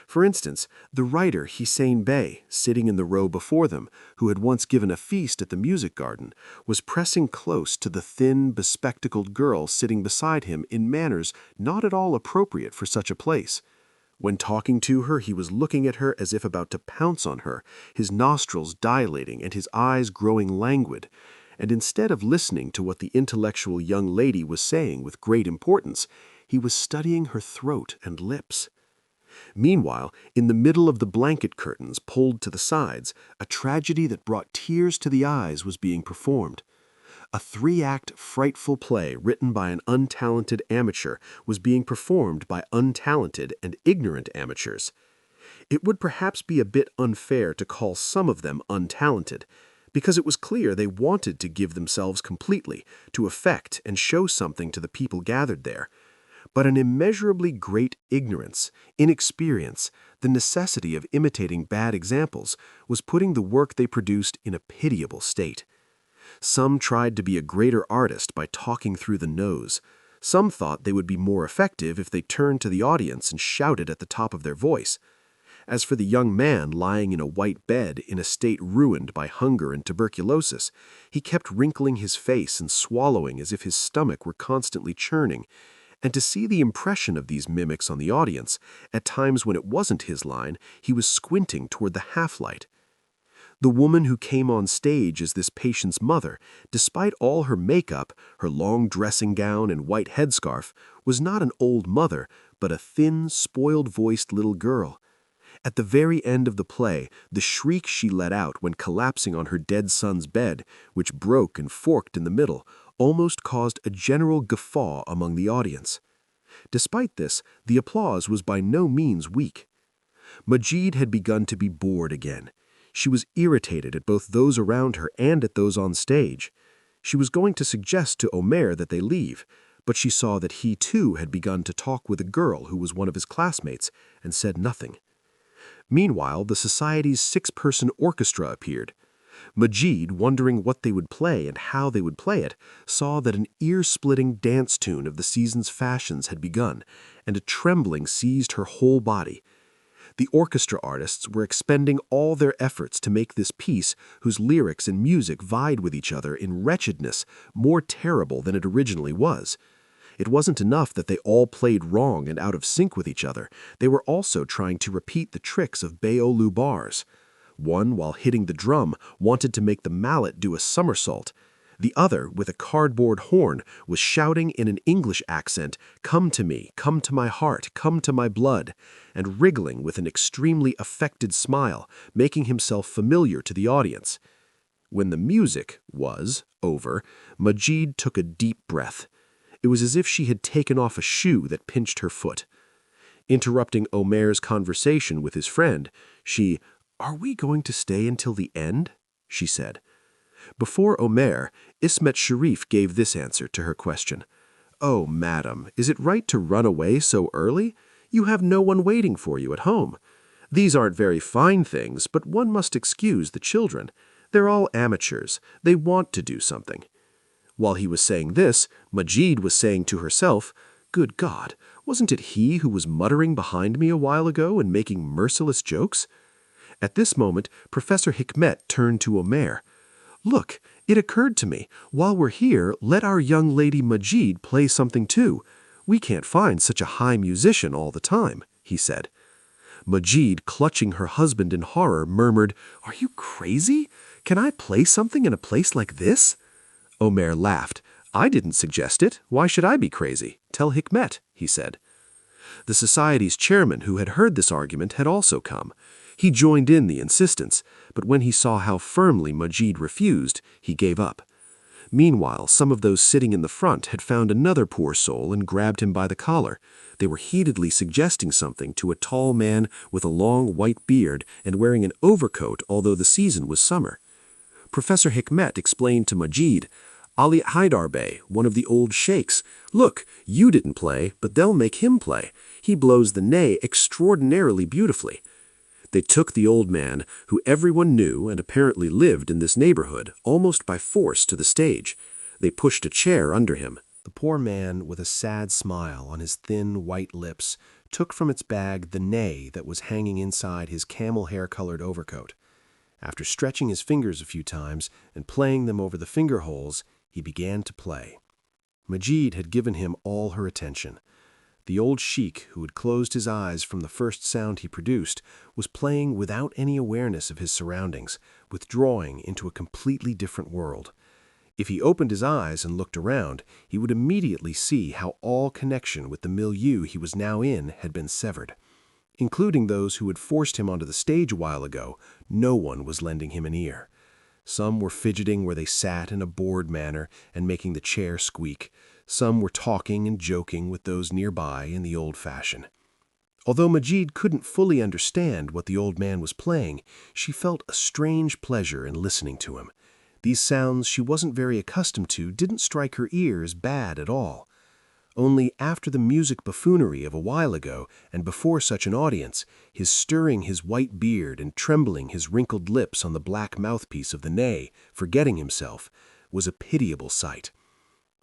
For instance, the writer Hussein Bey, sitting in the row before them, who had once given a feast at the music garden, was pressing close to the thin, bespectacled girl sitting beside him in manners not at all appropriate for such a place. When talking to her, he was looking at her as if about to pounce on her, his nostrils dilating and his eyes growing languid. And instead of listening to what the intellectual young lady was saying with great importance, he was studying her throat and lips. Meanwhile, in the middle of the blanket curtains pulled to the sides, a tragedy that brought tears to the eyes was being performed. A 3-act frightful play written by an untalented amateur was being performed by untalented and ignorant amateurs. It would perhaps be a bit unfair to call some of them untalented, because it was clear they wanted to give themselves completely, to affect and show something to the people gathered there. But an immeasurably great ignorance, inexperience, the necessity of imitating bad examples, was putting the work they produced in a pitiable state. Some tried to be a greater artist by talking through the nose. Some thought they would be more effective if they turned to the audience and shouted at the top of their voice. As for the young man lying in a white bed in a state ruined by hunger and tuberculosis, he kept wrinkling his face and swallowing as if his stomach were constantly churning. And to see the impression of these mimics on the audience, at times when it wasn't his line, he was squinting toward the half-light. The woman who came on stage as this patient's mother, despite all her makeup, her long dressing gown and white headscarf, was not an old mother, but a thin, spoiled-voiced little girl. At the very end of the play, the shriek she let out when collapsing on her dead son's bed, which broke and forked in the middle, almost caused a general guffaw among the audience. Despite this, the applause was by no means weak. Majid had begun to be bored again. She was irritated at both those around her and at those on stage. She was going to suggest to Omer that they leave, but she saw that he too had begun to talk with a girl who was one of his classmates, and said nothing. Meanwhile, the society's 6-person orchestra appeared. Majid, wondering what they would play and how they would play it, saw that an ear-splitting dance tune of the season's fashions had begun, and a trembling seized her whole body. The orchestra artists were expending all their efforts to make this piece, whose lyrics and music vied with each other in wretchedness, more terrible than it originally was. It wasn't enough that they all played wrong and out of sync with each other. They were also trying to repeat the tricks of Beyoğlu bars. One, while hitting the drum, wanted to make the mallet do a somersault. The other, with a cardboard horn, was shouting in an English accent, "Come to me, come to my heart, come to my blood," and wriggling with an extremely affected smile, making himself familiar to the audience. When the music was over, Majid took a deep breath. It was as if she had taken off a shoe that pinched her foot. Interrupting Omer's conversation with his friend, she, "Are we going to stay until the end?" she said. Before Omer, Ismet Sharif gave this answer to her question. "Oh, madam, is it right to run away so early? You have no one waiting for you at home. These aren't very fine things, but one must excuse the children. They're all amateurs. They want to do something." While he was saying this, Majid was saying to herself, "Good God, wasn't it he who was muttering behind me a while ago and making merciless jokes?" At this moment, Professor Hikmet turned to Omer. "Look, it occurred to me. While we're here, let our young lady Majid play something too. We can't find such a high musician all the time," he said. Majid, clutching her husband in horror, murmured, "Are you crazy? Can I play something in a place like this?" Omer laughed. "I didn't suggest it. Why should I be crazy? Tell Hikmet," he said. The society's chairman, who had heard this argument, had also come. He joined in the insistence, but when he saw how firmly Majid refused, he gave up. Meanwhile, some of those sitting in the front had found another poor soul and grabbed him by the collar. They were heatedly suggesting something to a tall man with a long white beard and wearing an overcoat, although the season was summer. Professor Hikmet explained to Majid, "Ali Haidar Bey, one of the old sheikhs. Look, you didn't play, but they'll make him play. He blows the ney extraordinarily beautifully." They took the old man, who everyone knew and apparently lived in this neighborhood, almost by force to the stage. They pushed a chair under him. The poor man, with a sad smile on his thin, white lips, took from its bag the ney that was hanging inside his camel hair-colored overcoat. After stretching his fingers a few times and playing them over the finger holes, he began to play. Majid had given him all her attention. The old sheik, who had closed his eyes from the first sound he produced, was playing without any awareness of his surroundings, withdrawing into a completely different world. If he opened his eyes and looked around, he would immediately see how all connection with the milieu he was now in had been severed. Including those who had forced him onto the stage a while ago, no one was lending him an ear. Some were fidgeting where they sat in a bored manner and making the chair squeak. Some were talking and joking with those nearby in the old fashion. Although Majid couldn't fully understand what the old man was playing, she felt a strange pleasure in listening to him. These sounds she wasn't very accustomed to didn't strike her ears bad at all. Only after the music buffoonery of a while ago, and before such an audience, his stirring his white beard and trembling his wrinkled lips on the black mouthpiece of the ney, forgetting himself, was a pitiable sight.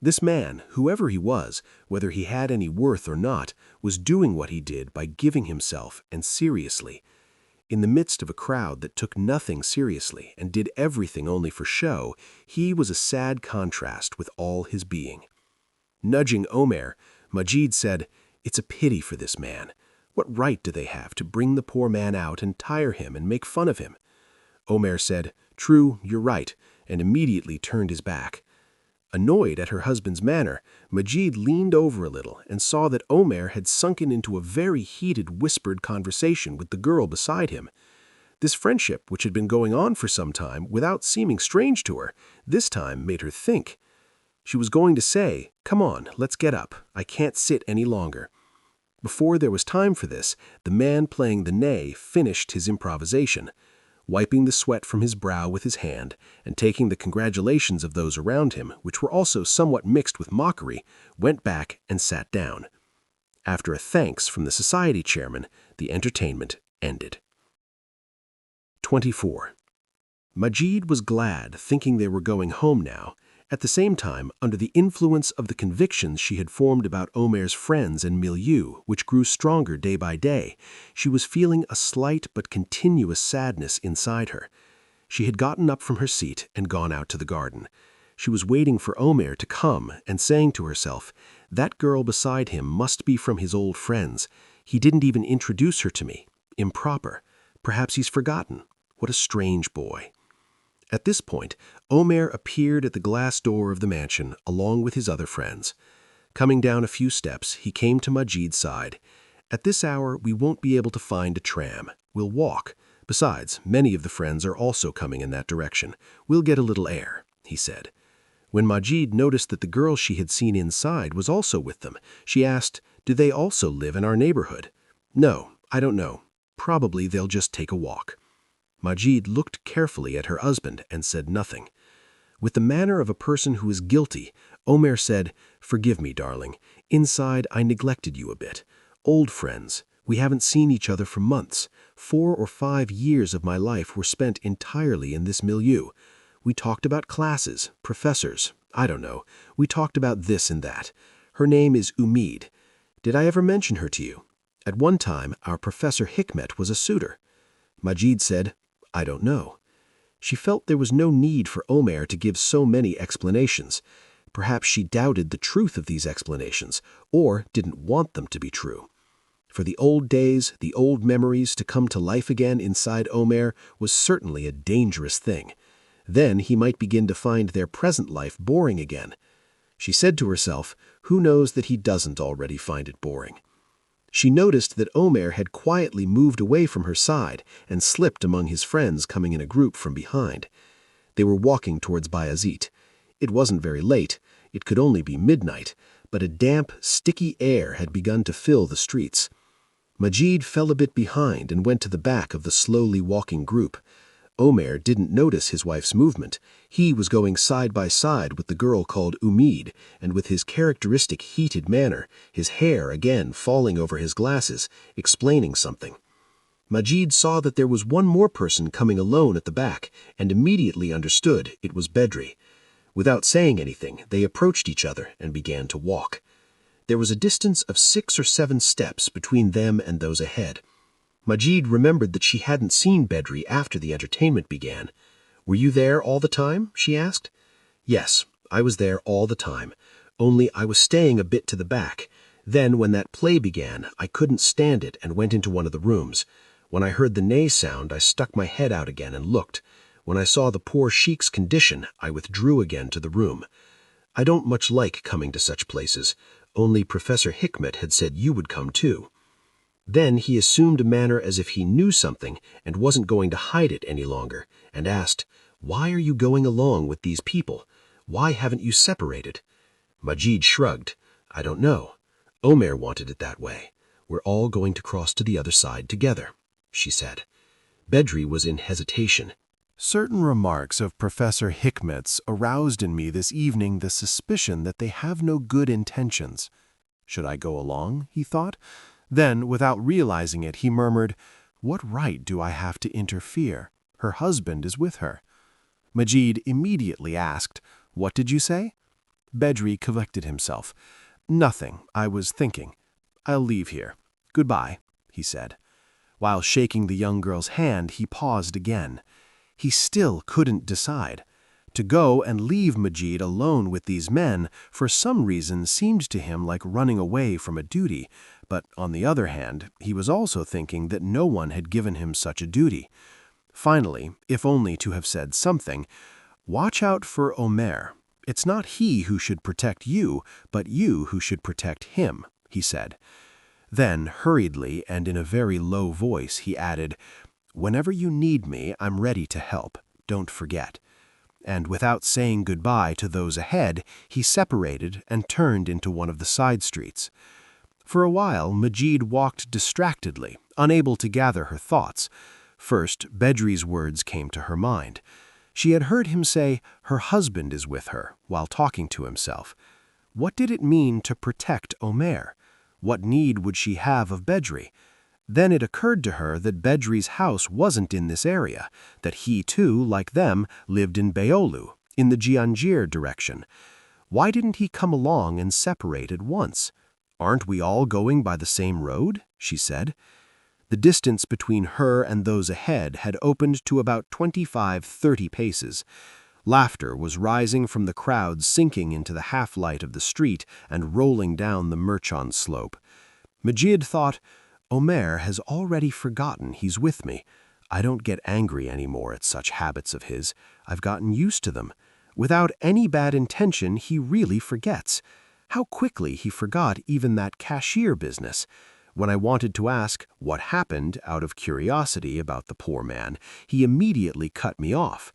This man, whoever he was, whether he had any worth or not, was doing what he did by giving himself, and seriously. In the midst of a crowd that took nothing seriously and did everything only for show, he was a sad contrast with all his being. Nudging Omer, Majid said, "It's a pity for this man. What right do they have to bring the poor man out and tire him and make fun of him?" Omer said, "True, you're right," and immediately turned his back. Annoyed at her husband's manner, Majid leaned over a little and saw that Omer had sunken into a very heated whispered conversation with the girl beside him. This friendship, which had been going on for some time without seeming strange to her, this time made her think. She was going to say, "Come on, let's get up. I can't sit any longer." Before there was time for this, the man playing the ney finished his improvisation. Wiping the sweat from his brow with his hand, and taking the congratulations of those around him, which were also somewhat mixed with mockery, went back and sat down. After a thanks from the society chairman, the entertainment ended. 24. Majid was glad, thinking they were going home now. At the same time, under the influence of the convictions she had formed about Omer's friends and milieu, which grew stronger day by day, she was feeling a slight but continuous sadness inside her. She had gotten up from her seat and gone out to the garden. She was waiting for Omer to come and saying to herself, "That girl beside him must be from his old friends. He didn't even introduce her to me. Improper. Perhaps he's forgotten. What a strange boy." At this point, Omer appeared at the glass door of the mansion along with his other friends. Coming down a few steps, he came to Majid's side. "At this hour, we won't be able to find a tram. We'll walk. Besides, many of the friends are also coming in that direction. We'll get a little air," he said. When Majid noticed that the girl she had seen inside was also with them, she asked, "Do they also live in our neighborhood?" "No, I don't know. Probably they'll just take a walk." Majid looked carefully at her husband and said nothing. With the manner of a person who is guilty, Omer said, "Forgive me, darling. Inside, I neglected you a bit. Old friends. We haven't seen each other for months. 4 or 5 years of my life were spent entirely in this milieu. We talked about classes, professors, I don't know. We talked about this and that. Her name is Umid. Did I ever mention her to you? At one time, our Professor Hikmet was a suitor." Majid said, "I don't know." She felt there was no need for Omer to give so many explanations. Perhaps she doubted the truth of these explanations, or didn't want them to be true. For the old days, the old memories to come to life again inside Omer was certainly a dangerous thing. Then he might begin to find their present life boring again. She said to herself, who knows that he doesn't already find it boring. She noticed that Omer had quietly moved away from her side and slipped among his friends coming in a group from behind. They were walking towards Bayazit. It wasn't very late, it could only be midnight, but a damp, sticky air had begun to fill the streets. Majid fell a bit behind and went to the back of the slowly walking group. Omer didn't notice his wife's movement. He was going side by side with the girl called Umid, and with his characteristic heated manner, his hair again falling over his glasses, explaining something. Majid saw that there was one more person coming alone at the back, and immediately understood it was Bedri. Without saying anything, they approached each other and began to walk. There was a distance of 6 or 7 steps between them and those ahead. Majid remembered that she hadn't seen Bedri after the entertainment began. "Were you there all the time?" she asked. "Yes, I was there all the time, only I was staying a bit to the back. Then when that play began, I couldn't stand it and went into one of the rooms. When I heard the neigh sound, I stuck my head out again and looked. When I saw the poor sheik's condition, I withdrew again to the room. I don't much like coming to such places, only Professor Hikmet had said you would come too." Then he assumed a manner as if he knew something and wasn't going to hide it any longer, and asked, "Why are you going along with these people? Why haven't you separated?" Majid shrugged. "I don't know. Omer wanted it that way. We're all going to cross to the other side together," she said. Bedri was in hesitation. Certain remarks of Professor Hikmet's aroused in me this evening the suspicion that they have no good intentions. Should I go along, he thought? Then, without realizing it, he murmured, "What right do I have to interfere? Her husband is with her." Majid immediately asked, "What did you say?" Bedri collected himself. "Nothing. I was thinking. I'll leave here. Goodbye," he said. While shaking the young girl's hand, he paused again. He still couldn't decide. To go and leave Majid alone with these men for some reason seemed to him like running away from a duty, but on the other hand, he was also thinking that no one had given him such a duty. Finally, if only to have said something, "Watch out for Omer. It's not he who should protect you, but you who should protect him," he said. Then, hurriedly and in a very low voice, he added, "Whenever you need me, I'm ready to help. Don't forget." And without saying goodbye to those ahead, he separated and turned into one of the side streets. For a while, Majid walked distractedly, unable to gather her thoughts. First, Bedri's words came to her mind. She had heard him say, "Her husband is with her," while talking to himself. What did it mean to protect Omer? What need would she have of Bedri? Then it occurred to her that Bedri's house wasn't in this area, that he too, like them, lived in Beyoğlu, in the Cihangir direction. Why didn't he come along and separate at once? "Aren't we all going by the same road?" she said. The distance between her and those ahead had opened to about 25-30 paces. Laughter was rising from the crowd sinking into the half-light of the street and rolling down the Merchon slope. Majid thought, "Omer has already forgotten he's with me. I don't get angry anymore at such habits of his. I've gotten used to them. Without any bad intention, he really forgets. How quickly he forgot even that cashier business. When I wanted to ask what happened out of curiosity about the poor man, he immediately cut me off.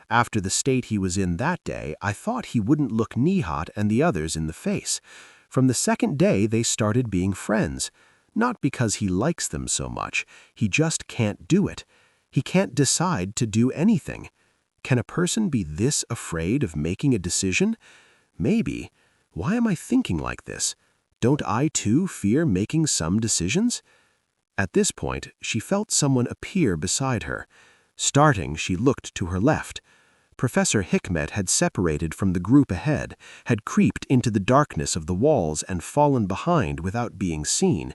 After the state he was in that day, I thought he wouldn't look Nihat and the others in the face. From the second day, they started being friends. Not because he likes them so much. He just can't do it. He can't decide to do anything. Can a person be this afraid of making a decision? Maybe. Why am I thinking like this? Don't I too fear making some decisions?" At this point, she felt someone appear beside her. Starting, she looked to her left. Professor Hikmet had separated from the group ahead, had creeped into the darkness of the walls and fallen behind without being seen.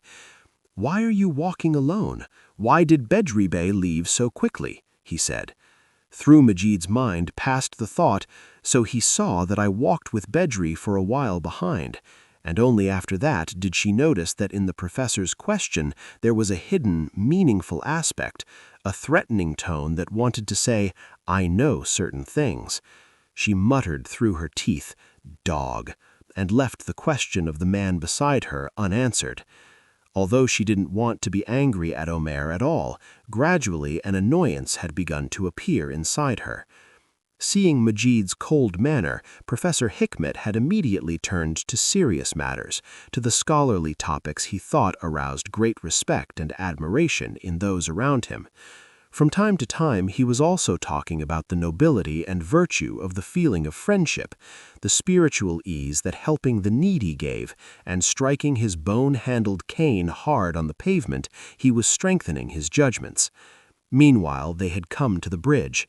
"Why are you walking alone? Why did Bedri Bey leave so quickly?" he said. Through Majid's mind passed the thought, so he saw that I walked with Bedri for a while behind, and only after that did she notice that in the professor's question there was a hidden, meaningful aspect, a threatening tone that wanted to say, "I know certain things." She muttered through her teeth, "Dog," and left the question of the man beside her unanswered. Although she didn't want to be angry at Omer at all, gradually an annoyance had begun to appear inside her. Seeing Majid's cold manner, Professor Hikmet had immediately turned to serious matters, to the scholarly topics he thought aroused great respect and admiration in those around him. From time to time, he was also talking about the nobility and virtue of the feeling of friendship, the spiritual ease that helping the needy gave, and striking his bone-handled cane hard on the pavement, he was strengthening his judgments. Meanwhile, they had come to the bridge.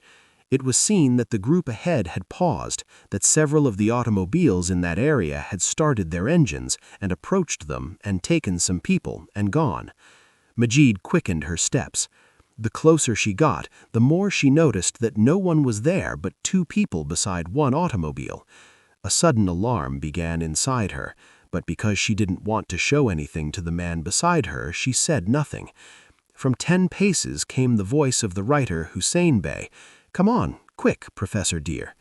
It was seen that the group ahead had paused, that several of the automobiles in that area had started their engines and approached them and taken some people and gone. Majid quickened her steps. The closer she got, the more she noticed that no one was there but two people beside one automobile. A sudden alarm began inside her, but because she didn't want to show anything to the man beside her, she said nothing. From 10 paces came the voice of the writer Hussein Bey. "Come on, quick, Professor dear."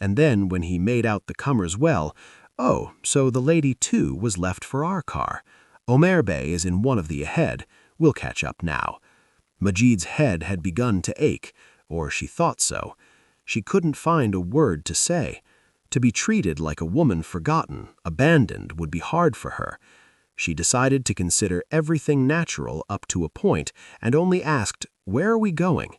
And then, when he made out the comers well, "Oh, so the lady too was left for our car. Omer Bey is in one of the ahead. We'll catch up now." Majid's head had begun to ache, or she thought so. She couldn't find a word to say. To be treated like a woman forgotten, abandoned, would be hard for her. She decided to consider everything natural up to a point and only asked, "Where are we going?"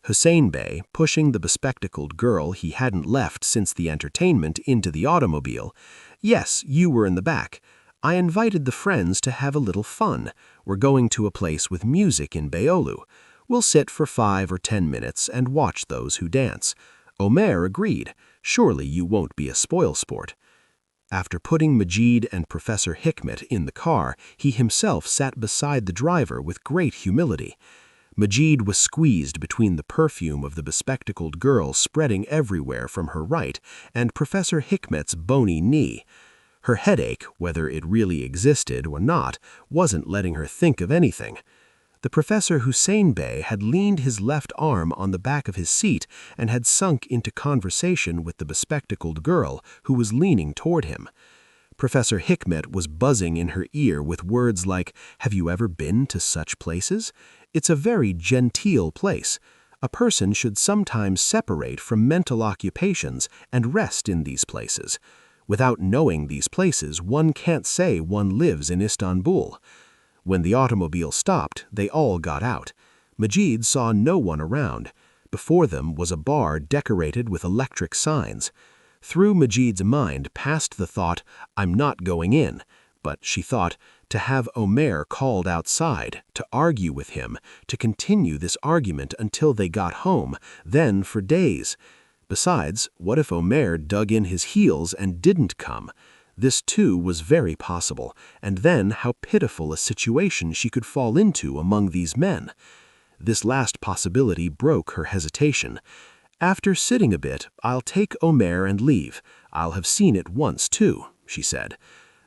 Hussein Bey, pushing the bespectacled girl he hadn't left since the entertainment into the automobile. "Yes, you were in the back. I invited the friends to have a little fun. We're going to a place with music in Beyoğlu. We'll sit for 5 or 10 minutes and watch those who dance." Omer agreed. "Surely you won't be a spoilsport." After putting Majid and Professor Hikmet in the car, he himself sat beside the driver with great humility. Majid was squeezed between the perfume of the bespectacled girl spreading everywhere from her right and Professor Hikmet's bony knee. Her headache, whether it really existed or not, wasn't letting her think of anything. The Professor Hussein Bey had leaned his left arm on the back of his seat and had sunk into conversation with the bespectacled girl who was leaning toward him. Professor Hikmet was buzzing in her ear with words like, "Have you ever been to such places? It's a very genteel place. A person should sometimes separate from mental occupations and rest in these places. Without knowing these places, one can't say one lives in Istanbul." When the automobile stopped, they all got out. Majid saw no one around. Before them was a bar decorated with electric signs. Through Majid's mind passed the thought, "I'm not going in." But she thought, to have Omer called outside, to argue with him, to continue this argument until they got home, then for days. Besides, what if Omer dug in his heels and didn't come? This too was very possible, and then how pitiful a situation she could fall into among these men. This last possibility broke her hesitation. "After sitting a bit, I'll take Omer and leave. I'll have seen it once too," she said.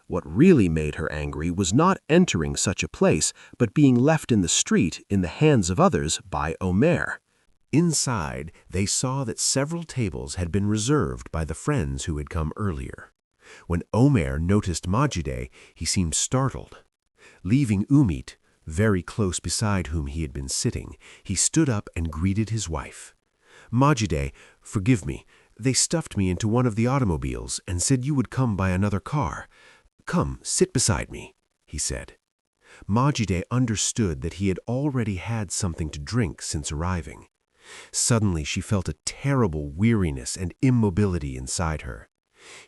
What really made her angry was not entering such a place, but being left in the street in the hands of others by Omer. Inside, they saw that several tables had been reserved by the friends who had come earlier. When Omer noticed Majide, he seemed startled. Leaving Umit, very close beside whom he had been sitting, he stood up and greeted his wife. "Majide, forgive me. They stuffed me into one of the automobiles and said you would come by another car. Come, sit beside me," he said. Majide understood that he had already had something to drink since arriving. Suddenly she felt a terrible weariness and immobility inside her.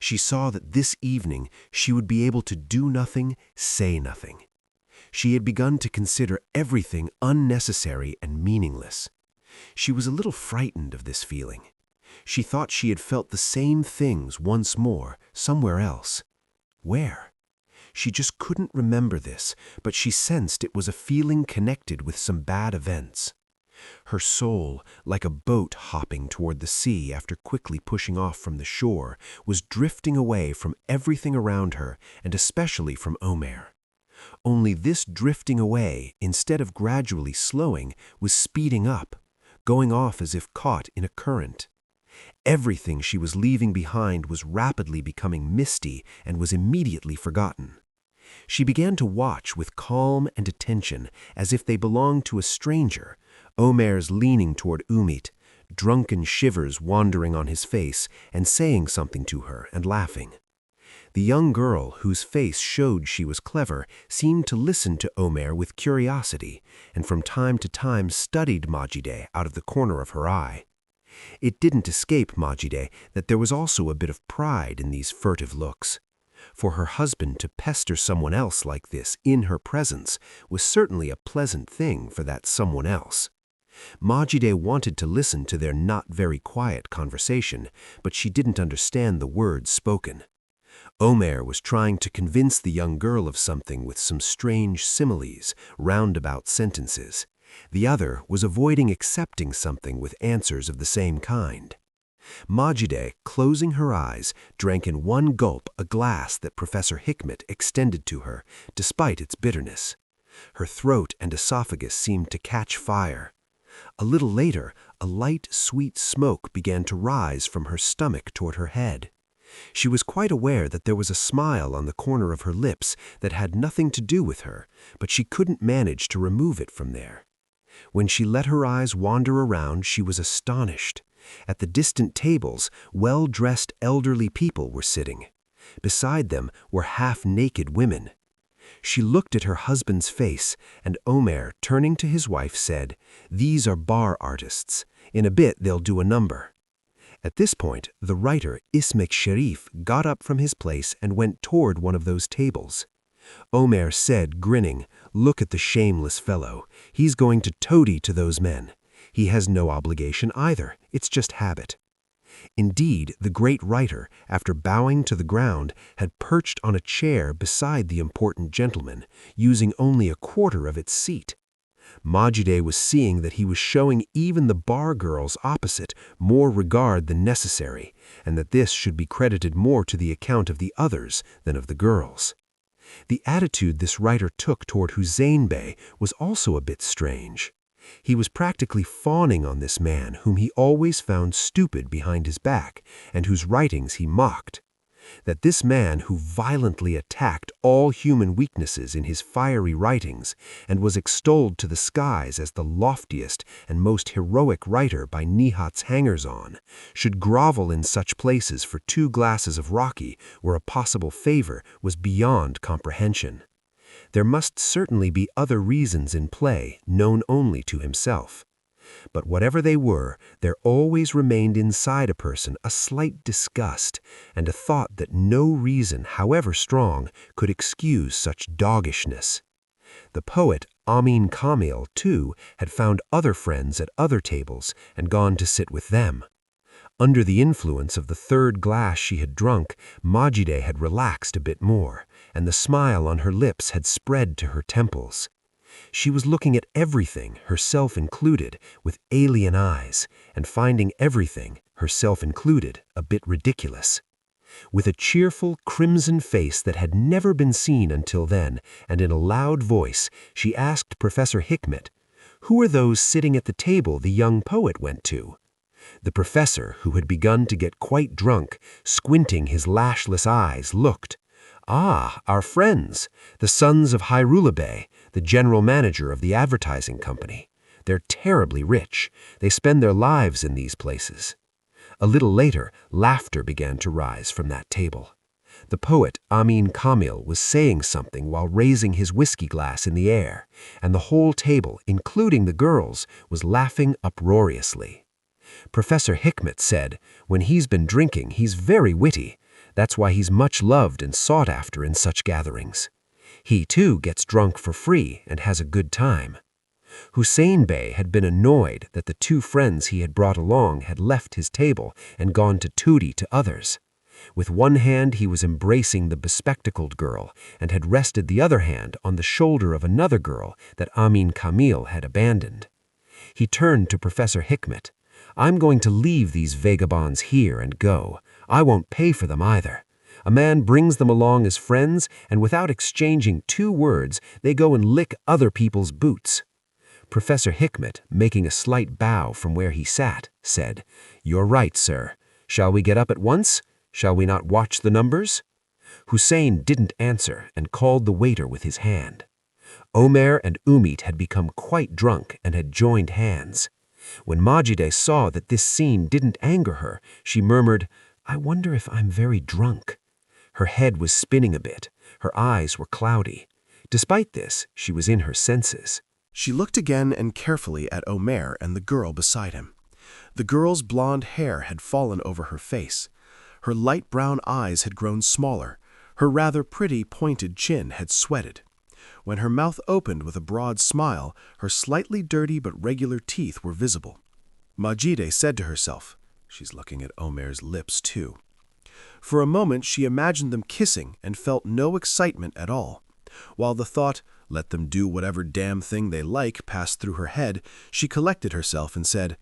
She saw that this evening she would be able to do nothing, say nothing. She had begun to consider everything unnecessary and meaningless. She was a little frightened of this feeling. She thought she had felt the same things once more, somewhere else. Where? She just couldn't remember this, but she sensed it was a feeling connected with some bad events. Her soul, like a boat hopping toward the sea after quickly pushing off from the shore, was drifting away from everything around her and especially from Omer. Only this drifting away, instead of gradually slowing, was speeding up, going off as if caught in a current. Everything she was leaving behind was rapidly becoming misty and was immediately forgotten. She began to watch with calm and attention as if they belonged to a stranger, Omer's leaning toward Umit, drunken shivers wandering on his face and saying something to her and laughing. The young girl, whose face showed she was clever, seemed to listen to Omer with curiosity and from time to time studied Majide out of the corner of her eye. It didn't escape Majide that there was also a bit of pride in these furtive looks. For her husband to pester someone else like this in her presence was certainly a pleasant thing for that someone else. Majide wanted to listen to their not very quiet conversation, but she didn't understand the words spoken. Omer was trying to convince the young girl of something with some strange similes, roundabout sentences. The other was avoiding accepting something with answers of the same kind. Majide, closing her eyes, drank in one gulp a glass that Professor Hikmet extended to her, despite its bitterness. Her throat and esophagus seemed to catch fire. A little later, a light, sweet smoke began to rise from her stomach toward her head. She was quite aware that there was a smile on the corner of her lips that had nothing to do with her, but she couldn't manage to remove it from there. When she let her eyes wander around, she was astonished. At the distant tables, well-dressed elderly people were sitting. Beside them were half-naked women. She looked at her husband's face, and Omer, turning to his wife, said, "These are bar artists. In a bit they'll do a number." At this point, the writer, Ismek Sherif, got up from his place and went toward one of those tables. Omer said, grinning, "Look at the shameless fellow. He's going to toady to those men. He has no obligation either. It's just habit." Indeed, the great writer, after bowing to the ground, had perched on a chair beside the important gentleman, using only a quarter of its seat. Majide was seeing that he was showing even the bar girls opposite more regard than necessary, and that this should be credited more to the account of the others than of the girls. The attitude this writer took toward Hussein Bey was also a bit strange. He was practically fawning on this man whom he always found stupid behind his back and whose writings he mocked. That this man who violently attacked all human weaknesses in his fiery writings and was extolled to the skies as the loftiest and most heroic writer by Nihat's hangers-on, should grovel in such places for 2 glasses of Rocky where a possible favor was beyond comprehension. There must certainly be other reasons in play known only to himself. But whatever they were, there always remained inside a person a slight disgust and a thought that no reason, however strong, could excuse such doggishness. The poet Amin Kamil, too, had found other friends at other tables and gone to sit with them. Under the influence of the 3rd glass she had drunk, Majide had relaxed a bit more, and the smile on her lips had spread to her temples. She was looking at everything, herself included, with alien eyes, and finding everything, herself included, a bit ridiculous. With a cheerful, crimson face that had never been seen until then, and in a loud voice, she asked Professor Hikmet, "Who are those sitting at the table the young poet went to?" The professor, who had begun to get quite drunk, squinting his lashless eyes, looked. "Ah, our friends, the sons of Hyrule Bey, the general manager of the advertising company. They're terribly rich. They spend their lives in these places." A little later, laughter began to rise from that table. The poet Amin Kamil was saying something while raising his whiskey glass in the air, and the whole table, including the girls, was laughing uproariously. Professor Hikmet said, "When he's been drinking, he's very witty. That's why he's much loved and sought after in such gatherings. He, too, gets drunk for free and has a good time." Hussein Bey had been annoyed that the 2 friends he had brought along had left his table and gone to toody to others. With one hand he was embracing the bespectacled girl and had rested the other hand on the shoulder of another girl that Amin Kamil had abandoned. He turned to Professor Hikmet. "I'm going to leave these vagabonds here and go. I won't pay for them either. A man brings them along as friends, and without exchanging 2 words, they go and lick other people's boots." Professor Hikmet, making a slight bow from where he sat, said, "You're right, sir. Shall we get up at once? Shall we not watch the numbers?" Hussein didn't answer and called the waiter with his hand. Omer and Umit had become quite drunk and had joined hands. When Majide saw that this scene didn't anger her, she murmured, "I wonder if I'm very drunk." Her head was spinning a bit. Her eyes were cloudy. Despite this, she was in her senses. She looked again and carefully at Omer and the girl beside him. The girl's blonde hair had fallen over her face. Her light brown eyes had grown smaller. Her rather pretty pointed chin had sweated. When her mouth opened with a broad smile, her slightly dirty but regular teeth were visible. Majide said to herself, "She's looking at Omer's lips too." For a moment she imagined them kissing and felt no excitement at all. While the thought, "Let them do whatever damn thing they like," passed through her head, she collected herself and said,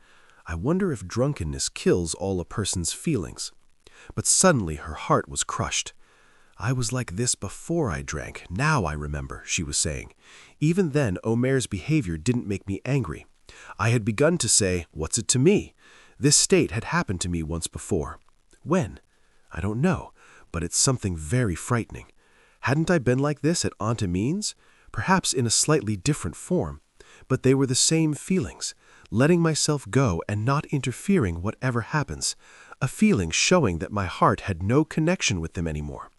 "I wonder if drunkenness kills all a person's feelings." But suddenly her heart was crushed. "I was like this before I drank, now I remember," she was saying. Even then Omer's behavior didn't make me angry. I had begun to say, "What's it to me?" This state had happened to me once before. When? I don't know, but it's something very frightening. Hadn't I been like this at Aunt Amin's? Perhaps in a slightly different form. But they were the same feelings, letting myself go and not interfering whatever happens, a feeling showing that my heart had no connection with them anymore.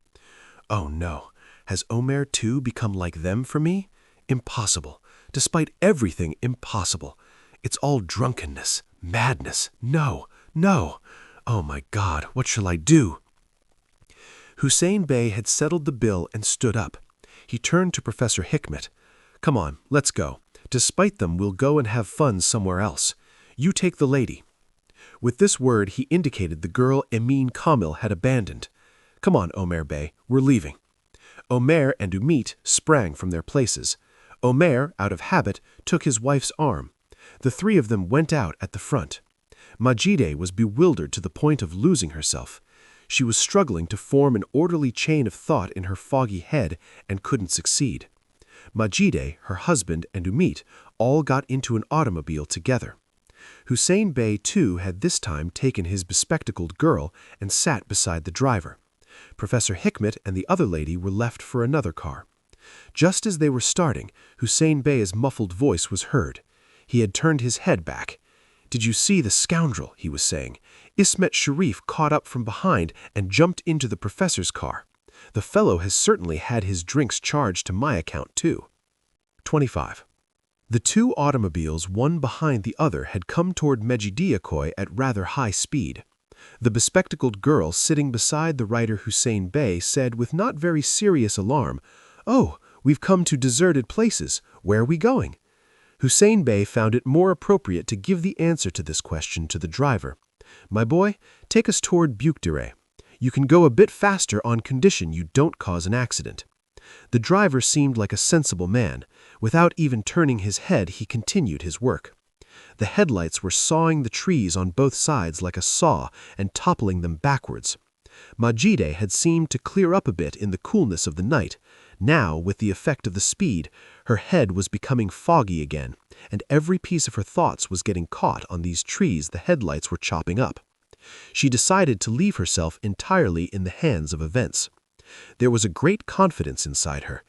Oh no, has Omer too become like them for me? Impossible. Despite everything, impossible. It's all drunkenness, madness. No, no. Oh my God, what shall I do? Hussein Bey had settled the bill and stood up. He turned to Professor Hikmet. "Come on, let's go. Despite them, we'll go and have fun somewhere else. You take the lady." With this word, he indicated the girl Amin Kamil had abandoned. "Come on, Omer Bey, we're leaving." Omer and Umit sprang from their places. Omer, out of habit, took his wife's arm. The 3 of them went out at the front. Majide was bewildered to the point of losing herself. She was struggling to form an orderly chain of thought in her foggy head and couldn't succeed. Majide, her husband, and Umit all got into an automobile together. Hussein Bey, too, had this time taken his bespectacled girl and sat beside the driver. Professor Hikmet and the other lady were left for another car. Just as they were starting, Hussein Bey's muffled voice was heard. He had turned his head back. "Did you see the scoundrel?" he was saying. "Ismet Sharif caught up from behind and jumped into the professor's car. The fellow has certainly had his drinks charged to my account, too." 25. The 2 automobiles, one behind the other, had come toward Mecidiyeköy at rather high speed. The bespectacled girl sitting beside the writer Hussein Bey said with not very serious alarm, "Oh, we've come to deserted places. Where are we going?" Hussein Bey found it more appropriate to give the answer to this question to the driver. "My boy, take us toward Büyükdere. You can go a bit faster on condition you don't cause an accident." The driver seemed like a sensible man. Without even turning his head, he continued his work. The headlights were sawing the trees on both sides like a saw and toppling them backwards. Majide had seemed to clear up a bit in the coolness of the night. Now, with the effect of the speed, her head was becoming foggy again, and every piece of her thoughts was getting caught on these trees the headlights were chopping up. She decided to leave herself entirely in the hands of events. There was a great confidence inside her.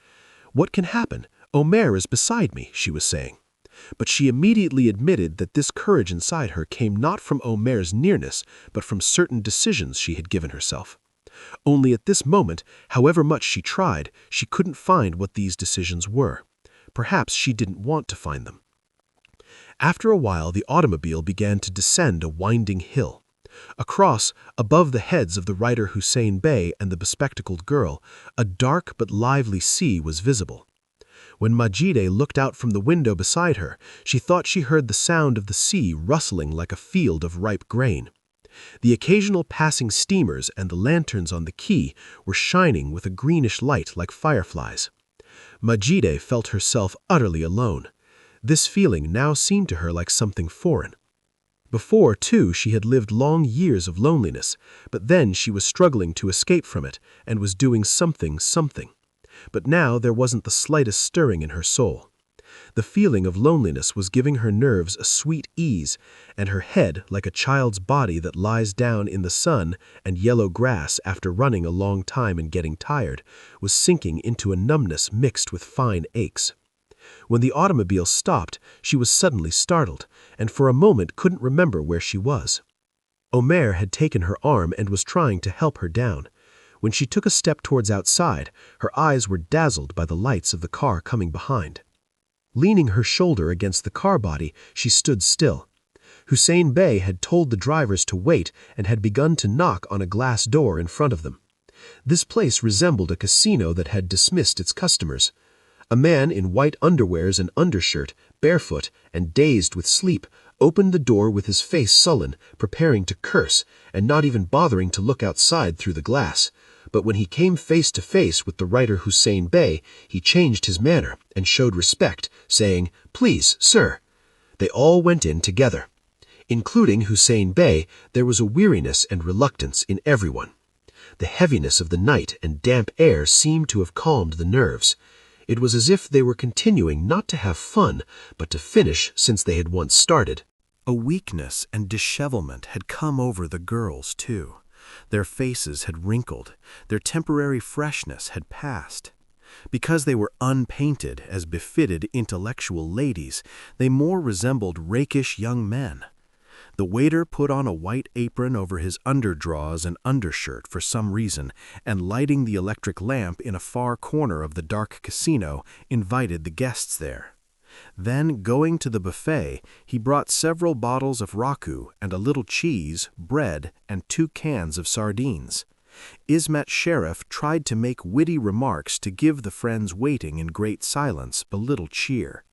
"What can happen? Omer is beside me," she was saying. But she immediately admitted that this courage inside her came not from Omer's nearness, but from certain decisions she had given herself. Only at this moment, however much she tried, she couldn't find what these decisions were. Perhaps she didn't want to find them. After a while, the automobile began to descend a winding hill. Across, above the heads of the writer Hussein Bey and the bespectacled girl, a dark but lively sea was visible. When Majide looked out from the window beside her, she thought she heard the sound of the sea rustling like a field of ripe grain. The occasional passing steamers and the lanterns on the quay were shining with a greenish light like fireflies. Majide felt herself utterly alone. This feeling now seemed to her like something foreign. Before, too, she had lived long years of loneliness, but then she was struggling to escape from it and was doing something. But now there wasn't the slightest stirring in her soul. The feeling of loneliness was giving her nerves a sweet ease, and her head, like a child's body that lies down in the sun and yellow grass after running a long time and getting tired, was sinking into a numbness mixed with fine aches. When the automobile stopped, she was suddenly startled, and for a moment couldn't remember where she was. Omer had taken her arm and was trying to help her down. When she took a step towards outside, her eyes were dazzled by the lights of the car coming behind. Leaning her shoulder against the car body, she stood still. Hussein Bey had told the drivers to wait and had begun to knock on a glass door in front of them. This place resembled a casino that had dismissed its customers. A man in white underwears and undershirt, barefoot and dazed with sleep, opened the door with his face sullen, preparing to curse, and not even bothering to look outside through the glass. But when he came face to face with the writer Hussein Bey, he changed his manner and showed respect, saying, "Please, sir." They all went in together. Including Hussein Bey, there was a weariness and reluctance in everyone. The heaviness of the night and damp air seemed to have calmed the nerves. It was as if they were continuing not to have fun, but to finish since they had once started. A weakness and dishevelment had come over the girls, too. Their faces had wrinkled, their temporary freshness had passed. Because they were unpainted as befitted intellectual ladies, they more resembled rakish young men. The waiter put on a white apron over his underdrawers and undershirt for some reason, and lighting the electric lamp in a far corner of the dark casino, invited the guests there. Then, going to the buffet, he brought several bottles of raku and a little cheese, bread, and 2 cans of sardines. Ismet Sheriff tried to make witty remarks to give the friends waiting in great silence a little cheer.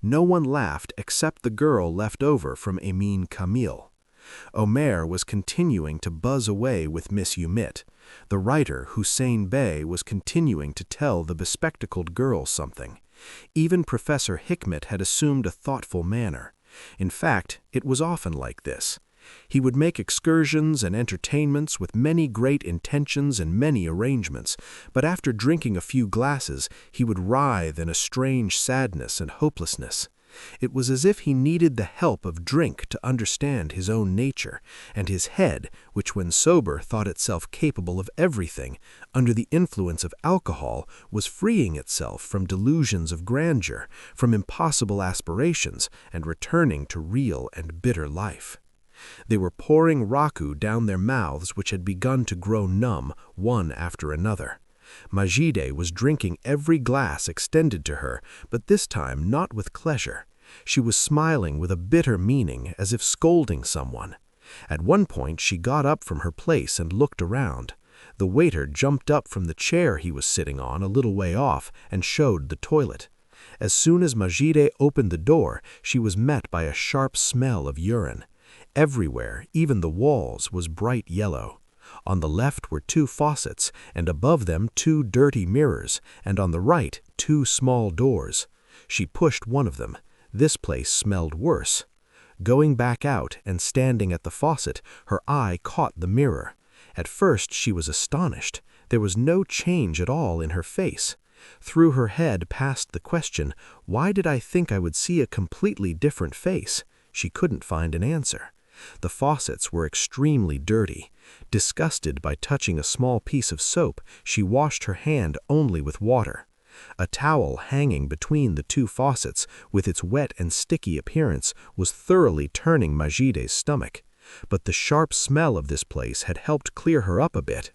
No one laughed except the girl left over from Amin Kamil. Omer was continuing to buzz away with Miss Umit. The writer, Hussein Bey, was continuing to tell the bespectacled girl something. Even Professor Hikmet had assumed a thoughtful manner. In fact, it was often like this. He would make excursions and entertainments with many great intentions and many arrangements, but after drinking a few glasses, he would writhe in a strange sadness and hopelessness. It was as if he needed the help of drink to understand his own nature, and his head, which when sober thought itself capable of everything, under the influence of alcohol was freeing itself from delusions of grandeur, from impossible aspirations, and returning to real and bitter life. They were pouring raku down their mouths which had begun to grow numb, one after another. Majide was drinking every glass extended to her, but this time not with pleasure. She was smiling with a bitter meaning, as if scolding someone. At one point she got up from her place and looked around. The waiter jumped up from the chair he was sitting on a little way off and showed the toilet. As soon as Majide opened the door, she was met by a sharp smell of urine. Everywhere, even the walls, was bright yellow. On the left were 2 faucets, and above them 2 dirty mirrors, and on the right 2 small doors. She pushed one of them. This place smelled worse. Going back out and standing at the faucet, her eye caught the mirror. At first she was astonished. There was no change at all in her face. Through her head passed the question, why did I think I would see a completely different face? She couldn't find an answer. The faucets were extremely dirty. Disgusted by touching a small piece of soap, she washed her hand only with water. A towel hanging between the 2 faucets, with its wet and sticky appearance, was thoroughly turning Majide's stomach. But the sharp smell of this place had helped clear her up a bit.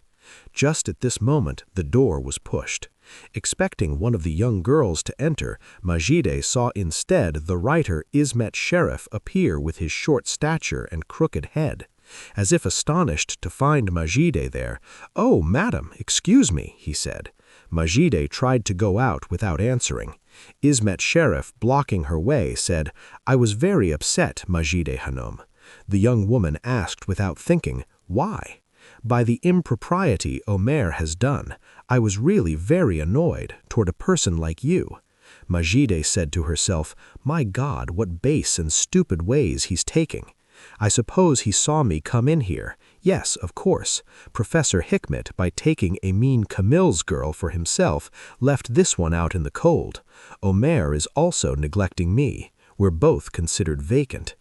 Just at this moment, the door was pushed. Expecting one of the young girls to enter, Majide saw instead the writer Ismet Sheriff appear with his short stature and crooked head. As if astonished to find Majide there, "Oh, madam, excuse me," he said. Majide tried to go out without answering. Ismet Sheriff, blocking her way, said, "I was very upset, Majide Hanum. The young woman asked without thinking, "Why?" "By the impropriety Omer has done. I was really very annoyed toward a person like you." Majide said to herself, "My God, what base and stupid ways he's taking. I suppose he saw me come in here. Yes, of course. Professor Hikmet, by taking a mean Camille's girl for himself, left this one out in the cold. Omer is also neglecting me. We're both considered vacant."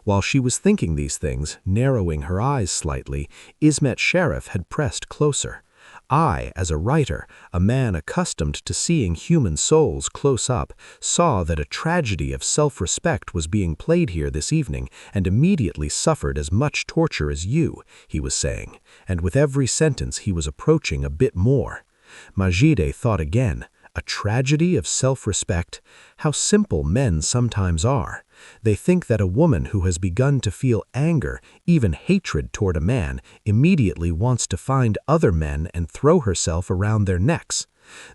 While she was thinking these things, narrowing her eyes slightly, Ismet Sharif had pressed closer. I, as a writer, a man accustomed to seeing human souls close up, saw that a tragedy of self-respect was being played here this evening, and immediately suffered as much torture as you, he was saying, and with every sentence he was approaching a bit more. Majide thought again. A tragedy of self-respect? How simple men sometimes are. They think that a woman who has begun to feel anger, even hatred toward a man, immediately wants to find other men and throw herself around their necks.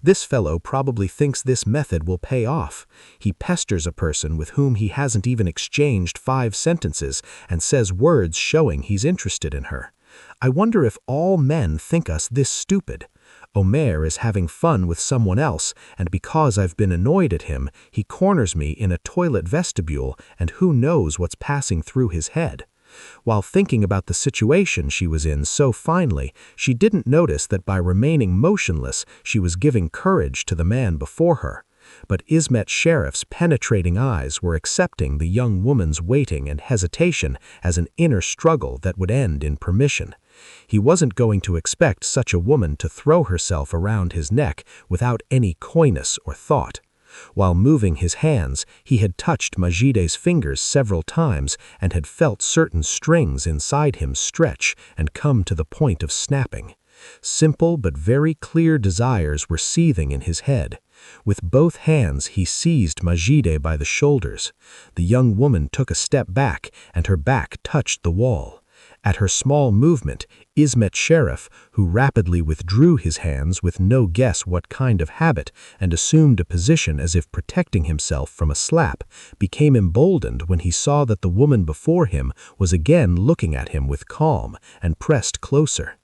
This fellow probably thinks this method will pay off. He pesters a person with whom he hasn't even exchanged 5 sentences and says words showing he's interested in her. I wonder if all men think us this stupid. Omer is having fun with someone else, and because I've been annoyed at him, he corners me in a toilet vestibule, and who knows what's passing through his head. While thinking about the situation she was in so finely, she didn't notice that by remaining motionless, she was giving courage to the man before her. But Ismet Sharif's penetrating eyes were accepting the young woman's waiting and hesitation as an inner struggle that would end in permission. He wasn't going to expect such a woman to throw herself around his neck without any coyness or thought. While moving his hands, he had touched Majide's fingers several times and had felt certain strings inside him stretch and come to the point of snapping. Simple but very clear desires were seething in his head. With both hands he seized Majide by the shoulders. The young woman took a step back, and her back touched the wall. At her small movement, Ismet Sharif, who rapidly withdrew his hands with no guess what kind of habit and assumed a position as if protecting himself from a slap, became emboldened when he saw that the woman before him was again looking at him with calm and pressed closer.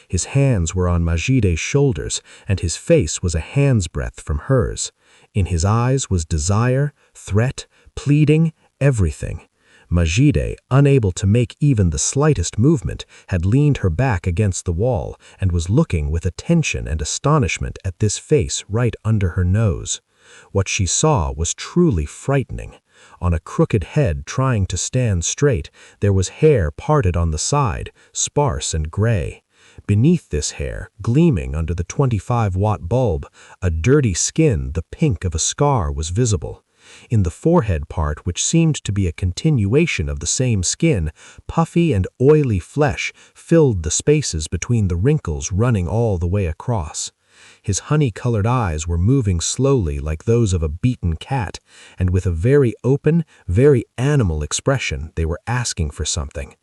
His hands were on Majide's shoulders, and his face was a hand's breadth from hers. In his eyes was desire, threat, pleading, everything. Majide, unable to make even the slightest movement, had leaned her back against the wall and was looking with attention and astonishment at this face right under her nose. What she saw was truly frightening. On a crooked head trying to stand straight, there was hair parted on the side, sparse and gray. Beneath this hair, gleaming under the 25-watt bulb, a dirty skin the pink of a scar was visible. In the forehead part, which seemed to be a continuation of the same skin, puffy and oily flesh filled the spaces between the wrinkles running all the way across. His honey-colored eyes were moving slowly like those of a beaten cat, and with a very open, very animal expression they were asking for something.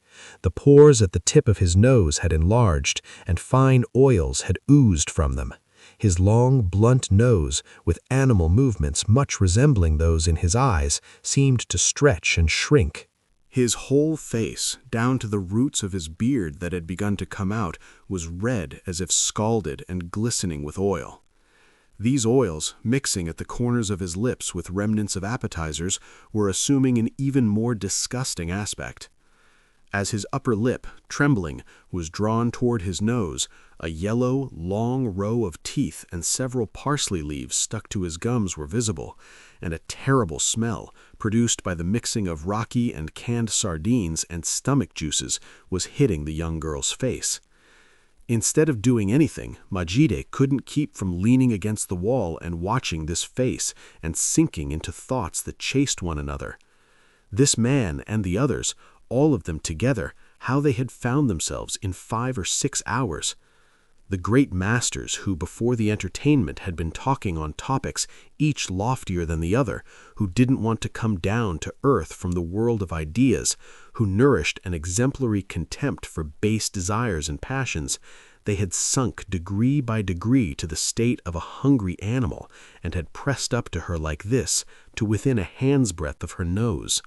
The pores at the tip of his nose had enlarged, and fine oils had oozed from them. His long, blunt nose, with animal movements much resembling those in his eyes, seemed to stretch and shrink. His whole face, down to the roots of his beard that had begun to come out, was red as if scalded and glistening with oil. These oils, mixing at the corners of his lips with remnants of appetizers, were assuming an even more disgusting aspect. As his upper lip, trembling, was drawn toward his nose, a yellow, long row of teeth and several parsley leaves stuck to his gums were visible, and a terrible smell, produced by the mixing of rocky and canned sardines and stomach juices, was hitting the young girl's face. Instead of doing anything, Majide couldn't keep from leaning against the wall and watching this face and sinking into thoughts that chased one another. This man and the others, all of them together, how they had found themselves in 5 or 6 hours. The great masters who before the entertainment had been talking on topics each loftier than the other, who didn't want to come down to earth from the world of ideas, who nourished an exemplary contempt for base desires and passions, they had sunk degree by degree to the state of a hungry animal and had pressed up to her like this, to within a hand's breadth of her nose.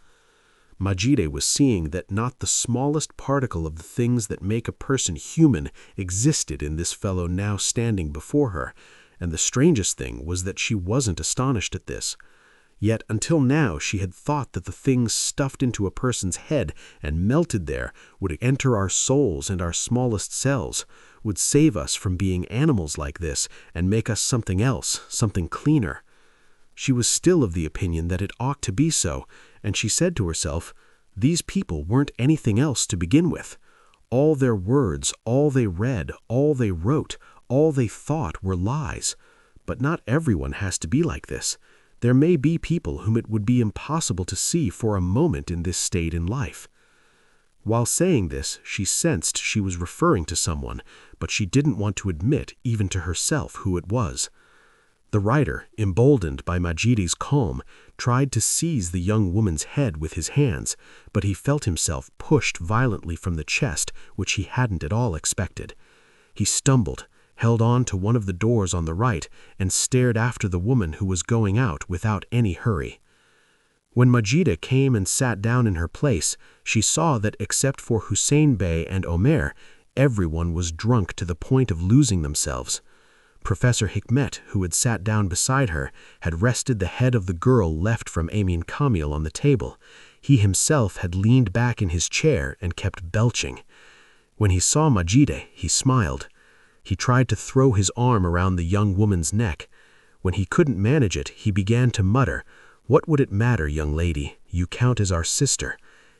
Majide was seeing that not the smallest particle of the things that make a person human existed in this fellow now standing before her, and the strangest thing was that she wasn't astonished at this. Yet until now she had thought that the things stuffed into a person's head and melted there would enter our souls and our smallest cells, would save us from being animals like this and make us something else, something cleaner. She was still of the opinion that it ought to be so, and she said to herself, these people weren't anything else to begin with. All their words, all they read, all they wrote, all they thought were lies. But not everyone has to be like this. There may be people whom it would be impossible to see for a moment in this state in life. While saying this, she sensed she was referring to someone, but she didn't want to admit even to herself who it was. The writer, emboldened by Majide's calm, tried to seize the young woman's head with his hands, but he felt himself pushed violently from the chest, which he hadn't at all expected. He stumbled, held on to one of the doors on the right, and stared after the woman who was going out without any hurry. When Majide came and sat down in her place, she saw that except for Hussein Bey and Omer, everyone was drunk to the point of losing themselves. Professor Hikmet, who had sat down beside her, had rested the head of the girl left from Amin Kamil on the table. He himself had leaned back in his chair and kept belching. When he saw Majide, he smiled. He tried to throw his arm around the young woman's neck. When he couldn't manage it, he began to mutter, "What would it matter, young lady? You count as our sister."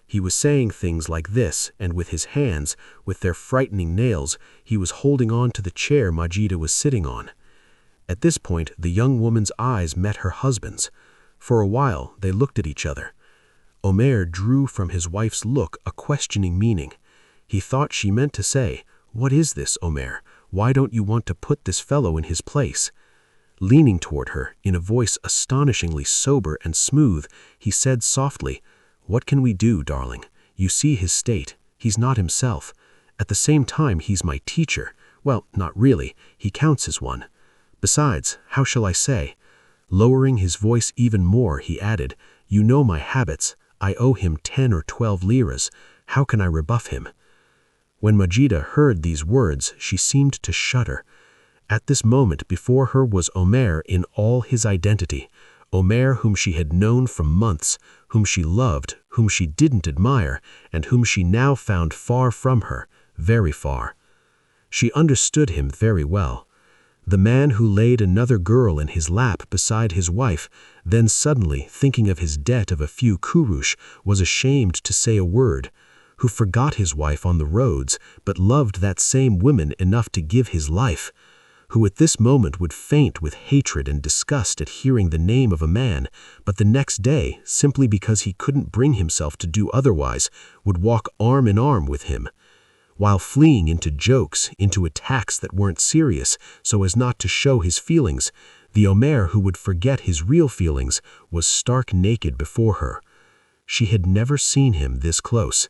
He was saying things like this, and with his hands, with their frightening nails, he was holding on to the chair Majide was sitting on. At this point, the young woman's eyes met her husband's. For a while, they looked at each other. Omer drew from his wife's look a questioning meaning. He thought she meant to say, "What is this, Omer? Why don't you want to put this fellow in his place?" Leaning toward her, in a voice astonishingly sober and smooth, he said softly, "What can we do, darling? You see his state. He's not himself. At the same time, he's my teacher. Well, not really. He counts as one. Besides, how shall I say?" Lowering his voice even more, he added, "You know my habits. I owe him 10 or 12 liras. How can I rebuff him?" When Majida heard these words, she seemed to shudder. At this moment before her was Omer in all his identity, Omer whom she had known for months, whom she loved, whom she didn't admire, and whom she now found far from her, very far. She understood him very well. The man who laid another girl in his lap beside his wife, then suddenly, thinking of his debt of a few kurush, was ashamed to say a word, who forgot his wife on the roads, but loved that same woman enough to give his life, who at this moment would faint with hatred and disgust at hearing the name of a man, but the next day, simply because he couldn't bring himself to do otherwise, would walk arm in arm with him. While fleeing into jokes, into attacks that weren't serious, so as not to show his feelings, the Omer who would forget his real feelings was stark naked before her. She had never seen him this close.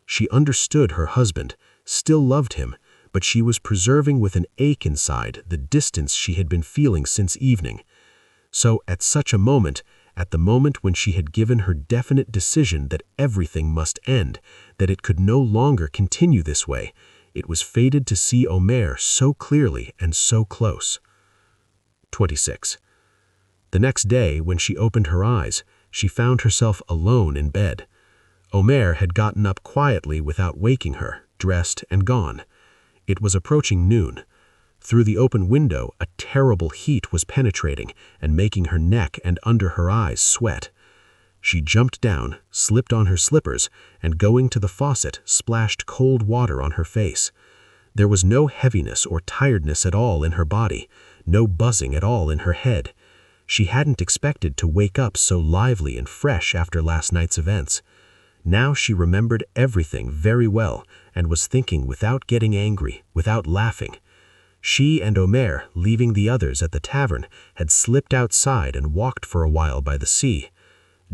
She understood her husband, still loved him, but she was preserving with an ache inside the distance she had been feeling since evening. So at such a moment, at the moment when she had given her definite decision that everything must end, that it could no longer continue this way, it was fated to see Omer so clearly and so close. 26. The next day, when she opened her eyes, she found herself alone in bed. Omer had gotten up quietly without waking her, dressed and gone. It was approaching noon. Through the open window, a terrible heat was penetrating and making her neck and under her eyes sweat. She jumped down, slipped on her slippers, and going to the faucet, splashed cold water on her face. There was no heaviness or tiredness at all in her body, no buzzing at all in her head. She hadn't expected to wake up so lively and fresh after last night's events. Now she remembered everything very well and was thinking without getting angry, without laughing. She and Omer, leaving the others at the tavern, had slipped outside and walked for a while by the sea.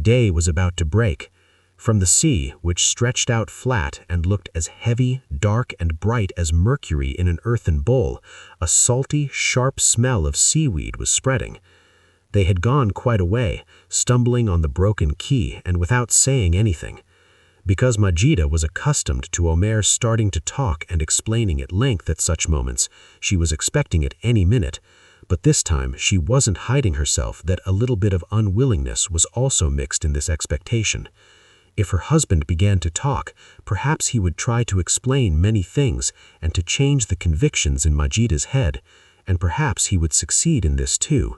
Day was about to break. From the sea, which stretched out flat and looked as heavy, dark, and bright as mercury in an earthen bowl, a salty, sharp smell of seaweed was spreading. They had gone quite a way, stumbling on the broken quay and without saying anything. Because Majida was accustomed to Omer starting to talk and explaining at length at such moments, she was expecting it any minute, but this time she wasn't hiding herself that a little bit of unwillingness was also mixed in this expectation. If her husband began to talk, perhaps he would try to explain many things and to change the convictions in Majida's head, and perhaps he would succeed in this too.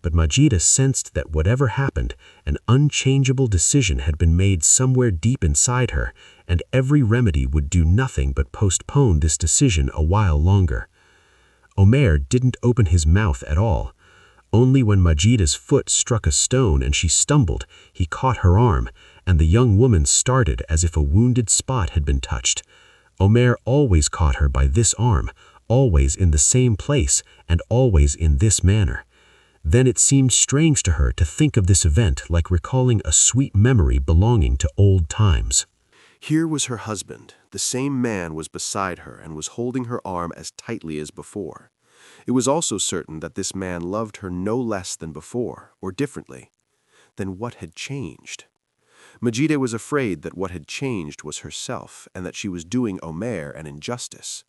But Majida sensed that whatever happened, an unchangeable decision had been made somewhere deep inside her, and every remedy would do nothing but postpone this decision a while longer. Omer didn't open his mouth at all. Only when Majida's foot struck a stone and she stumbled, he caught her arm, and the young woman started as if a wounded spot had been touched. Omer always caught her by this arm, always in the same place, and always in this manner. Then it seemed strange to her to think of this event like recalling a sweet memory belonging to old times. Here was her husband. The same man was beside her and was holding her arm as tightly as before. It was also certain that this man loved her no less than before, or differently. Then what had changed? Majida was afraid that what had changed was herself, and that she was doing Omer an injustice.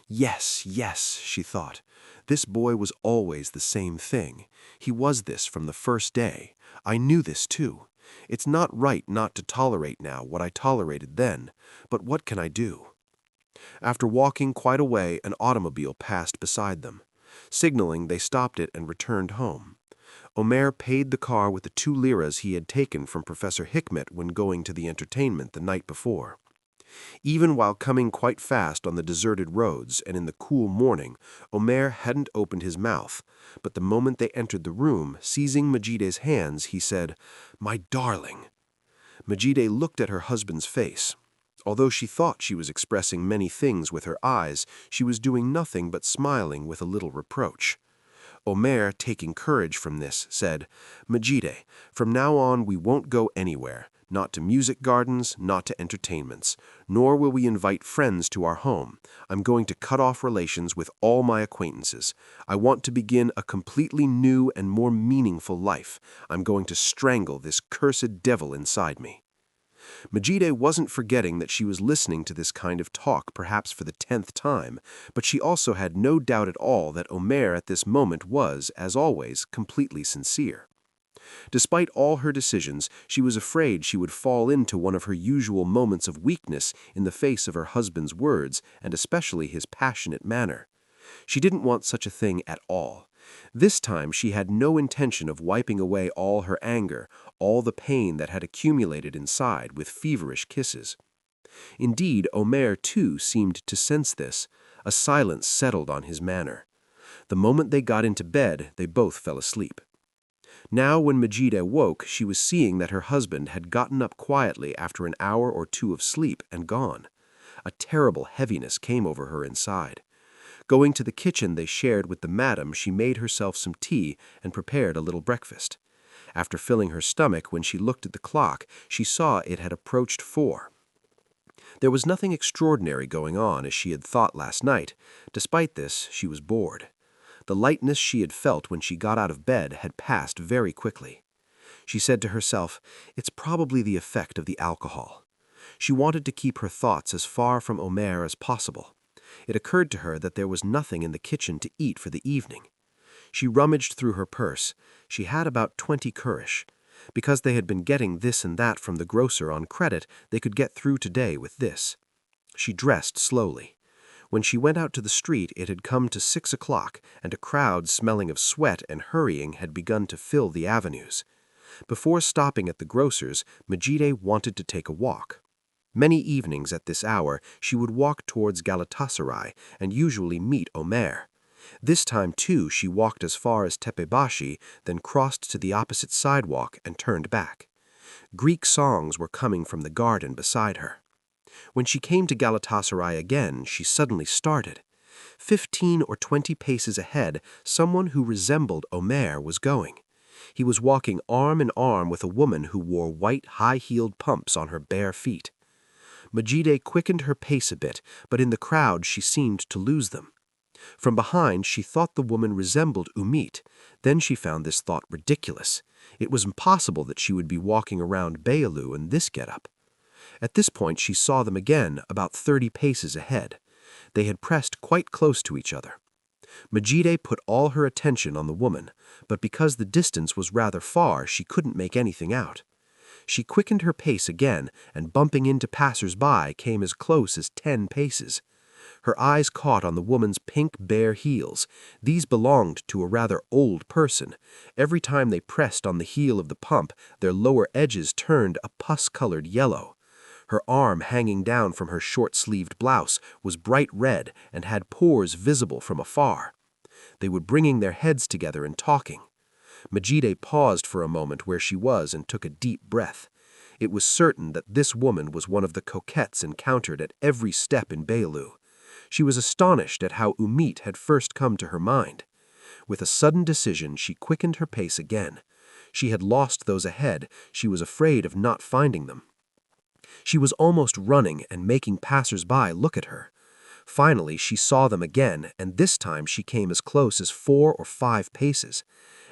Yes, yes, she thought. This boy was always the same thing. He was this from the first day. I knew this too. It's not right not to tolerate now what I tolerated then, but what can I do? After walking quite a way, an automobile passed beside them. Signaling, they stopped it and returned home. Omer paid the car with the 2 liras he had taken from Professor Hikmet when going to the entertainment the night before. Even while coming quite fast on the deserted roads and in the cool morning, Omer hadn't opened his mouth, but the moment they entered the room, seizing Majide's hands, he said, "My darling." Majide looked at her husband's face. Although she thought she was expressing many things with her eyes, she was doing nothing but smiling with a little reproach. Omer, taking courage from this, said, "Majide, from now on we won't go anywhere, not to music gardens, not to entertainments, nor will we invite friends to our home. I'm going to cut off relations with all my acquaintances. I want to begin a completely new and more meaningful life. I'm going to strangle this cursed devil inside me." Majide wasn't forgetting that she was listening to this kind of talk perhaps for the 10th time, but she also had no doubt at all that Omer at this moment was, as always, completely sincere. Despite all her decisions, she was afraid she would fall into one of her usual moments of weakness in the face of her husband's words, and especially his passionate manner. She didn't want such a thing at all. This time she had no intention of wiping away all her anger, all the pain that had accumulated inside with feverish kisses. Indeed, Omer too seemed to sense this. A silence settled on his manner. The moment they got into bed, they both fell asleep. Now when Majida woke, she was seeing that her husband had gotten up quietly after an hour or 2 of sleep and gone. A terrible heaviness came over her inside. Going to the kitchen they shared with the madam, she made herself some tea and prepared a little breakfast. After filling her stomach, when she looked at the clock, she saw it had approached 4. There was nothing extraordinary going on as she had thought last night. Despite this, she was bored. The lightness she had felt when she got out of bed had passed very quickly. She said to herself, "It's probably the effect of the alcohol." She wanted to keep her thoughts as far from Omer as possible. It occurred to her that there was nothing in the kitchen to eat for the evening. She rummaged through her purse. She had about 20 kurish. Because they had been getting this and that from the grocer on credit, they could get through today with this. She dressed slowly. When she went out to the street, it had come to 6 o'clock, and a crowd smelling of sweat and hurrying had begun to fill the avenues. Before stopping at the grocer's, Majide wanted to take a walk. Many evenings at this hour, she would walk towards Galatasaray and usually meet Omer. This time, too, she walked as far as Tepebashi, then crossed to the opposite sidewalk and turned back. Greek songs were coming from the garden beside her. When she came to Galatasaray again, she suddenly started. 15 or 20 paces ahead, someone who resembled Omer was going. He was walking arm in arm with a woman who wore white high-heeled pumps on her bare feet. Majide quickened her pace a bit, but in the crowd she seemed to lose them. From behind, she thought the woman resembled Umit. Then she found this thought ridiculous. It was impossible that she would be walking around Beyoğlu in this getup. At this point she saw them again, about 30 paces ahead. They had pressed quite close to each other. Majide put all her attention on the woman, but because the distance was rather far, she couldn't make anything out. She quickened her pace again, and bumping into passers-by came as close as 10 paces. Her eyes caught on the woman's pink bare heels. These belonged to a rather old person. Every time they pressed on the heel of the pump, their lower edges turned a pus-colored yellow. Her arm hanging down from her short-sleeved blouse was bright red and had pores visible from afar. They were bringing their heads together and talking. Majide paused for a moment where she was and took a deep breath. It was certain that this woman was one of the coquettes encountered at every step in Beilou. She was astonished at how Umit had first come to her mind. With a sudden decision, she quickened her pace again. She had lost those ahead. She was afraid of not finding them. She was almost running and making passers-by look at her. Finally, she saw them again, and this time she came as close as 4 or 5 paces.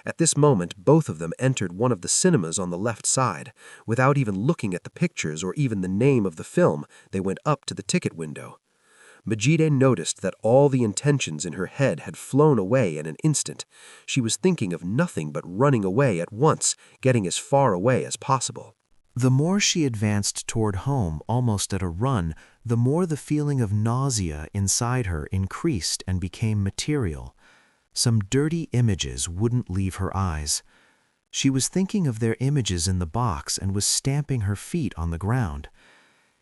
At this moment, both of them entered one of the cinemas on the left side. Without even looking at the pictures or even the name of the film, they went up to the ticket window. Majide noticed that all the intentions in her head had flown away in an instant. She was thinking of nothing but running away at once, getting as far away as possible. The more she advanced toward home, almost at a run, the more the feeling of nausea inside her increased and became material. Some dirty images wouldn't leave her eyes. She was thinking of their images in the box and was stamping her feet on the ground.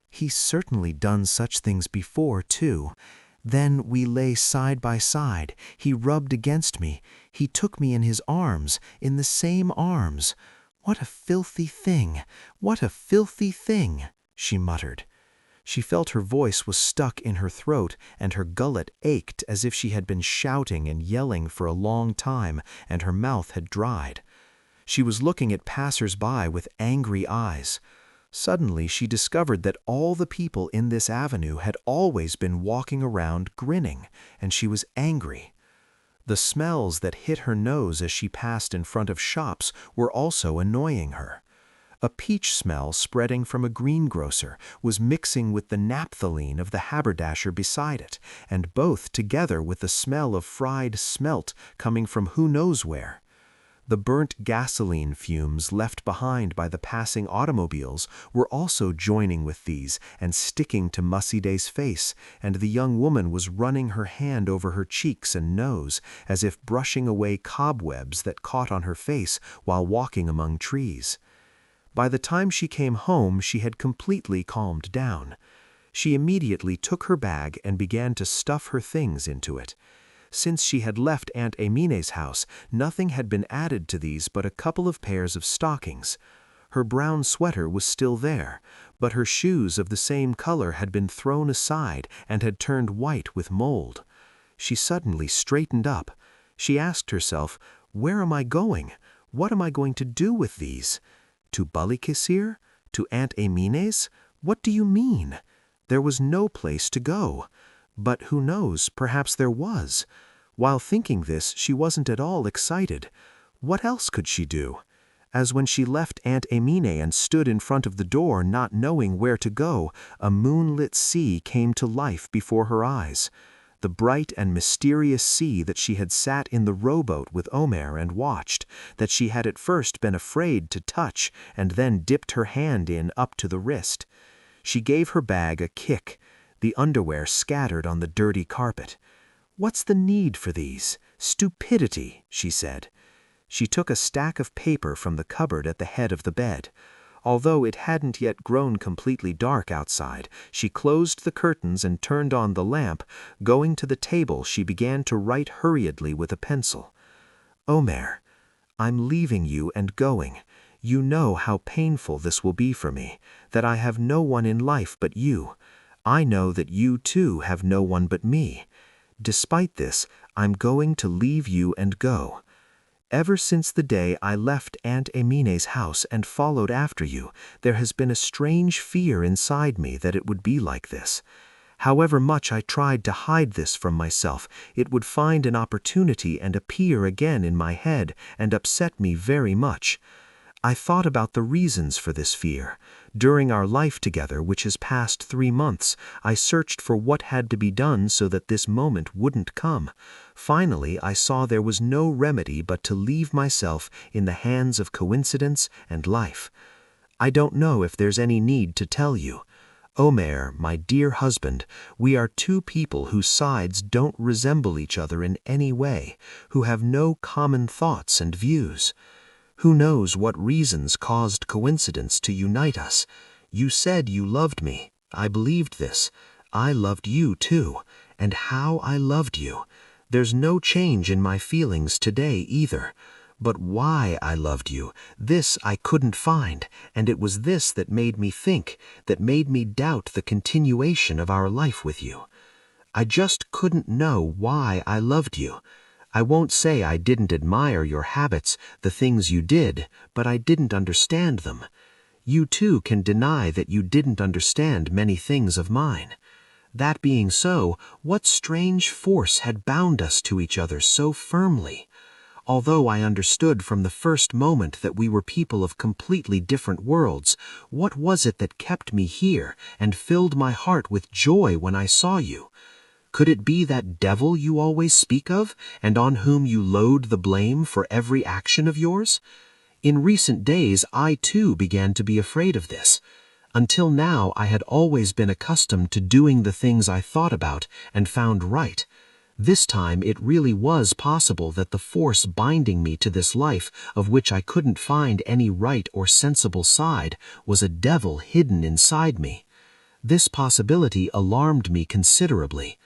He's certainly done such things before, too. Then we lay side by side. He rubbed against me. He took me in his arms, in the same arms. What a filthy thing! What a filthy thing! She muttered. She felt her voice was stuck in her throat, and her gullet ached as if she had been shouting and yelling for a long time, and her mouth had dried. She was looking at passers-by with angry eyes. Suddenly she discovered that all the people in this avenue had always been walking around grinning, and she was angry. The smells that hit her nose as she passed in front of shops were also annoying her. A peach smell spreading from a greengrocer was mixing with the naphthalene of the haberdasher beside it, and both together with the smell of fried smelt coming from who knows where. The burnt gasoline fumes left behind by the passing automobiles were also joining with these and sticking to Maside's face, and the young woman was running her hand over her cheeks and nose, as if brushing away cobwebs that caught on her face while walking among trees. By the time she came home, she had completely calmed down. She immediately took her bag and began to stuff her things into it. Since she had left Aunt Emine's house, nothing had been added to these but a couple of pairs of stockings. Her brown sweater was still there, but her shoes of the same color had been thrown aside and had turned white with mold. She suddenly straightened up. She asked herself, "Where am I going? What am I going to do with these? To Balıkesir? To Aunt Emine's? What do you mean?" There was no place to go. But who knows, perhaps there was. While thinking this, she wasn't at all excited. What else could she do? As when she left Aunt Emine and stood in front of the door not knowing where to go, a moonlit sea came to life before her eyes. The bright and mysterious sea that she had sat in the rowboat with Omer and watched, that she had at first been afraid to touch and then dipped her hand in up to the wrist. She gave her bag a kick. The underwear scattered on the dirty carpet. "What's the need for these? Stupidity," she said. She took a stack of paper from the cupboard at the head of the bed. Although it hadn't yet grown completely dark outside, she closed the curtains and turned on the lamp. Going to the table, she began to write hurriedly with a pencil. "Omer, I'm leaving you and going. You know how painful this will be for me, that I have no one in life but you. I know that you, too, have no one but me. Despite this, I'm going to leave you and go. Ever since the day I left Aunt Emine's house and followed after you, there has been a strange fear inside me that it would be like this. However much I tried to hide this from myself, it would find an opportunity and appear again in my head and upset me very much. I thought about the reasons for this fear. During our life together, which has passed 3 months, I searched for what had to be done so that this moment wouldn't come. Finally, I saw there was no remedy but to leave myself in the hands of coincidence and life. I don't know if there's any need to tell you. Omer, my dear husband, we are 2 people whose sides don't resemble each other in any way, who have no common thoughts and views. Who knows what reasons caused coincidence to unite us? You said you loved me. I believed this. I loved you too. And how I loved you. There's no change in my feelings today either. But why I loved you, this I couldn't find, and it was this that made me think, that made me doubt the continuation of our life with you. I just couldn't know why I loved you. I won't say I didn't admire your habits, the things you did, but I didn't understand them. You too can deny that you didn't understand many things of mine. That being so, what strange force had bound us to each other so firmly? Although I understood from the first moment that we were people of completely different worlds, what was it that kept me here and filled my heart with joy when I saw you? Could it be that devil you always speak of, and on whom you load the blame for every action of yours? In recent days, I too began to be afraid of this. Until now, I had always been accustomed to doing the things I thought about and found right. This time, it really was possible that the force binding me to this life, of which I couldn't find any right or sensible side, was a devil hidden inside me. This possibility alarmed me considerably.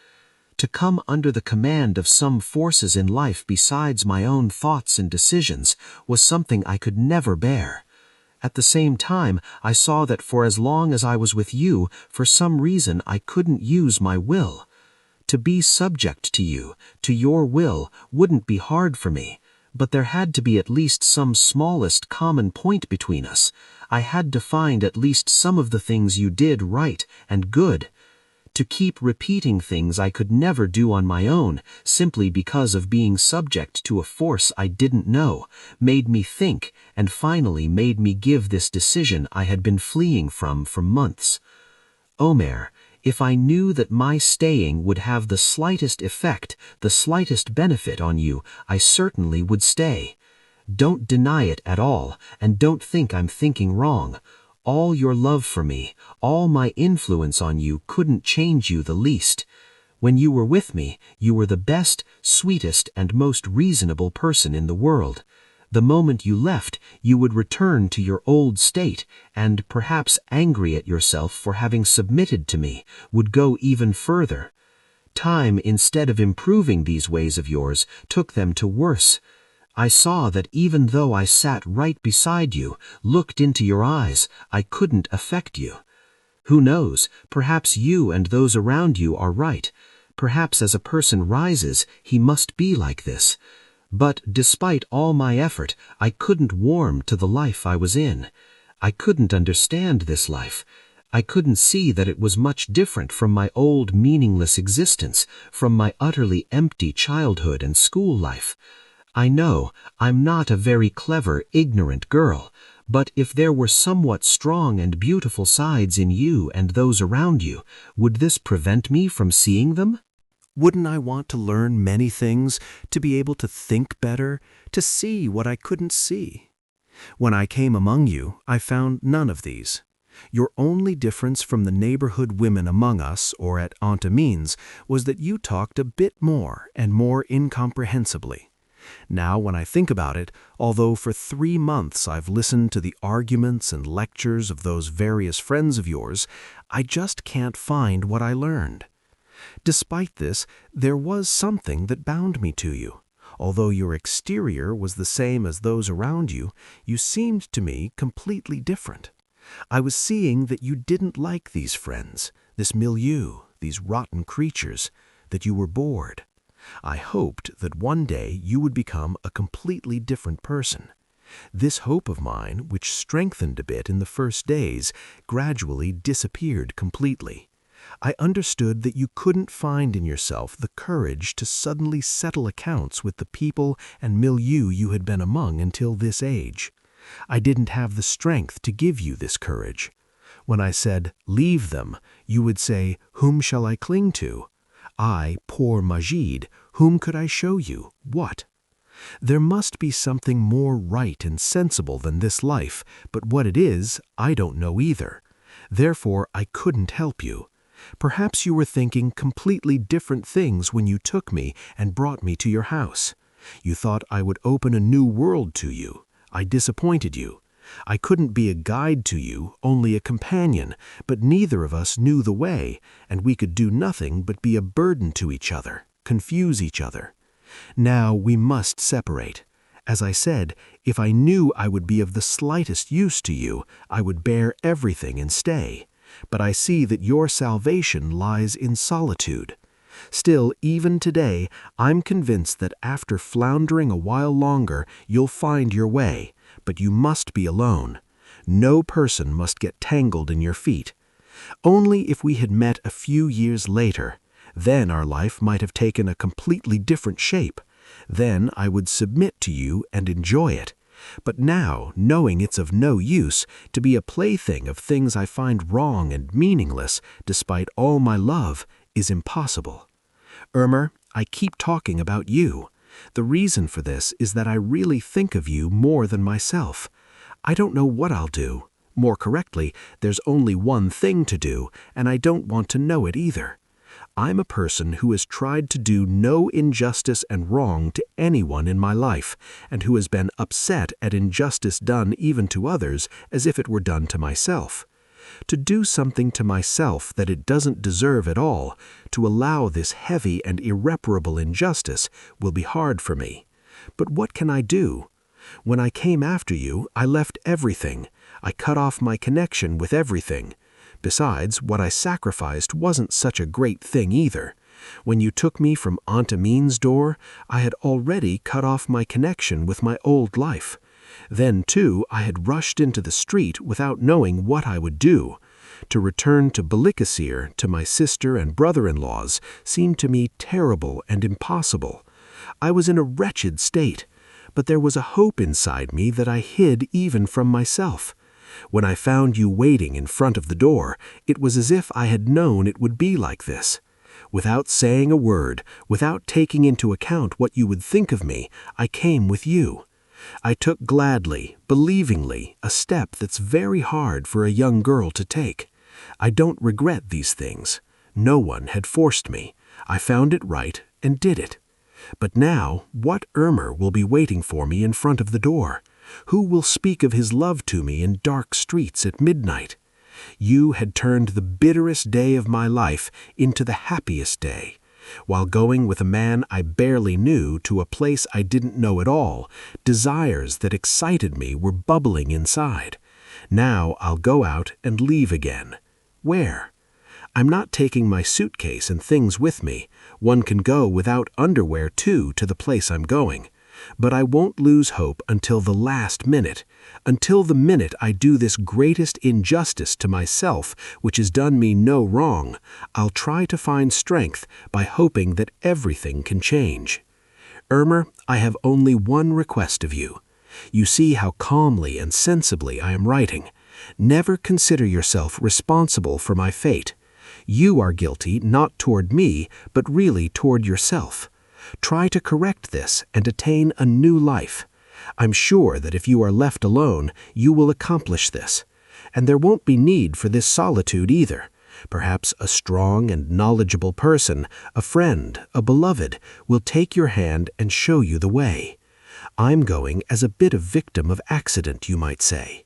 To come under the command of some forces in life besides my own thoughts and decisions was something I could never bear. At the same time, I saw that for as long as I was with you, for some reason I couldn't use my will. To be subject to you, to your will, wouldn't be hard for me, but there had to be at least some smallest common point between us. I had to find at least some of the things you did right and good. To keep repeating things I could never do on my own, simply because of being subject to a force I didn't know, made me think, and finally made me give this decision I had been fleeing from for months. Omer, if I knew that my staying would have the slightest effect, the slightest benefit on you, I certainly would stay. Don't deny it at all, and don't think I'm thinking wrong. All your love for me, all my influence on you couldn't change you the least. When you were with me, you were the best, sweetest, and most reasonable person in the world. The moment you left, you would return to your old state, and, perhaps angry at yourself for having submitted to me, would go even further. Time, instead of improving these ways of yours, took them to worse. I saw that even though I sat right beside you, looked into your eyes, I couldn't affect you. Who knows, perhaps you and those around you are right. Perhaps as a person rises, he must be like this. But despite all my effort, I couldn't warm to the life I was in. I couldn't understand this life. I couldn't see that it was much different from my old meaningless existence, from my utterly empty childhood and school life. I know I'm not a very clever, ignorant girl, but if there were somewhat strong and beautiful sides in you and those around you, would this prevent me from seeing them? Wouldn't I want to learn many things, to be able to think better, to see what I couldn't see? When I came among you, I found none of these. Your only difference from the neighborhood women among us, or at Aunt Amin's, was that you talked a bit more and more incomprehensibly. Now, when I think about it, although for 3 months I've listened to the arguments and lectures of those various friends of yours, I just can't find what I learned. Despite this, there was something that bound me to you. Although your exterior was the same as those around you, you seemed to me completely different. I was seeing that you didn't like these friends, this milieu, these rotten creatures, that you were bored. I hoped that one day you would become a completely different person. This hope of mine, which strengthened a bit in the first days, gradually disappeared completely. I understood that you couldn't find in yourself the courage to suddenly settle accounts with the people and milieu you had been among until this age. I didn't have the strength to give you this courage. When I said, leave them, you would say, whom shall I cling to? I, poor Majid, whom could I show you? What? There must be something more right and sensible than this life, but what it is, I don't know either. Therefore, I couldn't help you. Perhaps you were thinking completely different things when you took me and brought me to your house. You thought I would open a new world to you. I disappointed you. I couldn't be a guide to you, only a companion, but neither of us knew the way, and we could do nothing but be a burden to each other, confuse each other. Now we must separate. As I said, if I knew I would be of the slightest use to you, I would bear everything and stay. But I see that your salvation lies in solitude. Still, even today, I'm convinced that after floundering a while longer, you'll find your way, but you must be alone. No person must get tangled in your feet. Only if we had met a few years later, then our life might have taken a completely different shape. Then I would submit to you and enjoy it. But now, knowing it's of no use, to be a plaything of things I find wrong and meaningless, despite all my love, is impossible. Irmer, I keep talking about you. The reason for this is that I really think of you more than myself. I don't know what I'll do. More correctly, there's only one thing to do, and I don't want to know it either. I'm a person who has tried to do no injustice and wrong to anyone in my life, and who has been upset at injustice done even to others as if it were done to myself. To do something to myself that it doesn't deserve at all, to allow this heavy and irreparable injustice, will be hard for me. But what can I do? When I came after you, I left everything. I cut off my connection with everything. Besides, what I sacrificed wasn't such a great thing either. When you took me from Aunt Amin's door, I had already cut off my connection with my old life. Then, too, I had rushed into the street without knowing what I would do. To return to Balikasir, to my sister and brother-in-laws, seemed to me terrible and impossible. I was in a wretched state, but there was a hope inside me that I hid even from myself. When I found you waiting in front of the door, it was as if I had known it would be like this. Without saying a word, without taking into account what you would think of me, I came with you. I took gladly, believingly, a step that's very hard for a young girl to take. I don't regret these things. No one had forced me. I found it right and did it. But now, what Irmer will be waiting for me in front of the door? Who will speak of his love to me in dark streets at midnight? You had turned the bitterest day of my life into the happiest day. While going with a man I barely knew to a place I didn't know at all, desires that excited me were bubbling inside. Now I'll go out and leave again. Where? I'm not taking my suitcase and things with me. One can go without underwear, too, to the place I'm going. But I won't lose hope until the last minute, until the minute I do this greatest injustice to myself, which has done me no wrong. I'll try to find strength by hoping that everything can change. Irmer, I have only one request of you. You see how calmly and sensibly I am writing. Never consider yourself responsible for my fate. You are guilty not toward me, but really toward yourself. Try to correct this and attain a new life. I'm sure that if you are left alone, you will accomplish this. And there won't be need for this solitude either. Perhaps a strong and knowledgeable person, a friend, a beloved, will take your hand and show you the way. I'm going as a bit of victim of accident, you might say.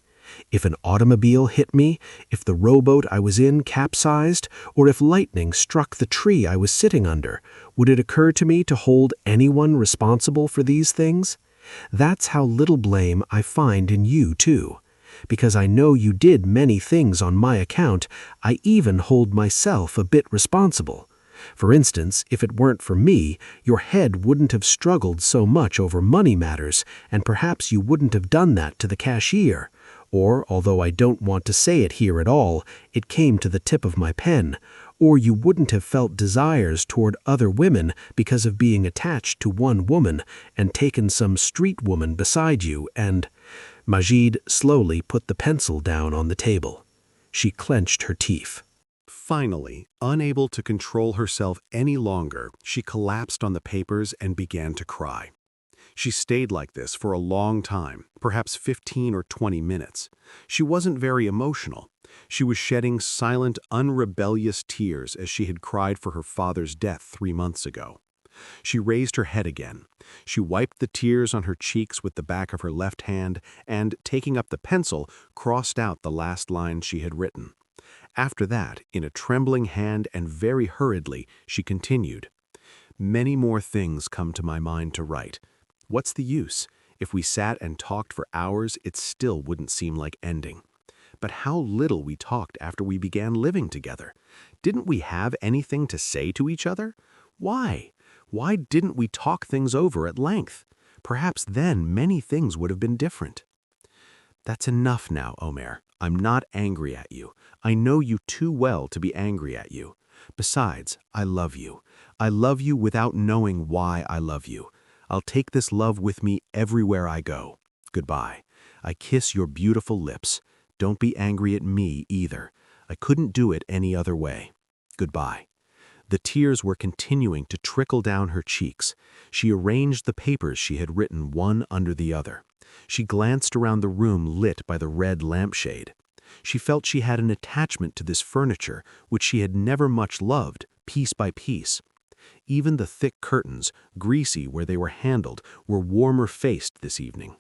If an automobile hit me, if the rowboat I was in capsized, or if lightning struck the tree I was sitting under, would it occur to me to hold anyone responsible for these things? That's how little blame I find in you, too. Because I know you did many things on my account, I even hold myself a bit responsible. For instance, if it weren't for me, your head wouldn't have struggled so much over money matters, and perhaps you wouldn't have done that to the cashier. Or, although I don't want to say it here at all, it came to the tip of my pen. Or you wouldn't have felt desires toward other women because of being attached to one woman and taken some street woman beside you and... Majid slowly put the pencil down on the table. She clenched her teeth. Finally, unable to control herself any longer, she collapsed on the papers and began to cry. She stayed like this for a long time, perhaps 15 or 20 minutes. She wasn't very emotional. She was shedding silent, unrebellious tears as she had cried for her father's death 3 months ago. She raised her head again. She wiped the tears on her cheeks with the back of her left hand and, taking up the pencil, crossed out the last line she had written. After that, in a trembling hand and very hurriedly, she continued, "Many more things come to my mind to write. What's the use? If we sat and talked for hours, it still wouldn't seem like ending. But how little we talked after we began living together. Didn't we have anything to say to each other? Why? Why didn't we talk things over at length? Perhaps then many things would have been different." "That's enough now, Omer. I'm not angry at you. I know you too well to be angry at you. Besides, I love you. I love you without knowing why I love you. I'll take this love with me everywhere I go. Goodbye. I kiss your beautiful lips. Don't be angry at me either. I couldn't do it any other way. Goodbye." The tears were continuing to trickle down her cheeks. She arranged the papers she had written one under the other. She glanced around the room lit by the red lampshade. She felt she had an attachment to this furniture, which she had never much loved, piece by piece. Even the thick curtains, greasy where they were handled, were warmer-faced this evening.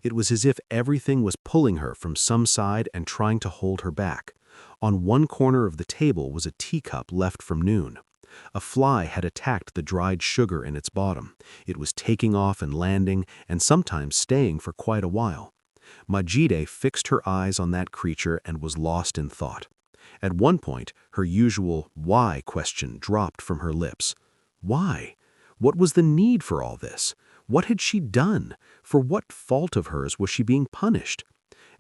It was as if everything was pulling her from some side and trying to hold her back. On one corner of the table was a teacup left from noon. A fly had attacked the dried sugar in its bottom. It was taking off and landing, and sometimes staying for quite a while. Majide fixed her eyes on that creature and was lost in thought. At one point, her usual "why" question dropped from her lips. Why? What was the need for all this? What had she done? For what fault of hers was she being punished?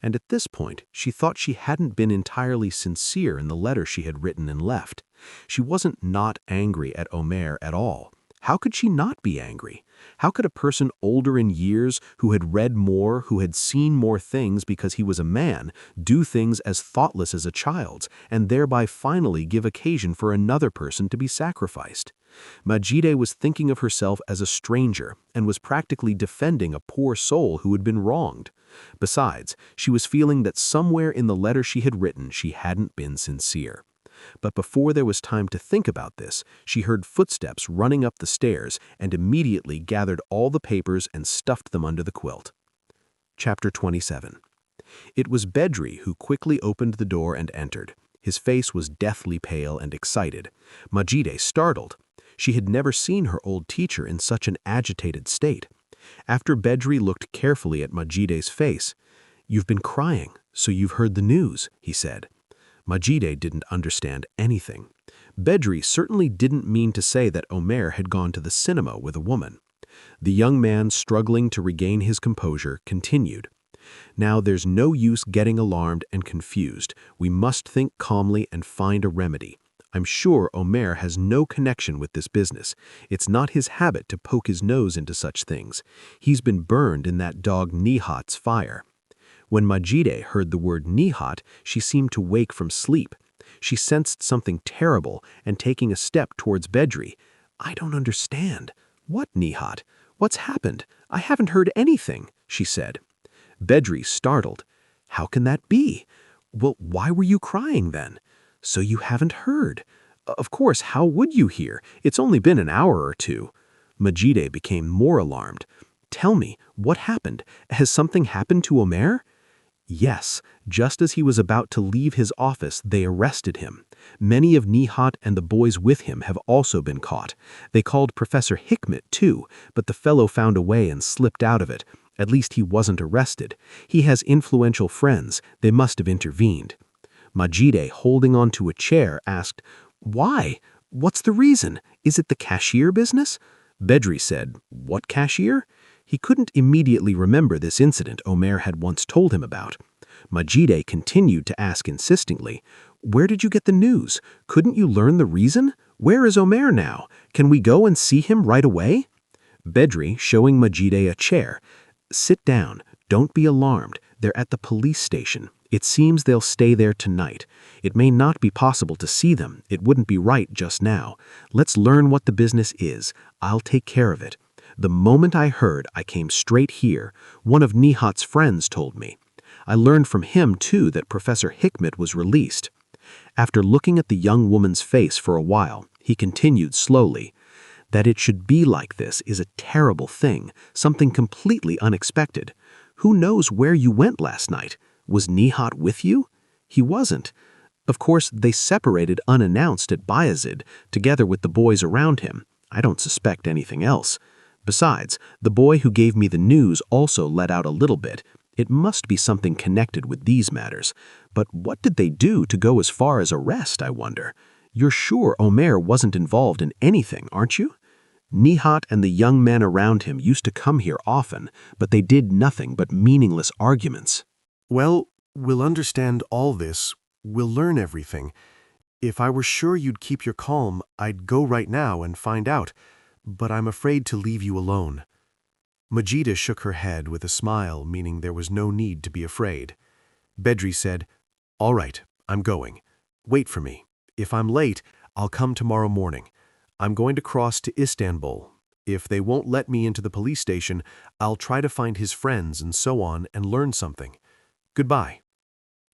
And at this point, she thought she hadn't been entirely sincere in the letter she had written and left. She wasn't not angry at Omer at all. How could she not be angry? How could a person older in years, who had read more, who had seen more things because he was a man, do things as thoughtless as a child's, and thereby finally give occasion for another person to be sacrificed? Majide was thinking of herself as a stranger and was practically defending a poor soul who had been wronged. Besides, she was feeling that somewhere in the letter she had written she hadn't been sincere. But before there was time to think about this, she heard footsteps running up the stairs and immediately gathered all the papers and stuffed them under the quilt. Chapter 27. It was Bedri who quickly opened the door and entered. His face was deathly pale and excited. Majide startled. She had never seen her old teacher in such an agitated state. After Bedri looked carefully at Majide's face, "You've been crying, so you've heard the news," he said. Majide didn't understand anything. Bedri certainly didn't mean to say that Omer had gone to the cinema with a woman. The young man, struggling to regain his composure, continued. "Now there's no use getting alarmed and confused. We must think calmly and find a remedy. I'm sure Omer has no connection with this business. It's not his habit to poke his nose into such things. He's been burned in that dog Nihat's fire." When Majide heard the word Nihat, she seemed to wake from sleep. She sensed something terrible, and taking a step towards Bedri, "I don't understand. What Nihat? What's happened? I haven't heard anything," she said. Bedri startled. "How can that be? Well, why were you crying then? So you haven't heard? Of course, how would you hear? It's only been an hour or two." Majide became more alarmed. "Tell me, what happened? Has something happened to Omer?" "Yes, just as he was about to leave his office, they arrested him. Many of Nihat and the boys with him have also been caught. They called Professor Hikmet too, but the fellow found a way and slipped out of it. At least he wasn't arrested. He has influential friends. They must have intervened." Majide, holding on to a chair, asked, "Why? What's the reason? Is it the cashier business?" Bedri said, "What cashier?" He couldn't immediately remember this incident Omer had once told him about. Majide continued to ask insistingly, "Where did you get the news? Couldn't you learn the reason? Where is Omer now? Can we go and see him right away?" Bedri, showing Majide a chair, "Sit down. Don't be alarmed. They're at the police station. It seems they'll stay there tonight. It may not be possible to see them. It wouldn't be right just now. Let's learn what the business is. I'll take care of it. The moment I heard, I came straight here. One of Nihat's friends told me. I learned from him, too, that Professor Hikmet was released. After looking at the young woman's face for a while, he continued slowly. That it should be like this is a terrible thing, something completely unexpected. Who knows where you went last night? Was Nihat with you? He wasn't. Of course, they separated unannounced at Bayezid, together with the boys around him. I don't suspect anything else. Besides, the boy who gave me the news also let out a little bit. It must be something connected with these matters. But what did they do to go as far as arrest, I wonder? You're sure Omer wasn't involved in anything, aren't you? Nihat and the young men around him used to come here often, but they did nothing but meaningless arguments. Well, we'll understand all this. We'll learn everything. If I were sure you'd keep your calm, I'd go right now and find out. But I'm afraid to leave you alone. Majida shook her head with a smile, meaning there was no need to be afraid. Bedri said, "All right, I'm going. Wait for me. If I'm late, I'll come tomorrow morning. I'm going to cross to Istanbul. If they won't let me into the police station, I'll try to find his friends and so on and learn something. Goodbye."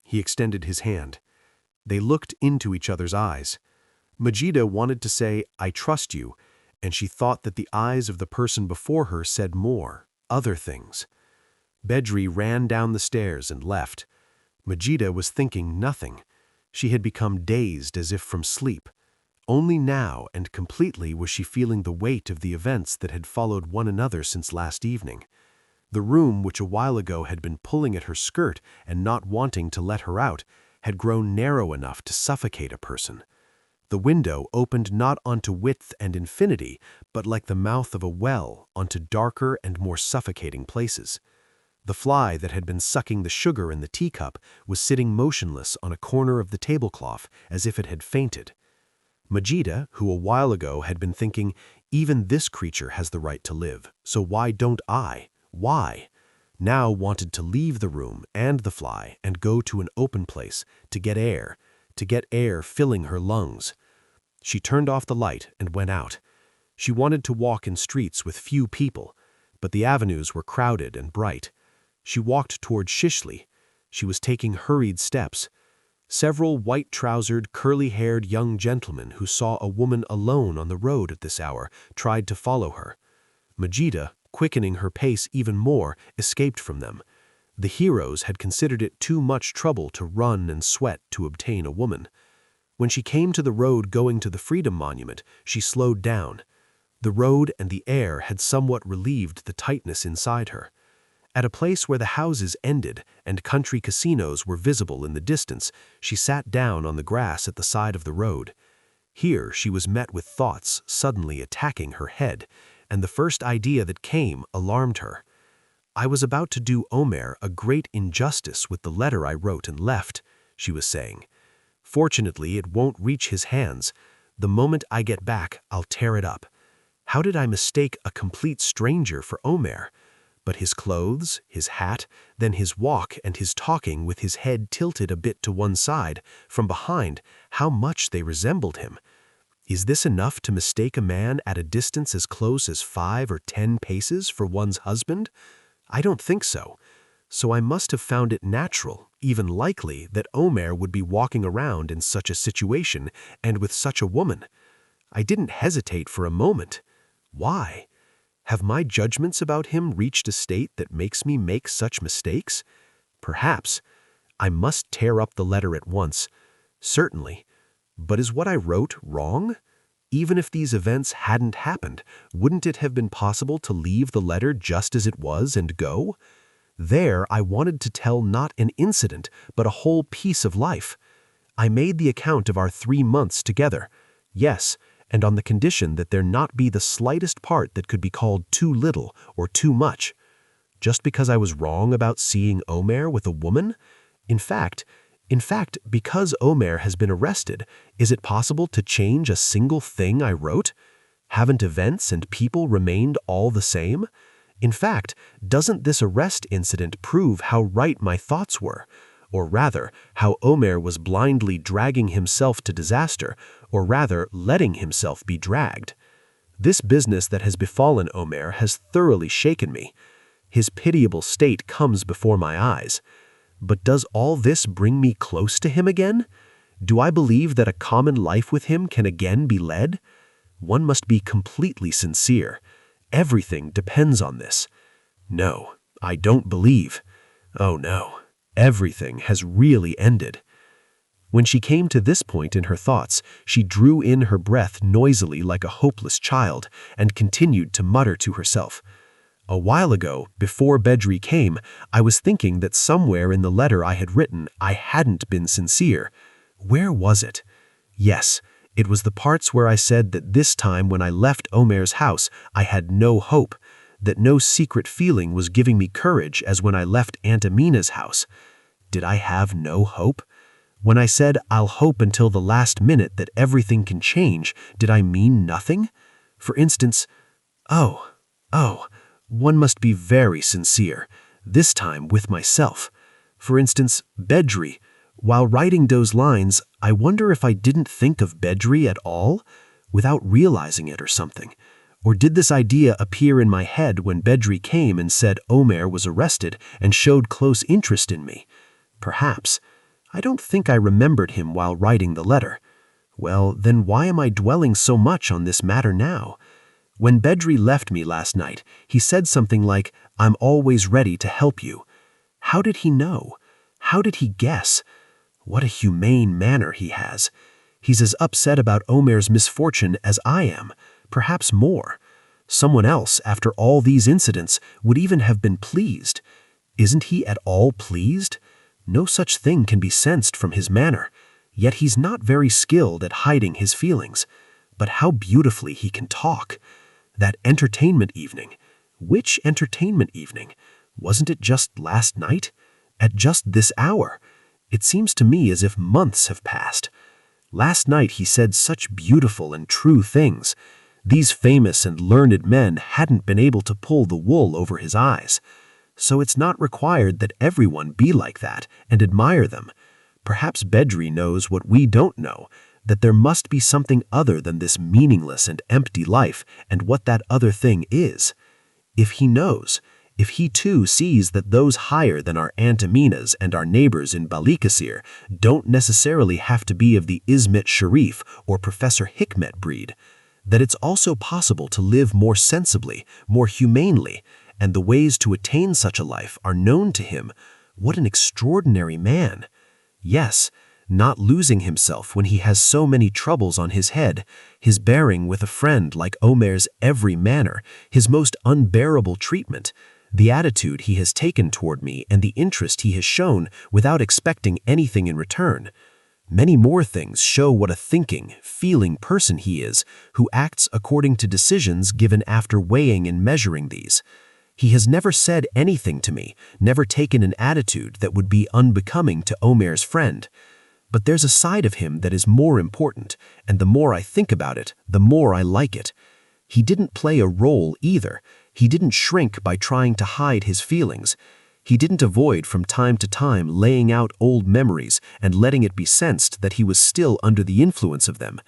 He extended his hand. They looked into each other's eyes. Majida wanted to say, "I trust you," and she thought that the eyes of the person before her said more, other things. Bedri ran down the stairs and left. Majida was thinking nothing. She had become dazed as if from sleep. Only now and completely was she feeling the weight of the events that had followed one another since last evening. The room, which a while ago had been pulling at her skirt and not wanting to let her out, had grown narrow enough to suffocate a person. The window opened not onto width and infinity, but like the mouth of a well, onto darker and more suffocating places. The fly that had been sucking the sugar in the teacup was sitting motionless on a corner of the tablecloth as if it had fainted. Majida, who a while ago had been thinking, "Even this creature has the right to live, so why don't I? Why?" now wanted to leave the room and the fly and go to an open place to get air filling her lungs. She turned off the light and went out. She wanted to walk in streets with few people, but the avenues were crowded and bright. She walked toward Shishli. She was taking hurried steps. Several white-trousered, curly-haired young gentlemen who saw a woman alone on the road at this hour tried to follow her. Majida, quickening her pace even more, escaped from them. The heroes had considered it too much trouble to run and sweat to obtain a woman. When she came to the road going to the Freedom Monument, she slowed down. The road and the air had somewhat relieved the tightness inside her. At a place where the houses ended and country casinos were visible in the distance, she sat down on the grass at the side of the road. Here she was met with thoughts suddenly attacking her head, and the first idea that came alarmed her. "I was about to do Omer a great injustice with the letter I wrote and left," she was saying. "Fortunately, it won't reach his hands. The moment I get back, I'll tear it up. How did I mistake a complete stranger for Omer? But his clothes, his hat, then his walk and his talking with his head tilted a bit to one side, from behind, how much they resembled him. Is this enough to mistake a man at a distance as close as 5 or 10 paces for one's husband? I don't think so. So I must have found it natural, even likely, that Omer would be walking around in such a situation and with such a woman. I didn't hesitate for a moment. Why? Have my judgments about him reached a state that makes me make such mistakes? Perhaps. I must tear up the letter at once. Certainly. But is what I wrote wrong? Even if these events hadn't happened, wouldn't it have been possible to leave the letter just as it was and go? There I wanted to tell not an incident, but a whole piece of life. I made the account of our 3 months together. Yes, and on the condition that there not be the slightest part that could be called too little or too much. Just because I was wrong about seeing Omer with a woman? In fact, because Omer has been arrested, is it possible to change a single thing I wrote? Haven't events and people remained all the same? In fact, doesn't this arrest incident prove how right my thoughts were? Or rather, how Omer was blindly dragging himself to disaster, or rather, letting himself be dragged? This business that has befallen Omer has thoroughly shaken me. His pitiable state comes before my eyes. But does all this bring me close to him again? Do I believe that a common life with him can again be led? One must be completely sincere. Everything depends on this. No, I don't believe. Oh no, everything has really ended. When she came to this point in her thoughts, she drew in her breath noisily like a hopeless child and continued to mutter to herself. A while ago, before Bedri came, I was thinking that somewhere in the letter I had written I hadn't been sincere. Where was it? Yes, it was the parts where I said that this time when I left Omer's house I had no hope, that no secret feeling was giving me courage as when I left Aunt Amina's house. Did I have no hope? When I said I'll hope until the last minute that everything can change, did I mean nothing? For instance, one must be very sincere, this time with myself. For instance, Bedri. While writing those lines, I wonder if I didn't think of Bedri at all, without realizing it or something. Or did this idea appear in my head when Bedri came and said Omer was arrested and showed close interest in me? Perhaps. I don't think I remembered him while writing the letter. Well, then why am I dwelling so much on this matter now? When Bedri left me last night, he said something like, "I'm always ready to help you." How did he know? How did he guess? What a humane manner he has. He's as upset about Omer's misfortune as I am, perhaps more. Someone else, after all these incidents, would even have been pleased. Isn't he at all pleased? No such thing can be sensed from his manner. Yet he's not very skilled at hiding his feelings. But how beautifully he can talk. That entertainment evening. Which entertainment evening? Wasn't it just last night? At just this hour? It seems to me as if months have passed. Last night he said such beautiful and true things. These famous and learned men hadn't been able to pull the wool over his eyes. So it's not required that everyone be like that and admire them. Perhaps Bedri knows what we don't know, that there must be something other than this meaningless and empty life, and what that other thing is. If he knows, if he too sees that those higher than our Aunt Amina's and our neighbors in Balikasir don't necessarily have to be of the Ismet Sharif or Professor Hikmet breed, that it's also possible to live more sensibly, more humanely, and the ways to attain such a life are known to him, what an extraordinary man. Yes, not losing himself when he has so many troubles on his head, his bearing with a friend like Omer's every manner, his most unbearable treatment, the attitude he has taken toward me and the interest he has shown without expecting anything in return. Many more things show what a thinking, feeling person he is, who acts according to decisions given after weighing and measuring these. He has never said anything to me, never taken an attitude that would be unbecoming to Omer's friend. But there's a side of him that is more important, and the more I think about it, the more I like it. He didn't play a role either. He didn't shrink by trying to hide his feelings. He didn't avoid from time to time laying out old memories and letting it be sensed that he was still under the influence of them.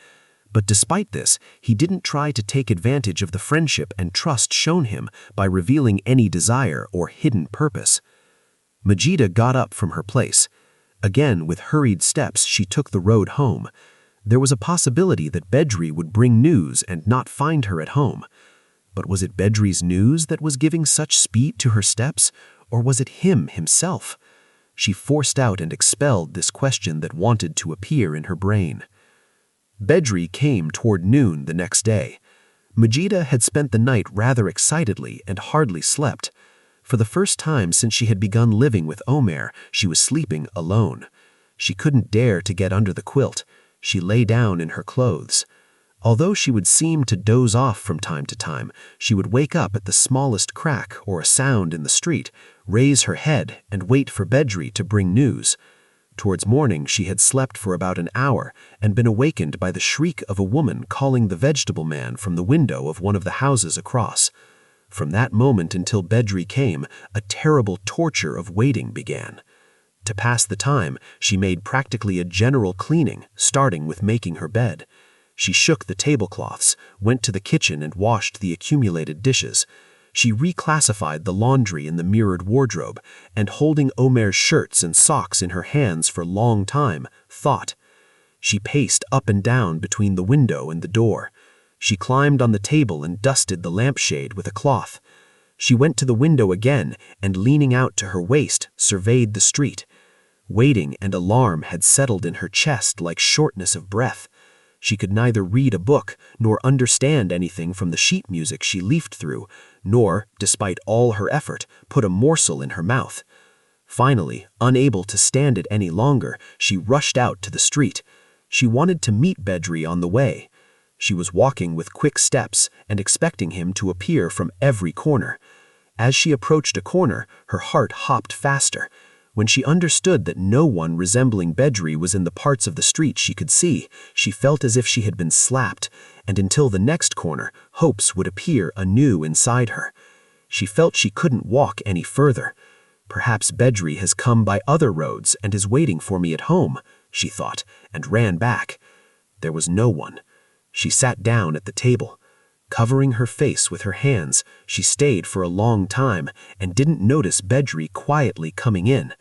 But despite this, he didn't try to take advantage of the friendship and trust shown him by revealing any desire or hidden purpose. Majida got up from her place. Again, with hurried steps, she took the road home. There was a possibility that Bedri would bring news and not find her at home. But was it Bedri's news that was giving such speed to her steps, or was it him himself? She forced out and expelled this question that wanted to appear in her brain. Bedri came toward noon the next day. Majida had spent the night rather excitedly and hardly slept. For the first time since she had begun living with Omer, she was sleeping alone. She couldn't dare to get under the quilt. She lay down in her clothes. Although she would seem to doze off from time to time, she would wake up at the smallest crack or a sound in the street, raise her head, and wait for Bedri to bring news. Towards morning she had slept for about an hour and been awakened by the shriek of a woman calling the vegetable man from the window of one of the houses across. From that moment until Bedri came, a terrible torture of waiting began. To pass the time, she made practically a general cleaning, starting with making her bed. She shook the tablecloths, went to the kitchen and washed the accumulated dishes. She reclassified the laundry in the mirrored wardrobe, and holding Omer's shirts and socks in her hands for a long time, thought. She paced up and down between the window and the door. She climbed on the table and dusted the lampshade with a cloth. She went to the window again and, leaning out to her waist, surveyed the street. Waiting and alarm had settled in her chest like shortness of breath. She could neither read a book nor understand anything from the sheet music she leafed through, nor, despite all her effort, put a morsel in her mouth. Finally, unable to stand it any longer, she rushed out to the street. She wanted to meet Bedri on the way. She was walking with quick steps and expecting him to appear from every corner. As she approached a corner, her heart hopped faster. When she understood that no one resembling Bedri was in the parts of the street she could see, she felt as if she had been slapped, and until the next corner, hopes would appear anew inside her. She felt she couldn't walk any further. Perhaps Bedri has come by other roads and is waiting for me at home, she thought, and ran back. There was no one. She sat down at the table. Covering her face with her hands, she stayed for a long time and didn't notice Bedri quietly coming in.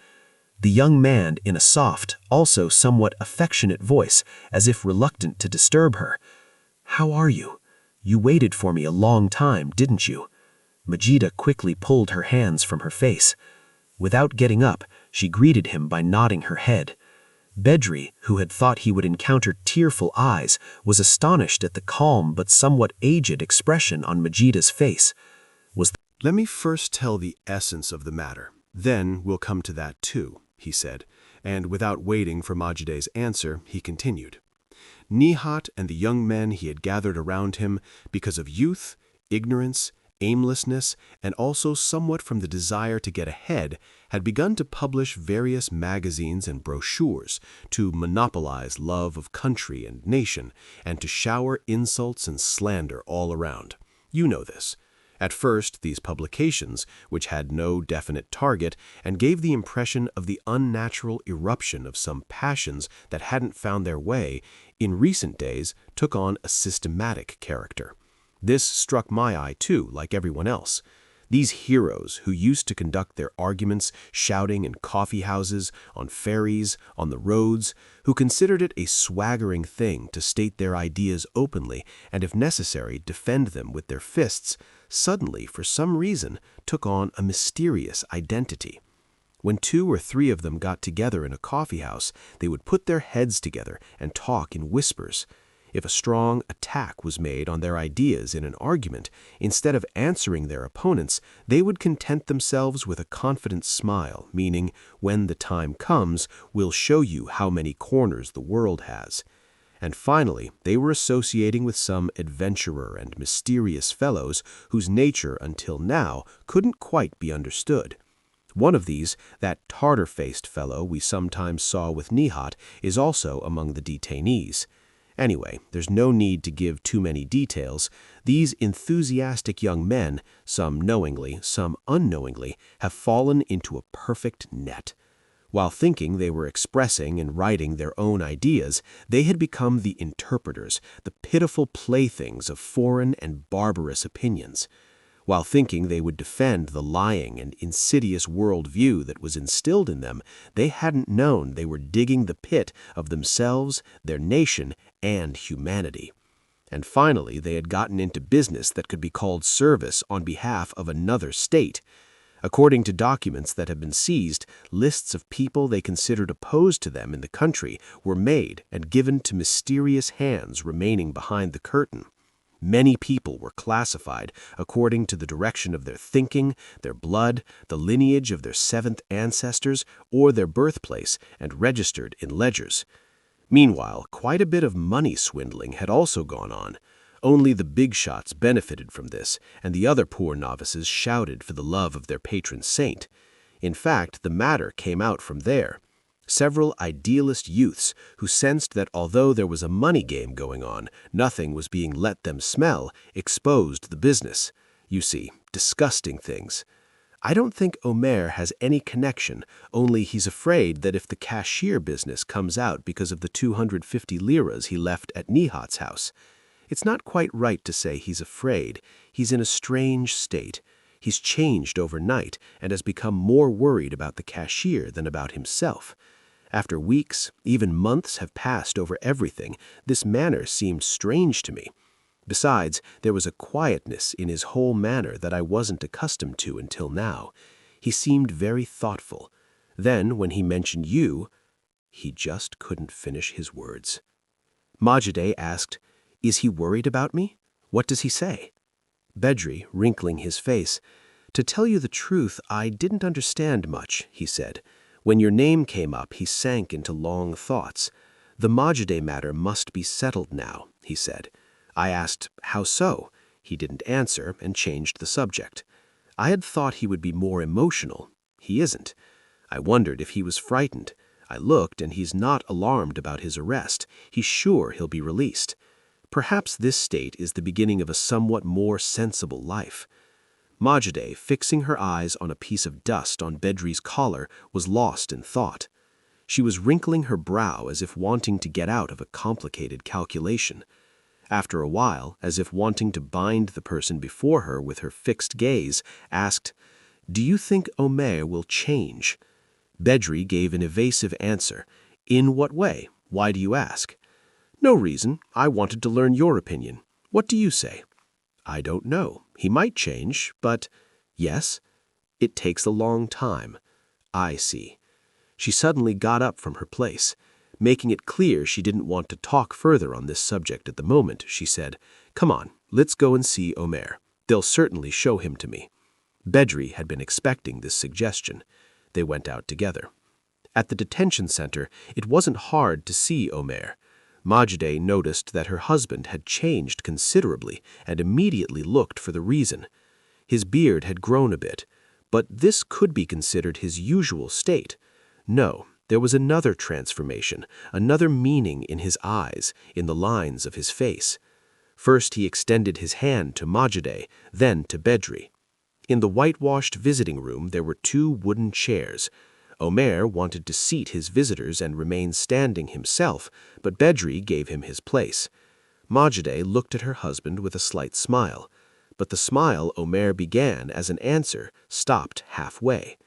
The young man in a soft, also somewhat affectionate voice, as if reluctant to disturb her. "How are you? You waited for me a long time, didn't you?" Majida quickly pulled her hands from her face. Without getting up, she greeted him by nodding her head. Bedri, who had thought he would encounter tearful eyes, was astonished at the calm but somewhat aged expression on Majida's face. Let me first tell the essence of the matter. Then we'll come to that too, he said, and without waiting for Majida's answer, he continued. Nihat and the young men he had gathered around him, because of youth, ignorance, aimlessness, and also somewhat from the desire to get ahead, had begun to publish various magazines and brochures to monopolize love of country and nation, and to shower insults and slander all around. You know this. At first, these publications, which had no definite target and gave the impression of the unnatural eruption of some passions that hadn't found their way, in recent days took on a systematic character. This struck my eye too, like everyone else. These heroes who used to conduct their arguments shouting in coffee houses, on ferries, on the roads, who considered it a swaggering thing to state their ideas openly and, if necessary, defend them with their fists, suddenly, for some reason, took on a mysterious identity. When 2 or 3 of them got together in a coffee house, they would put their heads together and talk in whispers. If a strong attack was made on their ideas in an argument, instead of answering their opponents, they would content themselves with a confident smile, meaning, when the time comes, we'll show you how many corners the world has. And finally, they were associating with some adventurer and mysterious fellows whose nature until now couldn't quite be understood. One of these, that tartar-faced fellow we sometimes saw with Nihat, is also among the detainees. Anyway, there's no need to give too many details. These enthusiastic young men, some knowingly, some unknowingly, have fallen into a perfect net. While thinking they were expressing and writing their own ideas, they had become the interpreters, the pitiful playthings of foreign and barbarous opinions. While thinking they would defend the lying and insidious worldview that was instilled in them, they hadn't known they were digging the pit of themselves, their nation, and humanity. And finally, they had gotten into business that could be called service on behalf of another state. According to documents that have been seized, lists of people they considered opposed to them in the country were made and given to mysterious hands remaining behind the curtain. Many people were classified according to the direction of their thinking, their blood, the lineage of their 7th ancestors, or their birthplace, and registered in ledgers. Meanwhile, quite a bit of money swindling had also gone on. Only the big shots benefited from this, and the other poor novices shouted for the love of their patron saint. In fact, the matter came out from there. Several idealist youths who sensed that although there was a money game going on, nothing was being let them smell, exposed the business. You see, disgusting things. I don't think Omer has any connection, only he's afraid that if the cashier business comes out because of the 250 liras he left at Nihat's house. It's not quite right to say he's afraid. He's in a strange state. He's changed overnight and has become more worried about the cashier than about himself. After weeks, even months have passed over everything, this manner seemed strange to me. Besides, there was a quietness in his whole manner that I wasn't accustomed to until now. He seemed very thoughtful. Then, when he mentioned you, he just couldn't finish his words. Majide asked, "Is he worried about me? What does he say?" Bedri, wrinkling his face, "To tell you the truth, I didn't understand much," he said. "When your name came up, he sank into long thoughts. The Majide matter must be settled now," he said. I asked, "How so?" He didn't answer and changed the subject. I had thought he would be more emotional. He isn't. I wondered if he was frightened. I looked, and he's not alarmed about his arrest. He's sure he'll be released. Perhaps this state is the beginning of a somewhat more sensible life. Majide, fixing her eyes on a piece of dust on Bedri's collar, was lost in thought. She was wrinkling her brow as if wanting to get out of a complicated calculation. After a while, as if wanting to bind the person before her with her fixed gaze, asked, "Do you think Omer will change?" Bedri gave an evasive answer. "In what way? Why do you ask?" "No reason. I wanted to learn your opinion. What do you say?" "I don't know. He might change, but—" "Yes? It takes a long time." "I see." She suddenly got up from her place. Making it clear she didn't want to talk further on this subject at the moment, she said, "Come on, let's go and see Omer. They'll certainly show him to me." Bedri had been expecting this suggestion. They went out together. At the detention center, it wasn't hard to see Omer. Majide noticed that her husband had changed considerably and immediately looked for the reason. His beard had grown a bit, but this could be considered his usual state. No, there was another transformation, another meaning in his eyes, in the lines of his face. First he extended his hand to Majide, then to Bedri. In the whitewashed visiting room there were 2 wooden chairs. Omer wanted to seat his visitors and remain standing himself, but Bedri gave him his place. Majide looked at her husband with a slight smile, but the smile Omer began as an answer stopped halfway.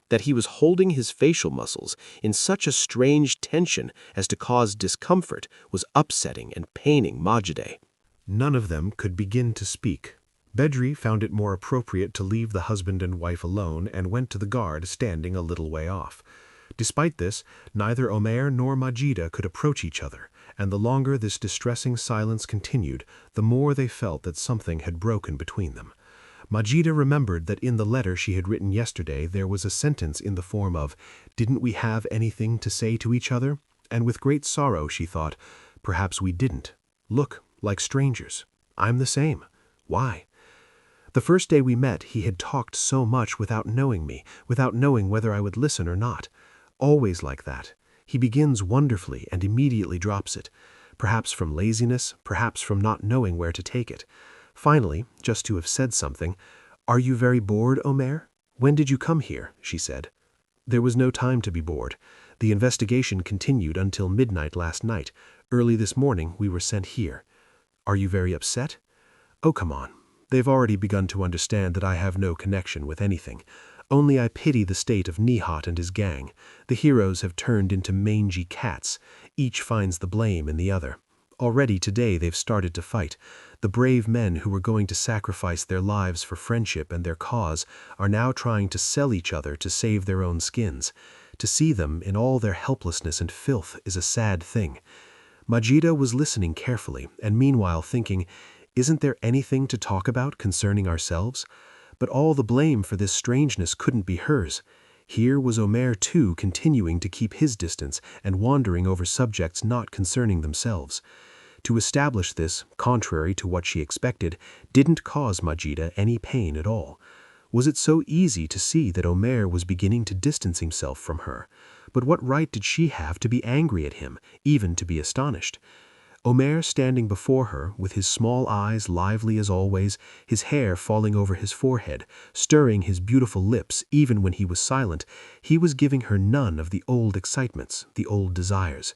That he was holding his facial muscles in such a strange tension as to cause discomfort was upsetting and paining Majide. None of them could begin to speak. Bedri found it more appropriate to leave the husband and wife alone and went to the guard standing a little way off. Despite this, neither Omer nor Majida could approach each other, and the longer this distressing silence continued, the more they felt that something had broken between them. Majida remembered that in the letter she had written yesterday there was a sentence in the form of, "Didn't we have anything to say to each other?" And with great sorrow she thought, "Perhaps we didn't. Look, like strangers. I'm the same. Why?" The first day we met he had talked so much without knowing me, without knowing whether I would listen or not. Always like that. He begins wonderfully and immediately drops it. Perhaps from laziness, perhaps from not knowing where to take it. Finally, just to have said something, "Are you very bored, Omer? When did you come here?" she said. There was no time to be bored. The investigation continued until midnight last night. Early this morning we were sent here. Are you very upset? Oh, come on. They've already begun to understand that I have no connection with anything. Only I pity the state of Nihat and his gang. The heroes have turned into mangy cats. Each finds the blame in the other. Already today they've started to fight. The brave men who were going to sacrifice their lives for friendship and their cause are now trying to sell each other to save their own skins. To see them in all their helplessness and filth is a sad thing. Majida was listening carefully and meanwhile thinking, isn't there anything to talk about concerning ourselves? But all the blame for this strangeness couldn't be hers. Here was Omer too continuing to keep his distance and wandering over subjects not concerning themselves. To establish this, contrary to what she expected, didn't cause Majida any pain at all. Was it so easy to see that Omer was beginning to distance himself from her? But what right did she have to be angry at him, even to be astonished? Omer standing before her, with his small eyes lively as always, his hair falling over his forehead, stirring his beautiful lips even when he was silent, he was giving her none of the old excitements, the old desires.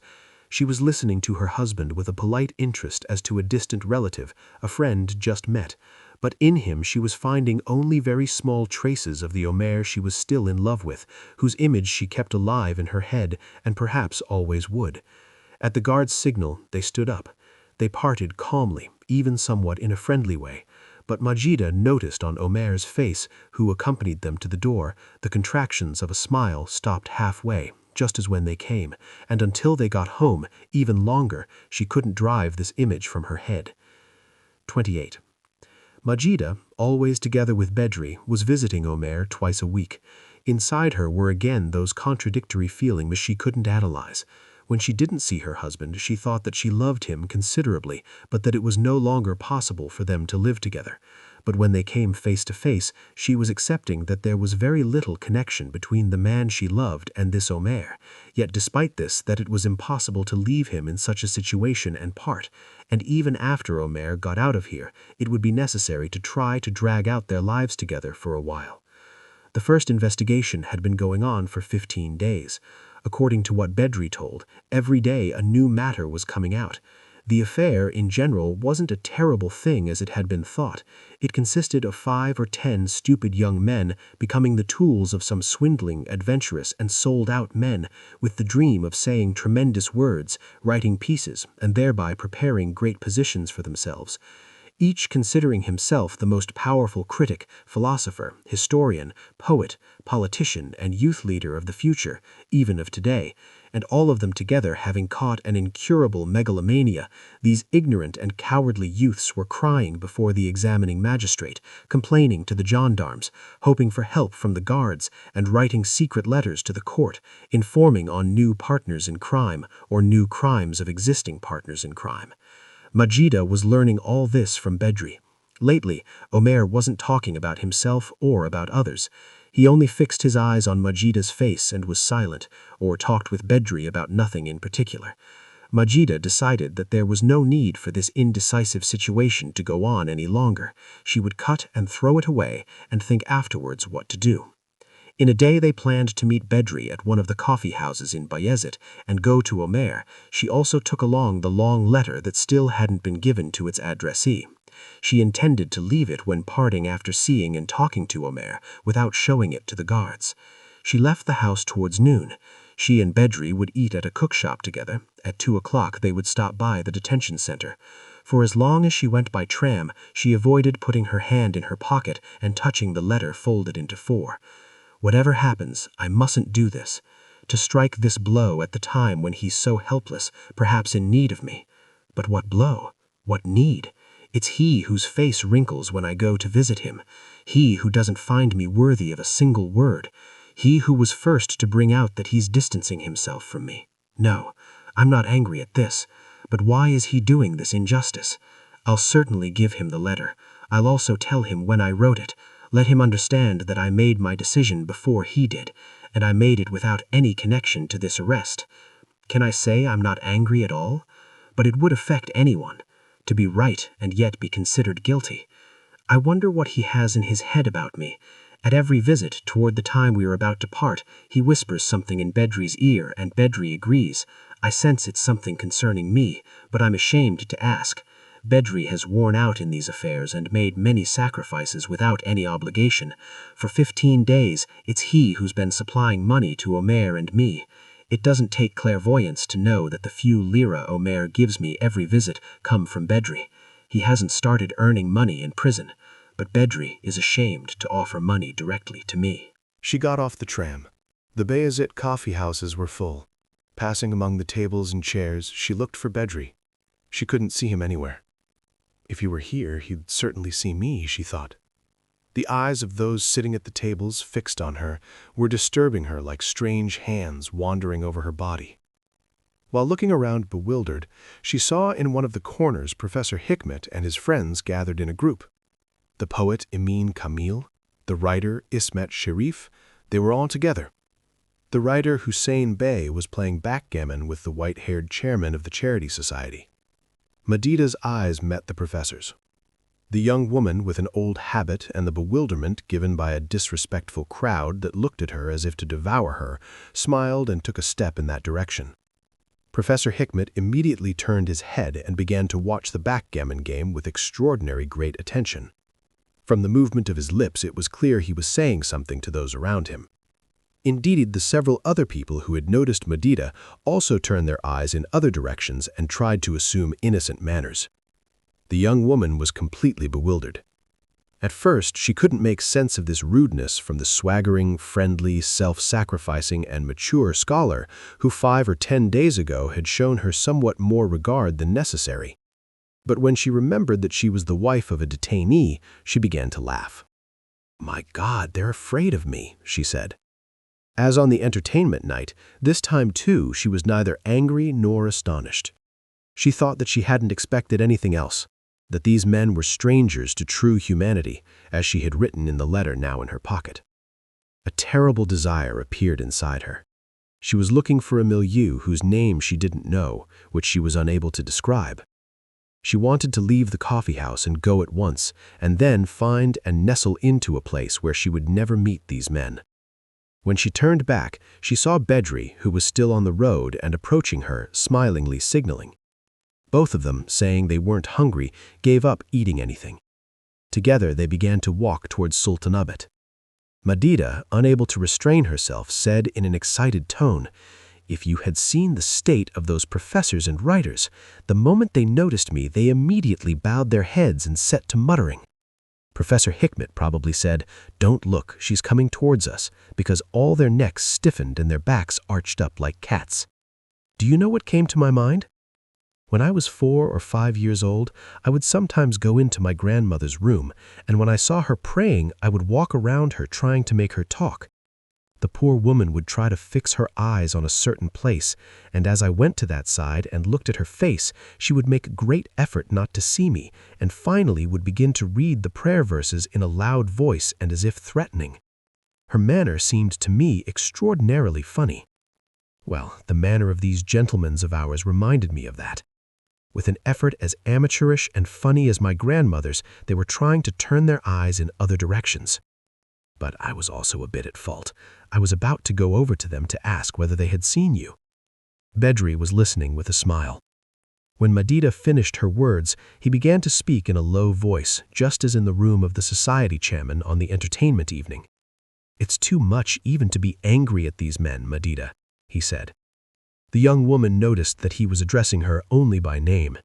She was listening to her husband with a polite interest as to a distant relative, a friend just met, but in him she was finding only very small traces of the Omer she was still in love with, whose image she kept alive in her head and perhaps always would. At the guard's signal, they stood up. They parted calmly, even somewhat in a friendly way, but Majida noticed on Omer's face, who accompanied them to the door, the contractions of a smile stopped halfway, just as when they came, and until they got home, even longer, she couldn't drive this image from her head. 28. Majida, always together with Bedri, was visiting Omer twice a week. Inside her were again those contradictory feelings she couldn't analyze. When she didn't see her husband, she thought that she loved him considerably, but that it was no longer possible for them to live together. But when they came face to face, she was accepting that there was very little connection between the man she loved and this Omer, yet despite this that it was impossible to leave him in such a situation and part, and even after Omer got out of here, it would be necessary to try to drag out their lives together for a while. The first investigation had been going on for 15 days. According to what Bedri told, every day a new matter was coming out. The affair, in general, wasn't a terrible thing as it had been thought. It consisted of 5 or 10 stupid young men becoming the tools of some swindling, adventurous, and sold-out men, with the dream of saying tremendous words, writing pieces, and thereby preparing great positions for themselves. Each considering himself the most powerful critic, philosopher, historian, poet, politician, and youth leader of the future, even of today, and all of them together having caught an incurable megalomania, these ignorant and cowardly youths were crying before the examining magistrate, complaining to the gendarmes, hoping for help from the guards, and writing secret letters to the court, informing on new partners in crime or new crimes of existing partners in crime. Majida was learning all this from Bedri. Lately, Omer wasn't talking about himself or about others. He only fixed his eyes on Majida's face and was silent, or talked with Bedri about nothing in particular. Majida decided that there was no need for this indecisive situation to go on any longer. She would cut and throw it away and think afterwards what to do. In a day they planned to meet Bedri at one of the coffee houses in Bayezid and go to Omer. She also took along the long letter that still hadn't been given to its addressee. She intended to leave it when parting after seeing and talking to Omer, without showing it to the guards. She left the house towards noon. She and Bedri would eat at a cookshop together. At 2 o'clock they would stop by the detention center. For as long as she went by tram, she avoided putting her hand in her pocket and touching the letter folded into 4. Whatever happens, I mustn't do this. To strike this blow at the time when he's so helpless, perhaps in need of me. But what blow? What need? It's he whose face wrinkles when I go to visit him. He who doesn't find me worthy of a single word. He who was first to bring out that he's distancing himself from me. No, I'm not angry at this. But why is he doing this injustice? I'll certainly give him the letter. I'll also tell him when I wrote it. Let him understand that I made my decision before he did, and I made it without any connection to this arrest. Can I say I'm not angry at all? But it would affect anyone, to be right and yet be considered guilty. I wonder what he has in his head about me. At every visit, toward the time we are about to part, he whispers something in Bedri's ear, and Bedri agrees. I sense it's something concerning me, but I'm ashamed to ask. Bedri has worn out in these affairs and made many sacrifices without any obligation. For 15 days, it's he who's been supplying money to Omer and me. It doesn't take clairvoyance to know that the few lira Omer gives me every visit come from Bedri. He hasn't started earning money in prison, but Bedri is ashamed to offer money directly to me. She got off the tram. The Bayezid coffee houses were full. Passing among the tables and chairs, she looked for Bedri. She couldn't see him anywhere. If he were here, he'd certainly see me, she thought. The eyes of those sitting at the tables, fixed on her, were disturbing her like strange hands wandering over her body. While looking around bewildered, she saw in one of the corners Professor Hikmet and his friends gathered in a group. The poet Emin Kamil, the writer Ismet Sharif, they were all together. The writer Hussein Bey was playing backgammon with the white-haired chairman of the Charity Society. Madida's eyes met the professor's. The young woman, with an old habit and the bewilderment given by a disrespectful crowd that looked at her as if to devour her, smiled and took a step in that direction. Professor Hikmet immediately turned his head and began to watch the backgammon game with extraordinary great attention. From the movement of his lips, it was clear he was saying something to those around him. Indeed, the several other people who had noticed Madida also turned their eyes in other directions and tried to assume innocent manners. The young woman was completely bewildered. At first, she couldn't make sense of this rudeness from the swaggering, friendly, self-sacrificing, and mature scholar who 5 or 10 days ago had shown her somewhat more regard than necessary. But when she remembered that she was the wife of a detainee, she began to laugh. "My God, they're afraid of me," she said. As on the entertainment night, this time too she was neither angry nor astonished. She thought that she hadn't expected anything else, that these men were strangers to true humanity, as she had written in the letter now in her pocket. A terrible desire appeared inside her. She was looking for a milieu whose name she didn't know, which she was unable to describe. She wanted to leave the coffee house and go at once, and then find and nestle into a place where she would never meet these men. When she turned back, she saw Bedri, who was still on the road and approaching her, smilingly signaling. Both of them, saying they weren't hungry, gave up eating anything. Together they began to walk towards Sultanabad. Madida, unable to restrain herself, said in an excited tone, "If you had seen the state of those professors and writers, the moment they noticed me, they immediately bowed their heads and set to muttering. Professor Hikmet probably said, 'Don't look, she's coming towards us,' because all their necks stiffened and their backs arched up like cats. Do you know what came to my mind? When I was 4 or 5 years old, I would sometimes go into my grandmother's room, and when I saw her praying, I would walk around her trying to make her talk. The poor woman would try to fix her eyes on a certain place, and as I went to that side and looked at her face, she would make a great effort not to see me, and finally would begin to read the prayer verses in a loud voice and as if threatening. Her manner seemed to me extraordinarily funny. Well, the manner of these gentlemen of ours reminded me of that. With an effort as amateurish and funny as my grandmother's, they were trying to turn their eyes in other directions. But I was also a bit at fault. I was about to go over to them to ask whether they had seen you." Bedri was listening with a smile. When Madida finished her words, he began to speak in a low voice, just as in the room of the society chairman on the entertainment evening. "It's too much even to be angry at these men, Madida," he said. The young woman noticed that he was addressing her only by name,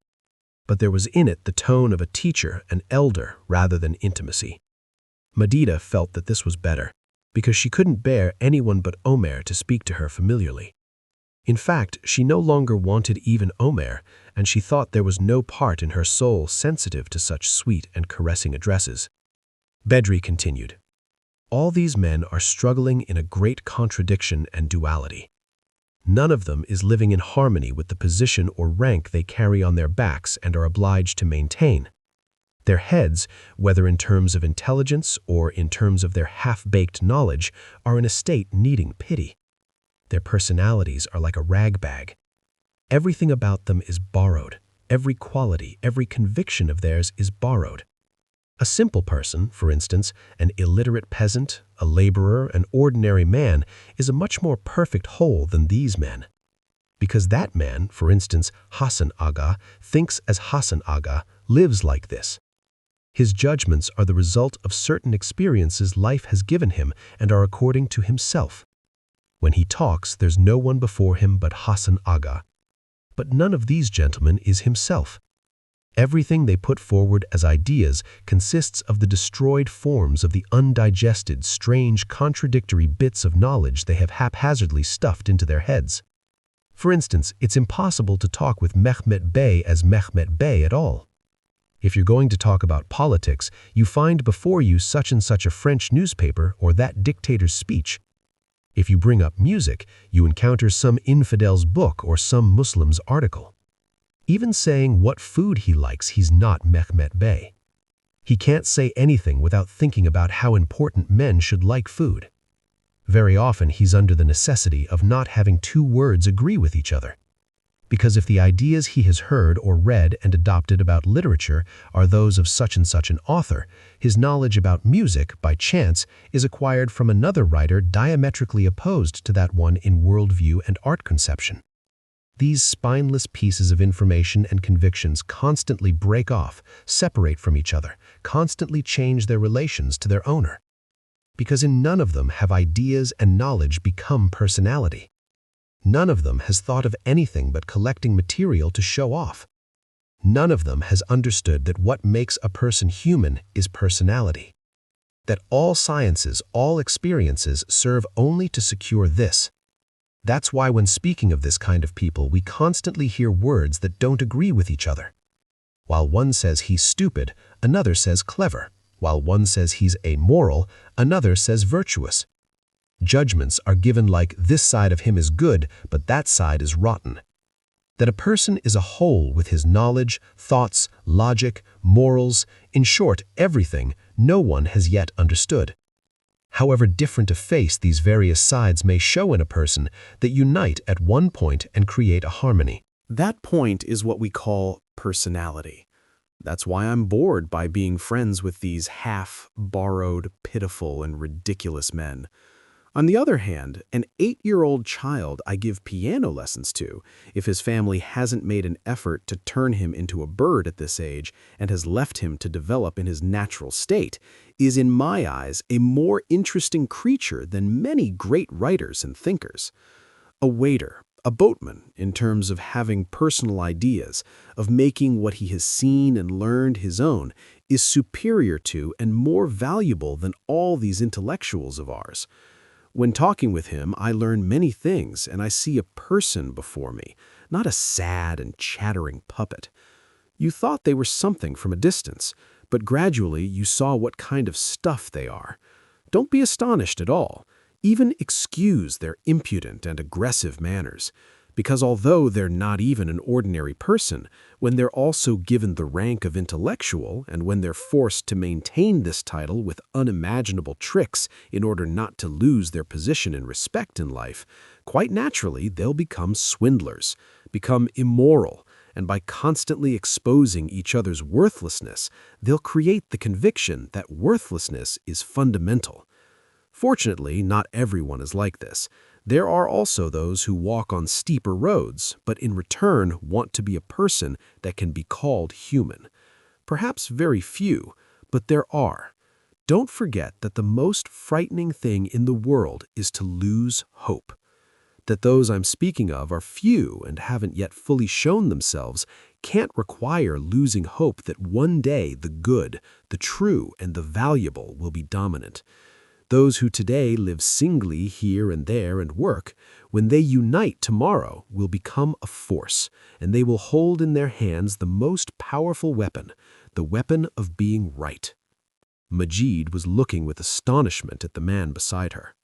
but there was in it the tone of a teacher, an elder, rather than intimacy. Madida felt that this was better, because she couldn't bear anyone but Omer to speak to her familiarly. In fact, she no longer wanted even Omer, and she thought there was no part in her soul sensitive to such sweet and caressing addresses. Bedri continued, "All these men are struggling in a great contradiction and duality. None of them is living in harmony with the position or rank they carry on their backs and are obliged to maintain. Their heads, whether in terms of intelligence or in terms of their half-baked knowledge, are in a state needing pity. Their personalities are like a rag bag. Everything about them is borrowed. Every quality, every conviction of theirs is borrowed. A simple person, for instance, an illiterate peasant, a laborer, an ordinary man, is a much more perfect whole than these men. Because that man, for instance, Hassan Aga, thinks as Hassan Aga, lives like this. His judgments are the result of certain experiences life has given him and are according to himself. When he talks, there's no one before him but Hassan Aga. But none of these gentlemen is himself. Everything they put forward as ideas consists of the destroyed forms of the undigested, strange, contradictory bits of knowledge they have haphazardly stuffed into their heads. For instance, it's impossible to talk with Mehmet Bey as Mehmet Bey at all. If you're going to talk about politics, you find before you such and such a French newspaper or that dictator's speech. If you bring up music, you encounter some infidel's book or some Muslim's article. Even saying what food he likes, he's not Mehmet Bey. He can't say anything without thinking about how important men should like food. Very often he's under the necessity of not having two words agree with each other. because if the ideas he has heard or read and adopted about literature are those of such and such an author, his knowledge about music, by chance, is acquired from another writer diametrically opposed to that one in worldview and art conception. These spineless pieces of information and convictions constantly break off, separate from each other, constantly change their relations to their owner. Because in none of them have ideas and knowledge become personality. None of them has thought of anything but collecting material to show off. None of them has understood that what makes a person human is personality. That all sciences, all experiences serve only to secure this. That's why when speaking of this kind of people, we constantly hear words that don't agree with each other. While one says he's stupid, another says clever. While one says he's amoral, another says virtuous. Judgments are given like this side of him is good, but that side is rotten. That a person is a whole with his knowledge, thoughts, logic, morals, in short, everything, no one has yet understood. However different a face these various sides may show in a person that unite at one point and create a harmony. That point is what we call personality. That's why I'm bored by being friends with these half-borrowed, pitiful, and ridiculous men. On the other hand, an 8-year-old child I give piano lessons to, if his family hasn't made an effort to turn him into a bird at this age and has left him to develop in his natural state, is in my eyes a more interesting creature than many great writers and thinkers. A waiter, a boatman, in terms of having personal ideas, of making what he has seen and learned his own, is superior to and more valuable than all these intellectuals of ours. When talking with him, I learn many things, and I see a person before me, not a sad and chattering puppet. You thought they were something from a distance, but gradually you saw what kind of stuff they are. Don't be astonished at all. Even excuse their impudent and aggressive manners, because although they're not even an ordinary person, when they're also given the rank of intellectual and when they're forced to maintain this title with unimaginable tricks in order not to lose their position and respect in life, quite naturally they'll become swindlers, become immoral, and by constantly exposing each other's worthlessness, they'll create the conviction that worthlessness is fundamental. Fortunately, not everyone is like this. There are also those who walk on steeper roads, but in return want to be a person that can be called human. Perhaps very few, but there are. Don't forget that the most frightening thing in the world is to lose hope. That those I'm speaking of are few and haven't yet fully shown themselves can't require losing hope that one day the good, the true, and the valuable will be dominant. Those who today live singly here and there and work, when they unite tomorrow, will become a force, and they will hold in their hands the most powerful weapon, the weapon of being right. Majid was looking with astonishment at the man beside her.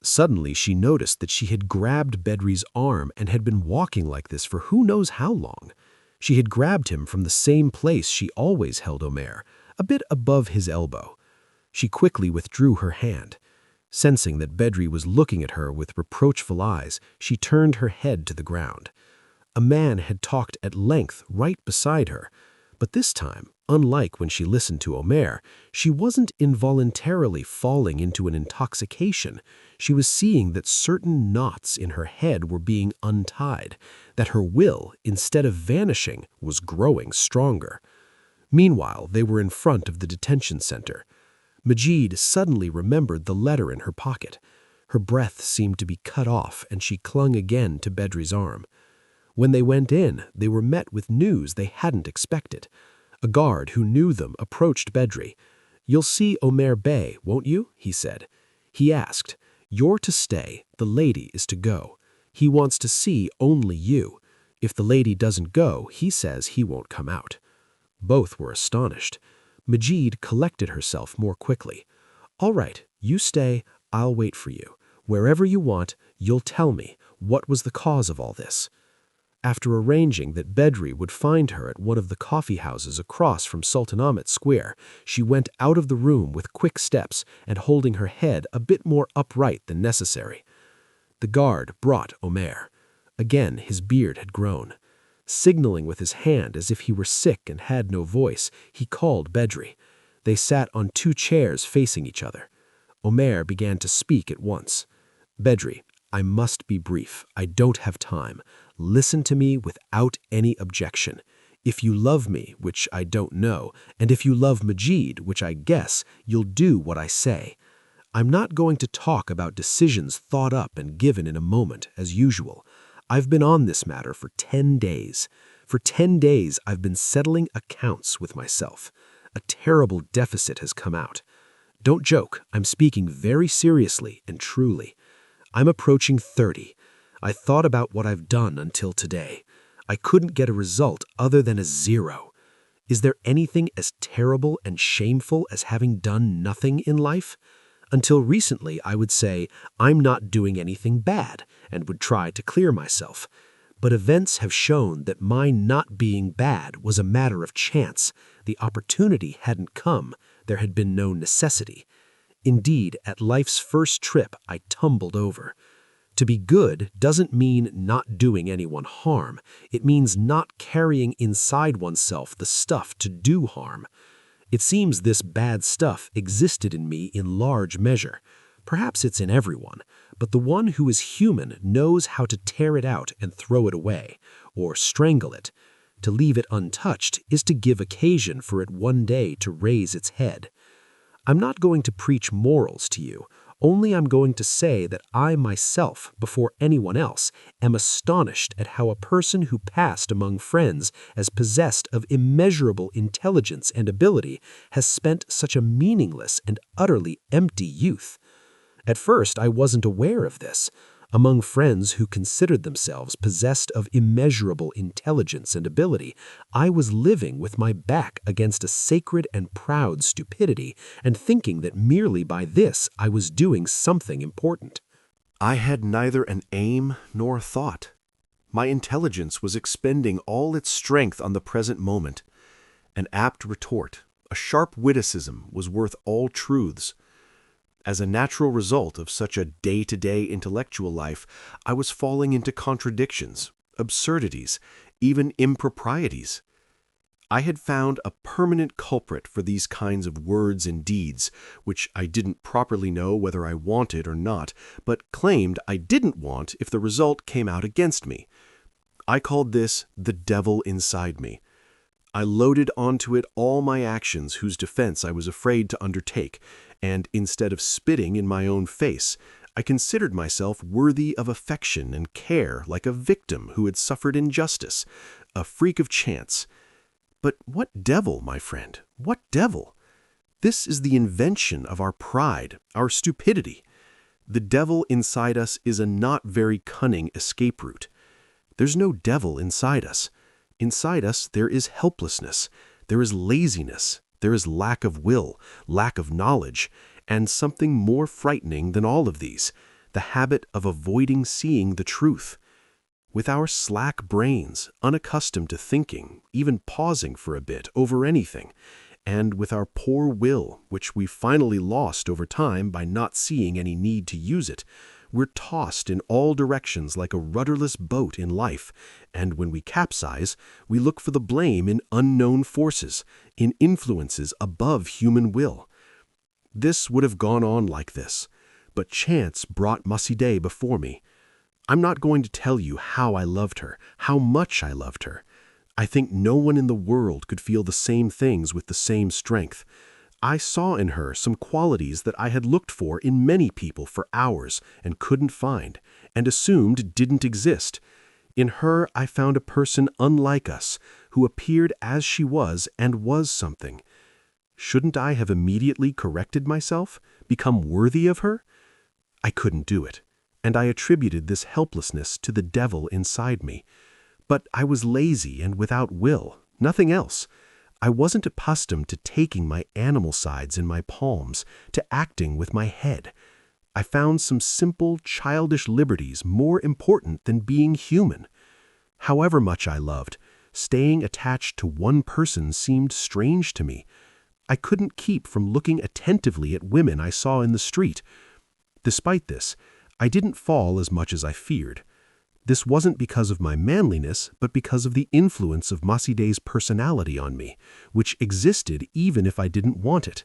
Suddenly she noticed that she had grabbed Bedri's arm and had been walking like this for who knows how long. She had grabbed him from the same place she always held Omer, a bit above his elbow. She quickly withdrew her hand. Sensing that Bedri was looking at her with reproachful eyes, she turned her head to the ground. A man had talked at length right beside her, but this time, unlike when she listened to Omer, she wasn't involuntarily falling into an intoxication. She was seeing that certain knots in her head were being untied, that her will, instead of vanishing, was growing stronger. Meanwhile, they were in front of the detention center. Majid suddenly remembered the letter in her pocket. Her breath seemed to be cut off, and she clung again to Bedri's arm. When they went in, they were met with news they hadn't expected. A guard who knew them approached Bedri. "You'll see Omer Bey, won't you?" he said. He asked, "You're to stay, the lady is to go. He wants to see only you. If the lady doesn't go, he says he won't come out." Both were astonished. Majid collected herself more quickly. "All right, you stay, I'll wait for you. Wherever you want, you'll tell me what was the cause of all this." After arranging that Bedri would find her at one of the coffee houses across from Sultanahmet Square, she went out of the room with quick steps and holding her head a bit more upright than necessary. The guard brought Omer. Again his beard had grown. Signaling with his hand as if he were sick and had no voice, he called Bedri. They sat on 2 chairs facing each other. Omer began to speak at once. "Bedri, I must be brief. I don't have time. Listen to me without any objection. If you love me, which I don't know, and if you love Majid, which I guess, you'll do what I say. I'm not going to talk about decisions thought up and given in a moment, as usual. I've been on this matter for 10 days. For 10 days, I've been settling accounts with myself. A terrible deficit has come out. Don't joke, I'm speaking very seriously and truly. I'm approaching 30. I thought about what I've done until today. I couldn't get a result other than a 0. Is there anything as terrible and shameful as having done nothing in life? Until recently, I would say, I'm not doing anything bad, and would try to clear myself. But events have shown that my not being bad was a matter of chance. The opportunity hadn't come. There had been no necessity. Indeed, at life's first trip, I tumbled over. To be good doesn't mean not doing anyone harm. It means not carrying inside oneself the stuff to do harm. It seems this bad stuff existed in me in large measure. Perhaps it's in everyone, but the one who is human knows how to tear it out and throw it away, or strangle it. To leave it untouched is to give occasion for it one day to raise its head. I'm not going to preach morals to you, only I'm going to say that I myself, before anyone else, am astonished at how a person who passed among friends as possessed of immeasurable intelligence and ability has spent such a meaningless and utterly empty youth. At first, I wasn't aware of this. Among friends who considered themselves possessed of immeasurable intelligence and ability, I was living with my back against a sacred and proud stupidity and thinking that merely by this I was doing something important. I had neither an aim nor thought. My intelligence was expending all its strength on the present moment. An apt retort, a sharp witticism was worth all truths. As a natural result of such a day-to-day intellectual life, I was falling into contradictions, absurdities, even improprieties. I had found a permanent culprit for these kinds of words and deeds, which I didn't properly know whether I wanted or not, but claimed I didn't want if the result came out against me. I called this the devil inside me. I loaded onto it all my actions whose defense I was afraid to undertake, and instead of spitting in my own face, I considered myself worthy of affection and care like a victim who had suffered injustice, a freak of chance. But what devil, my friend, what devil? This is the invention of our pride, our stupidity. The devil inside us is a not very cunning escape route. There's no devil inside us. Inside us there is helplessness, there is laziness, there is lack of will, lack of knowledge, and something more frightening than all of these, the habit of avoiding seeing the truth. With our slack brains, unaccustomed to thinking, even pausing for a bit over anything, and with our poor will, which we finally lost over time by not seeing any need to use it, we're tossed in all directions like a rudderless boat in life, and when we capsize, we look for the blame in unknown forces, in influences above human will. This would have gone on like this, but chance brought Maside before me. I'm not going to tell you how I loved her, how much I loved her. I think no one in the world could feel the same things with the same strength. I saw in her some qualities that I had looked for in many people for hours and couldn't find, and assumed didn't exist. In her I found a person unlike us, who appeared as she was and was something. Shouldn't I have immediately corrected myself, become worthy of her? I couldn't do it, and I attributed this helplessness to the devil inside me. But I was lazy and without will, nothing else. I wasn't accustomed to taking my animal sides in my palms, to acting with my head. I found some simple, childish liberties more important than being human. However much I loved, staying attached to one person seemed strange to me. I couldn't keep from looking attentively at women I saw in the street. Despite this, I didn't fall as much as I feared. This wasn't because of my manliness, but because of the influence of Maside's personality on me, which existed even if I didn't want it.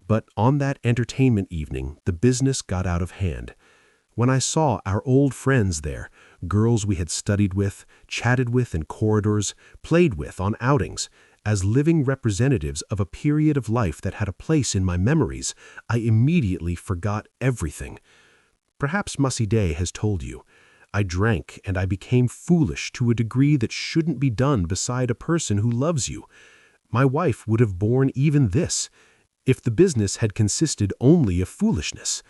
But on that entertainment evening, the business got out of hand. When I saw our old friends there, girls we had studied with, chatted with in corridors, played with on outings, as living representatives of a period of life that had a place in my memories, I immediately forgot everything. Perhaps Maside has told you. I drank and I became foolish to a degree that shouldn't be done beside a person who loves you. My wife would have borne even this, if the business had consisted only of foolishness.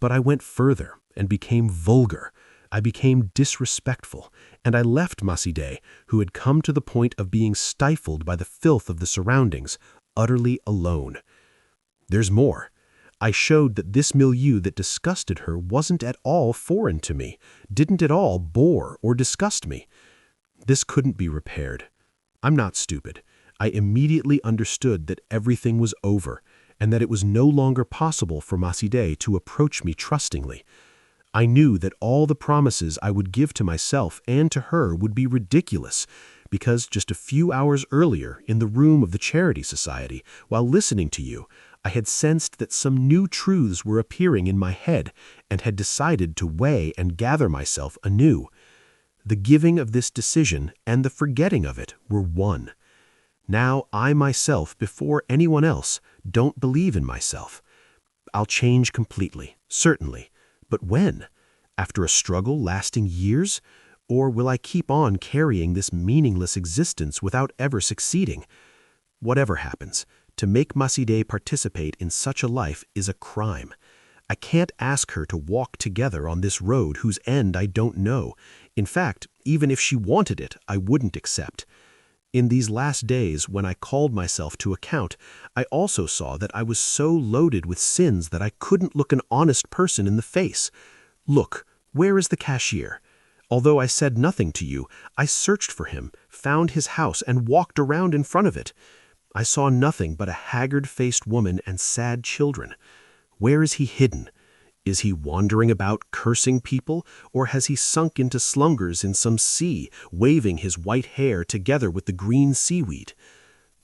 But I went further and became vulgar. I became disrespectful, and I left Maside, who had come to the point of being stifled by the filth of the surroundings, utterly alone. There's more. I showed that this milieu that disgusted her wasn't at all foreign to me, didn't at all bore or disgust me. This couldn't be repaired. I'm not stupid. I immediately understood that everything was over, and that it was no longer possible for Maside to approach me trustingly. I knew that all the promises I would give to myself and to her would be ridiculous, because just a few hours earlier, in the room of the Charity Society, while listening to you, I had sensed that some new truths were appearing in my head and had decided to weigh and gather myself anew. The giving of this decision and the forgetting of it were one. Now I myself, before anyone else, don't believe in myself. I'll change completely, certainly. But when? After a struggle lasting years? Or will I keep on carrying this meaningless existence without ever succeeding? Whatever happens, to make Maside participate in such a life is a crime. I can't ask her to walk together on this road whose end I don't know. In fact, even if she wanted it, I wouldn't accept. In these last days, when I called myself to account, I also saw that I was so loaded with sins that I couldn't look an honest person in the face. Look, where is the cashier? Although I said nothing to you, I searched for him, found his house, and walked around in front of it. I saw nothing but a haggard-faced woman and sad children. Where is he hidden? Is he wandering about cursing people, or has he sunk into slumbers in some sea, waving his white hair together with the green seaweed?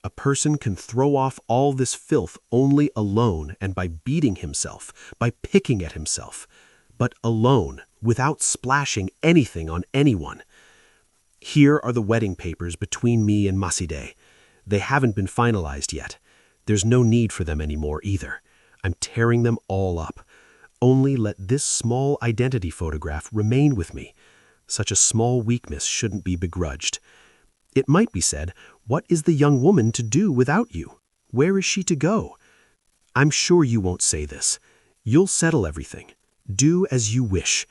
A person can throw off all this filth only alone and by beating himself, by picking at himself, but alone, without splashing anything on anyone. Here are the wedding papers between me and Maside. They haven't been finalized yet. There's no need for them anymore either. I'm tearing them all up. Only let this small identity photograph remain with me. Such a small weakness shouldn't be begrudged. It might be said, what is the young woman to do without you? Where is she to go? I'm sure you won't say this. You'll settle everything. Do as you wish.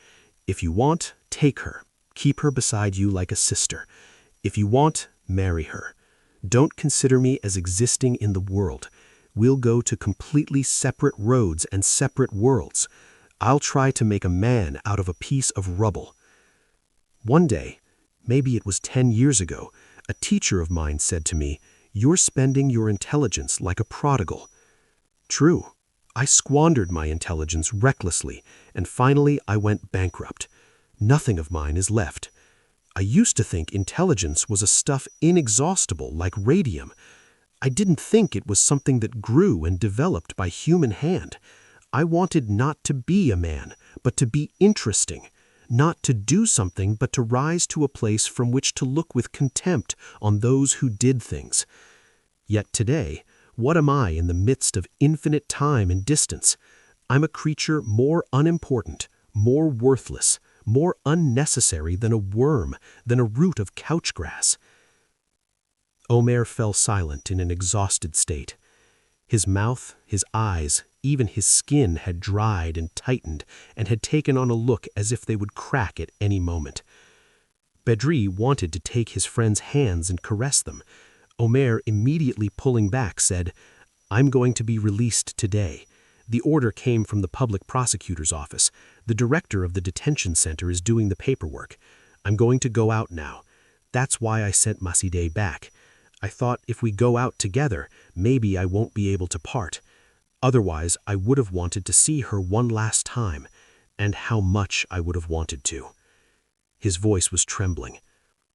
If you want, take her. Keep her beside you like a sister. If you want, marry her. Don't consider me as existing in the world. We'll go to completely separate roads and separate worlds. I'll try to make a man out of a piece of rubble. One day, maybe it was 10 years ago, a teacher of mine said to me, "You're spending your intelligence like a prodigal." True, I squandered my intelligence recklessly, and finally I went bankrupt. Nothing of mine is left. I used to think intelligence was a stuff inexhaustible like radium. I didn't think it was something that grew and developed by human hand. I wanted not to be a man, but to be interesting. Not to do something, but to rise to a place from which to look with contempt on those who did things. Yet today, what am I in the midst of infinite time and distance? I'm a creature more unimportant, more worthless, more unnecessary than a worm, than a root of couch grass. Omer fell silent in an exhausted state. His mouth, his eyes, even his skin had dried and tightened and had taken on a look as if they would crack at any moment. Bedri wanted to take his friend's hands and caress them. Omer, immediately pulling back, said, "I'm going to be released today. The order came from the public prosecutor's office. The director of the detention center is doing the paperwork. I'm going to go out now. That's why I sent Maside back. I thought if we go out together, maybe I won't be able to part. Otherwise, I would have wanted to see her one last time, and how much I would have wanted to." His voice was trembling.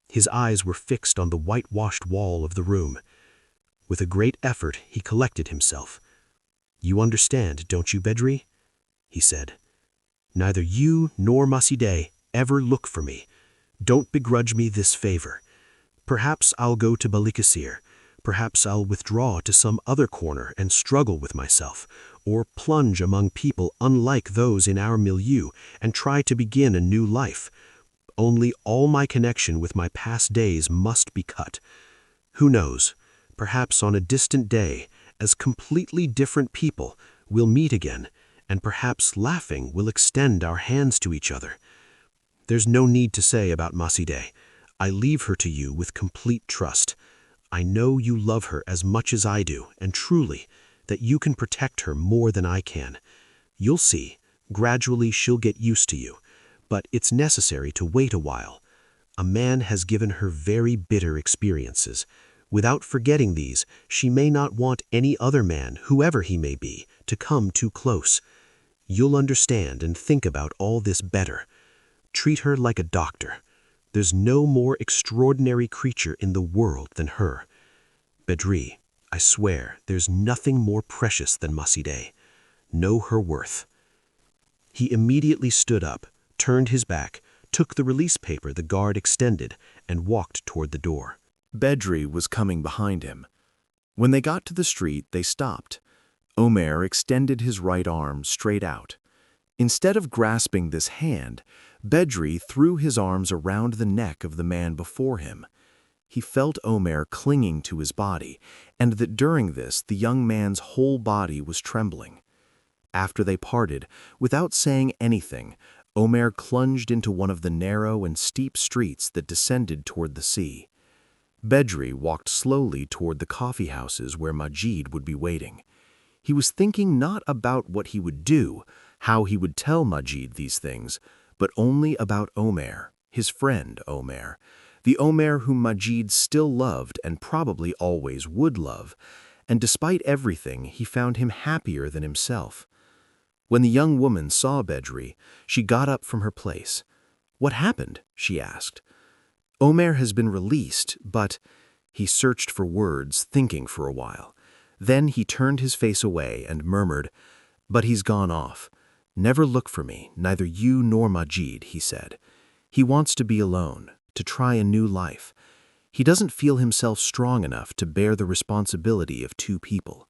His eyes were fixed on the whitewashed wall of the room. With a great effort, he collected himself. "You understand, don't you, Bedri?" he said. "Neither you nor Maside ever look for me. Don't begrudge me this favor. Perhaps I'll go to Balikasir. Perhaps I'll withdraw to some other corner and struggle with myself, or plunge among people unlike those in our milieu and try to begin a new life. Only all my connection with my past days must be cut. Who knows, perhaps on a distant day, as completely different people, we'll meet again, and perhaps laughing will extend our hands to each other. There's no need to say about Maside. I leave her to you with complete trust. I know you love her as much as I do, and truly, that you can protect her more than I can. You'll see, gradually she'll get used to you, but it's necessary to wait a while. A man has given her very bitter experiences. Without forgetting these, she may not want any other man, whoever he may be, to come too close. You'll understand and think about all this better. Treat her like a doctor. There's no more extraordinary creature in the world than her. Bedri, I swear there's nothing more precious than Maside. Know her worth." He immediately stood up, turned his back, took the release paper the guard extended, and walked toward the door. Bedri was coming behind him. When they got to the street, they stopped. Omer extended his right arm straight out. Instead of grasping this hand, Bedri threw his arms around the neck of the man before him. He felt Omer clinging to his body, and that during this the young man's whole body was trembling. After they parted, without saying anything, Omer plunged into one of the narrow and steep streets that descended toward the sea. Bedri walked slowly toward the coffee houses where Majid would be waiting. He was thinking not about what he would do, how he would tell Majid these things, but only about Omer, his friend Omer, the Omer whom Majid still loved and probably always would love, and despite everything, he found him happier than himself. When the young woman saw Bedri, she got up from her place. "What happened?" she asked. "Omer has been released, but—" He searched for words, thinking for a while. Then he turned his face away and murmured, "But he's gone off. Never look for me, neither you nor Majid," he said. "He wants to be alone, to try a new life. He doesn't feel himself strong enough to bear the responsibility of two people."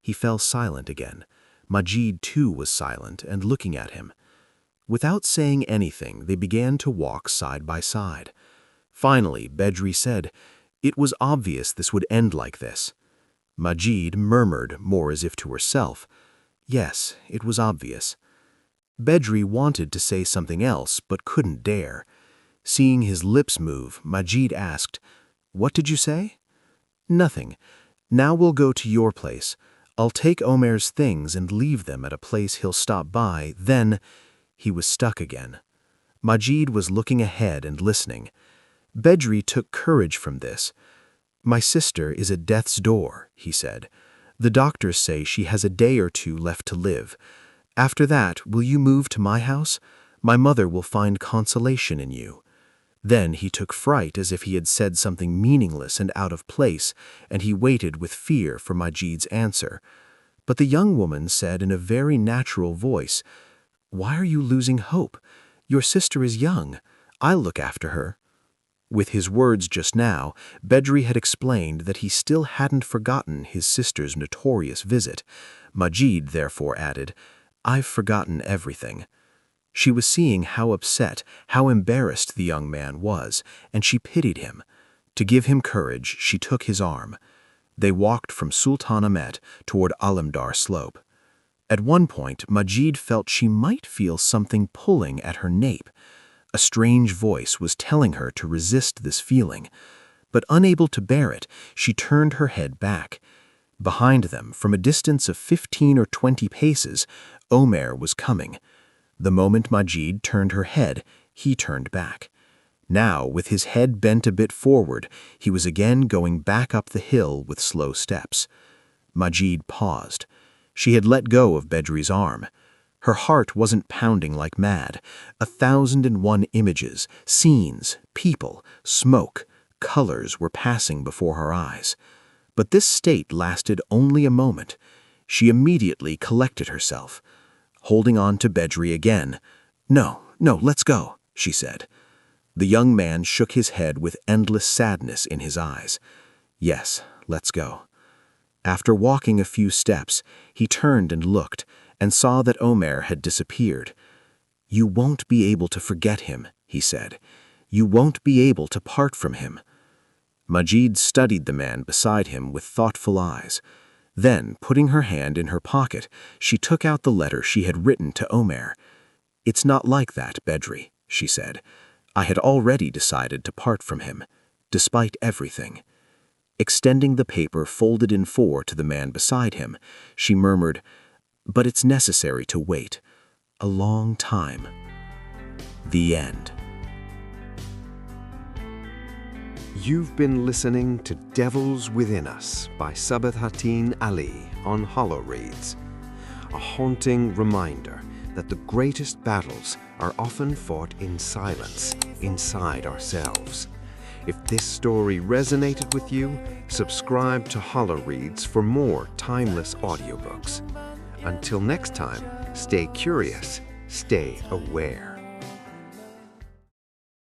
He fell silent again. Majid too was silent and looking at him. Without saying anything, they began to walk side by side. Finally, Bedri said, "It was obvious this would end like this." Majid murmured, more as if to herself, "Yes, it was obvious." Bedri wanted to say something else, but couldn't dare. Seeing his lips move, Majid asked, "What did you say?" "Nothing. Now we'll go to your place. I'll take Omer's things and leave them at a place he'll stop by, then—" He was stuck again. Majid was looking ahead and listening. Bedri took courage from this. "My sister is at death's door," he said. "The doctors say she has a day or two left to live. After that, will you move to my house? My mother will find consolation in you." Then he took fright as if he had said something meaningless and out of place, and he waited with fear for Majid's answer. But the young woman said in a very natural voice, "Why are you losing hope? Your sister is young. I'll look after her." With his words just now, Bedri had explained that he still hadn't forgotten his sister's notorious visit. Majid therefore added, "I've forgotten everything." She was seeing how upset, how embarrassed the young man was, and she pitied him. To give him courage, she took his arm. They walked from Sultan Ahmet toward Alamdar Slope. At one point, Majid felt she might feel something pulling at her nape. A strange voice was telling her to resist this feeling. But unable to bear it, she turned her head back. Behind them, from a distance of 15 or 20 paces, Omer was coming. The moment Majid turned her head, he turned back. Now, with his head bent a bit forward, he was again going back up the hill with slow steps. Majid paused. She had let go of Bedri's arm. Her heart wasn't pounding like mad. 1,001 images, scenes, people, smoke, colors were passing before her eyes. But this state lasted only a moment. She immediately collected herself. Holding on to Bedri again, "No, let's go," she said. The young man shook his head with endless sadness in his eyes. "Yes, let's go." After walking a few steps, he turned and looked, and saw that Omer had disappeared. "You won't be able to forget him," he said. "You won't be able to part from him." Majid studied the man beside him with thoughtful eyes. Then, putting her hand in her pocket, she took out the letter she had written to Omer. "It's not like that, Bedri," she said. "I had already decided to part from him, despite everything." Extending the paper folded in 4 to the man beside him, she murmured, "But it's necessary to wait. A long time." The end. You've been listening to Devils Within Us by Sabahattin Ali on Holoreads. A haunting reminder that the greatest battles are often fought in silence, inside ourselves. If this story resonated with you, subscribe to Holoreads for more timeless audiobooks. Until next time, stay curious, stay aware.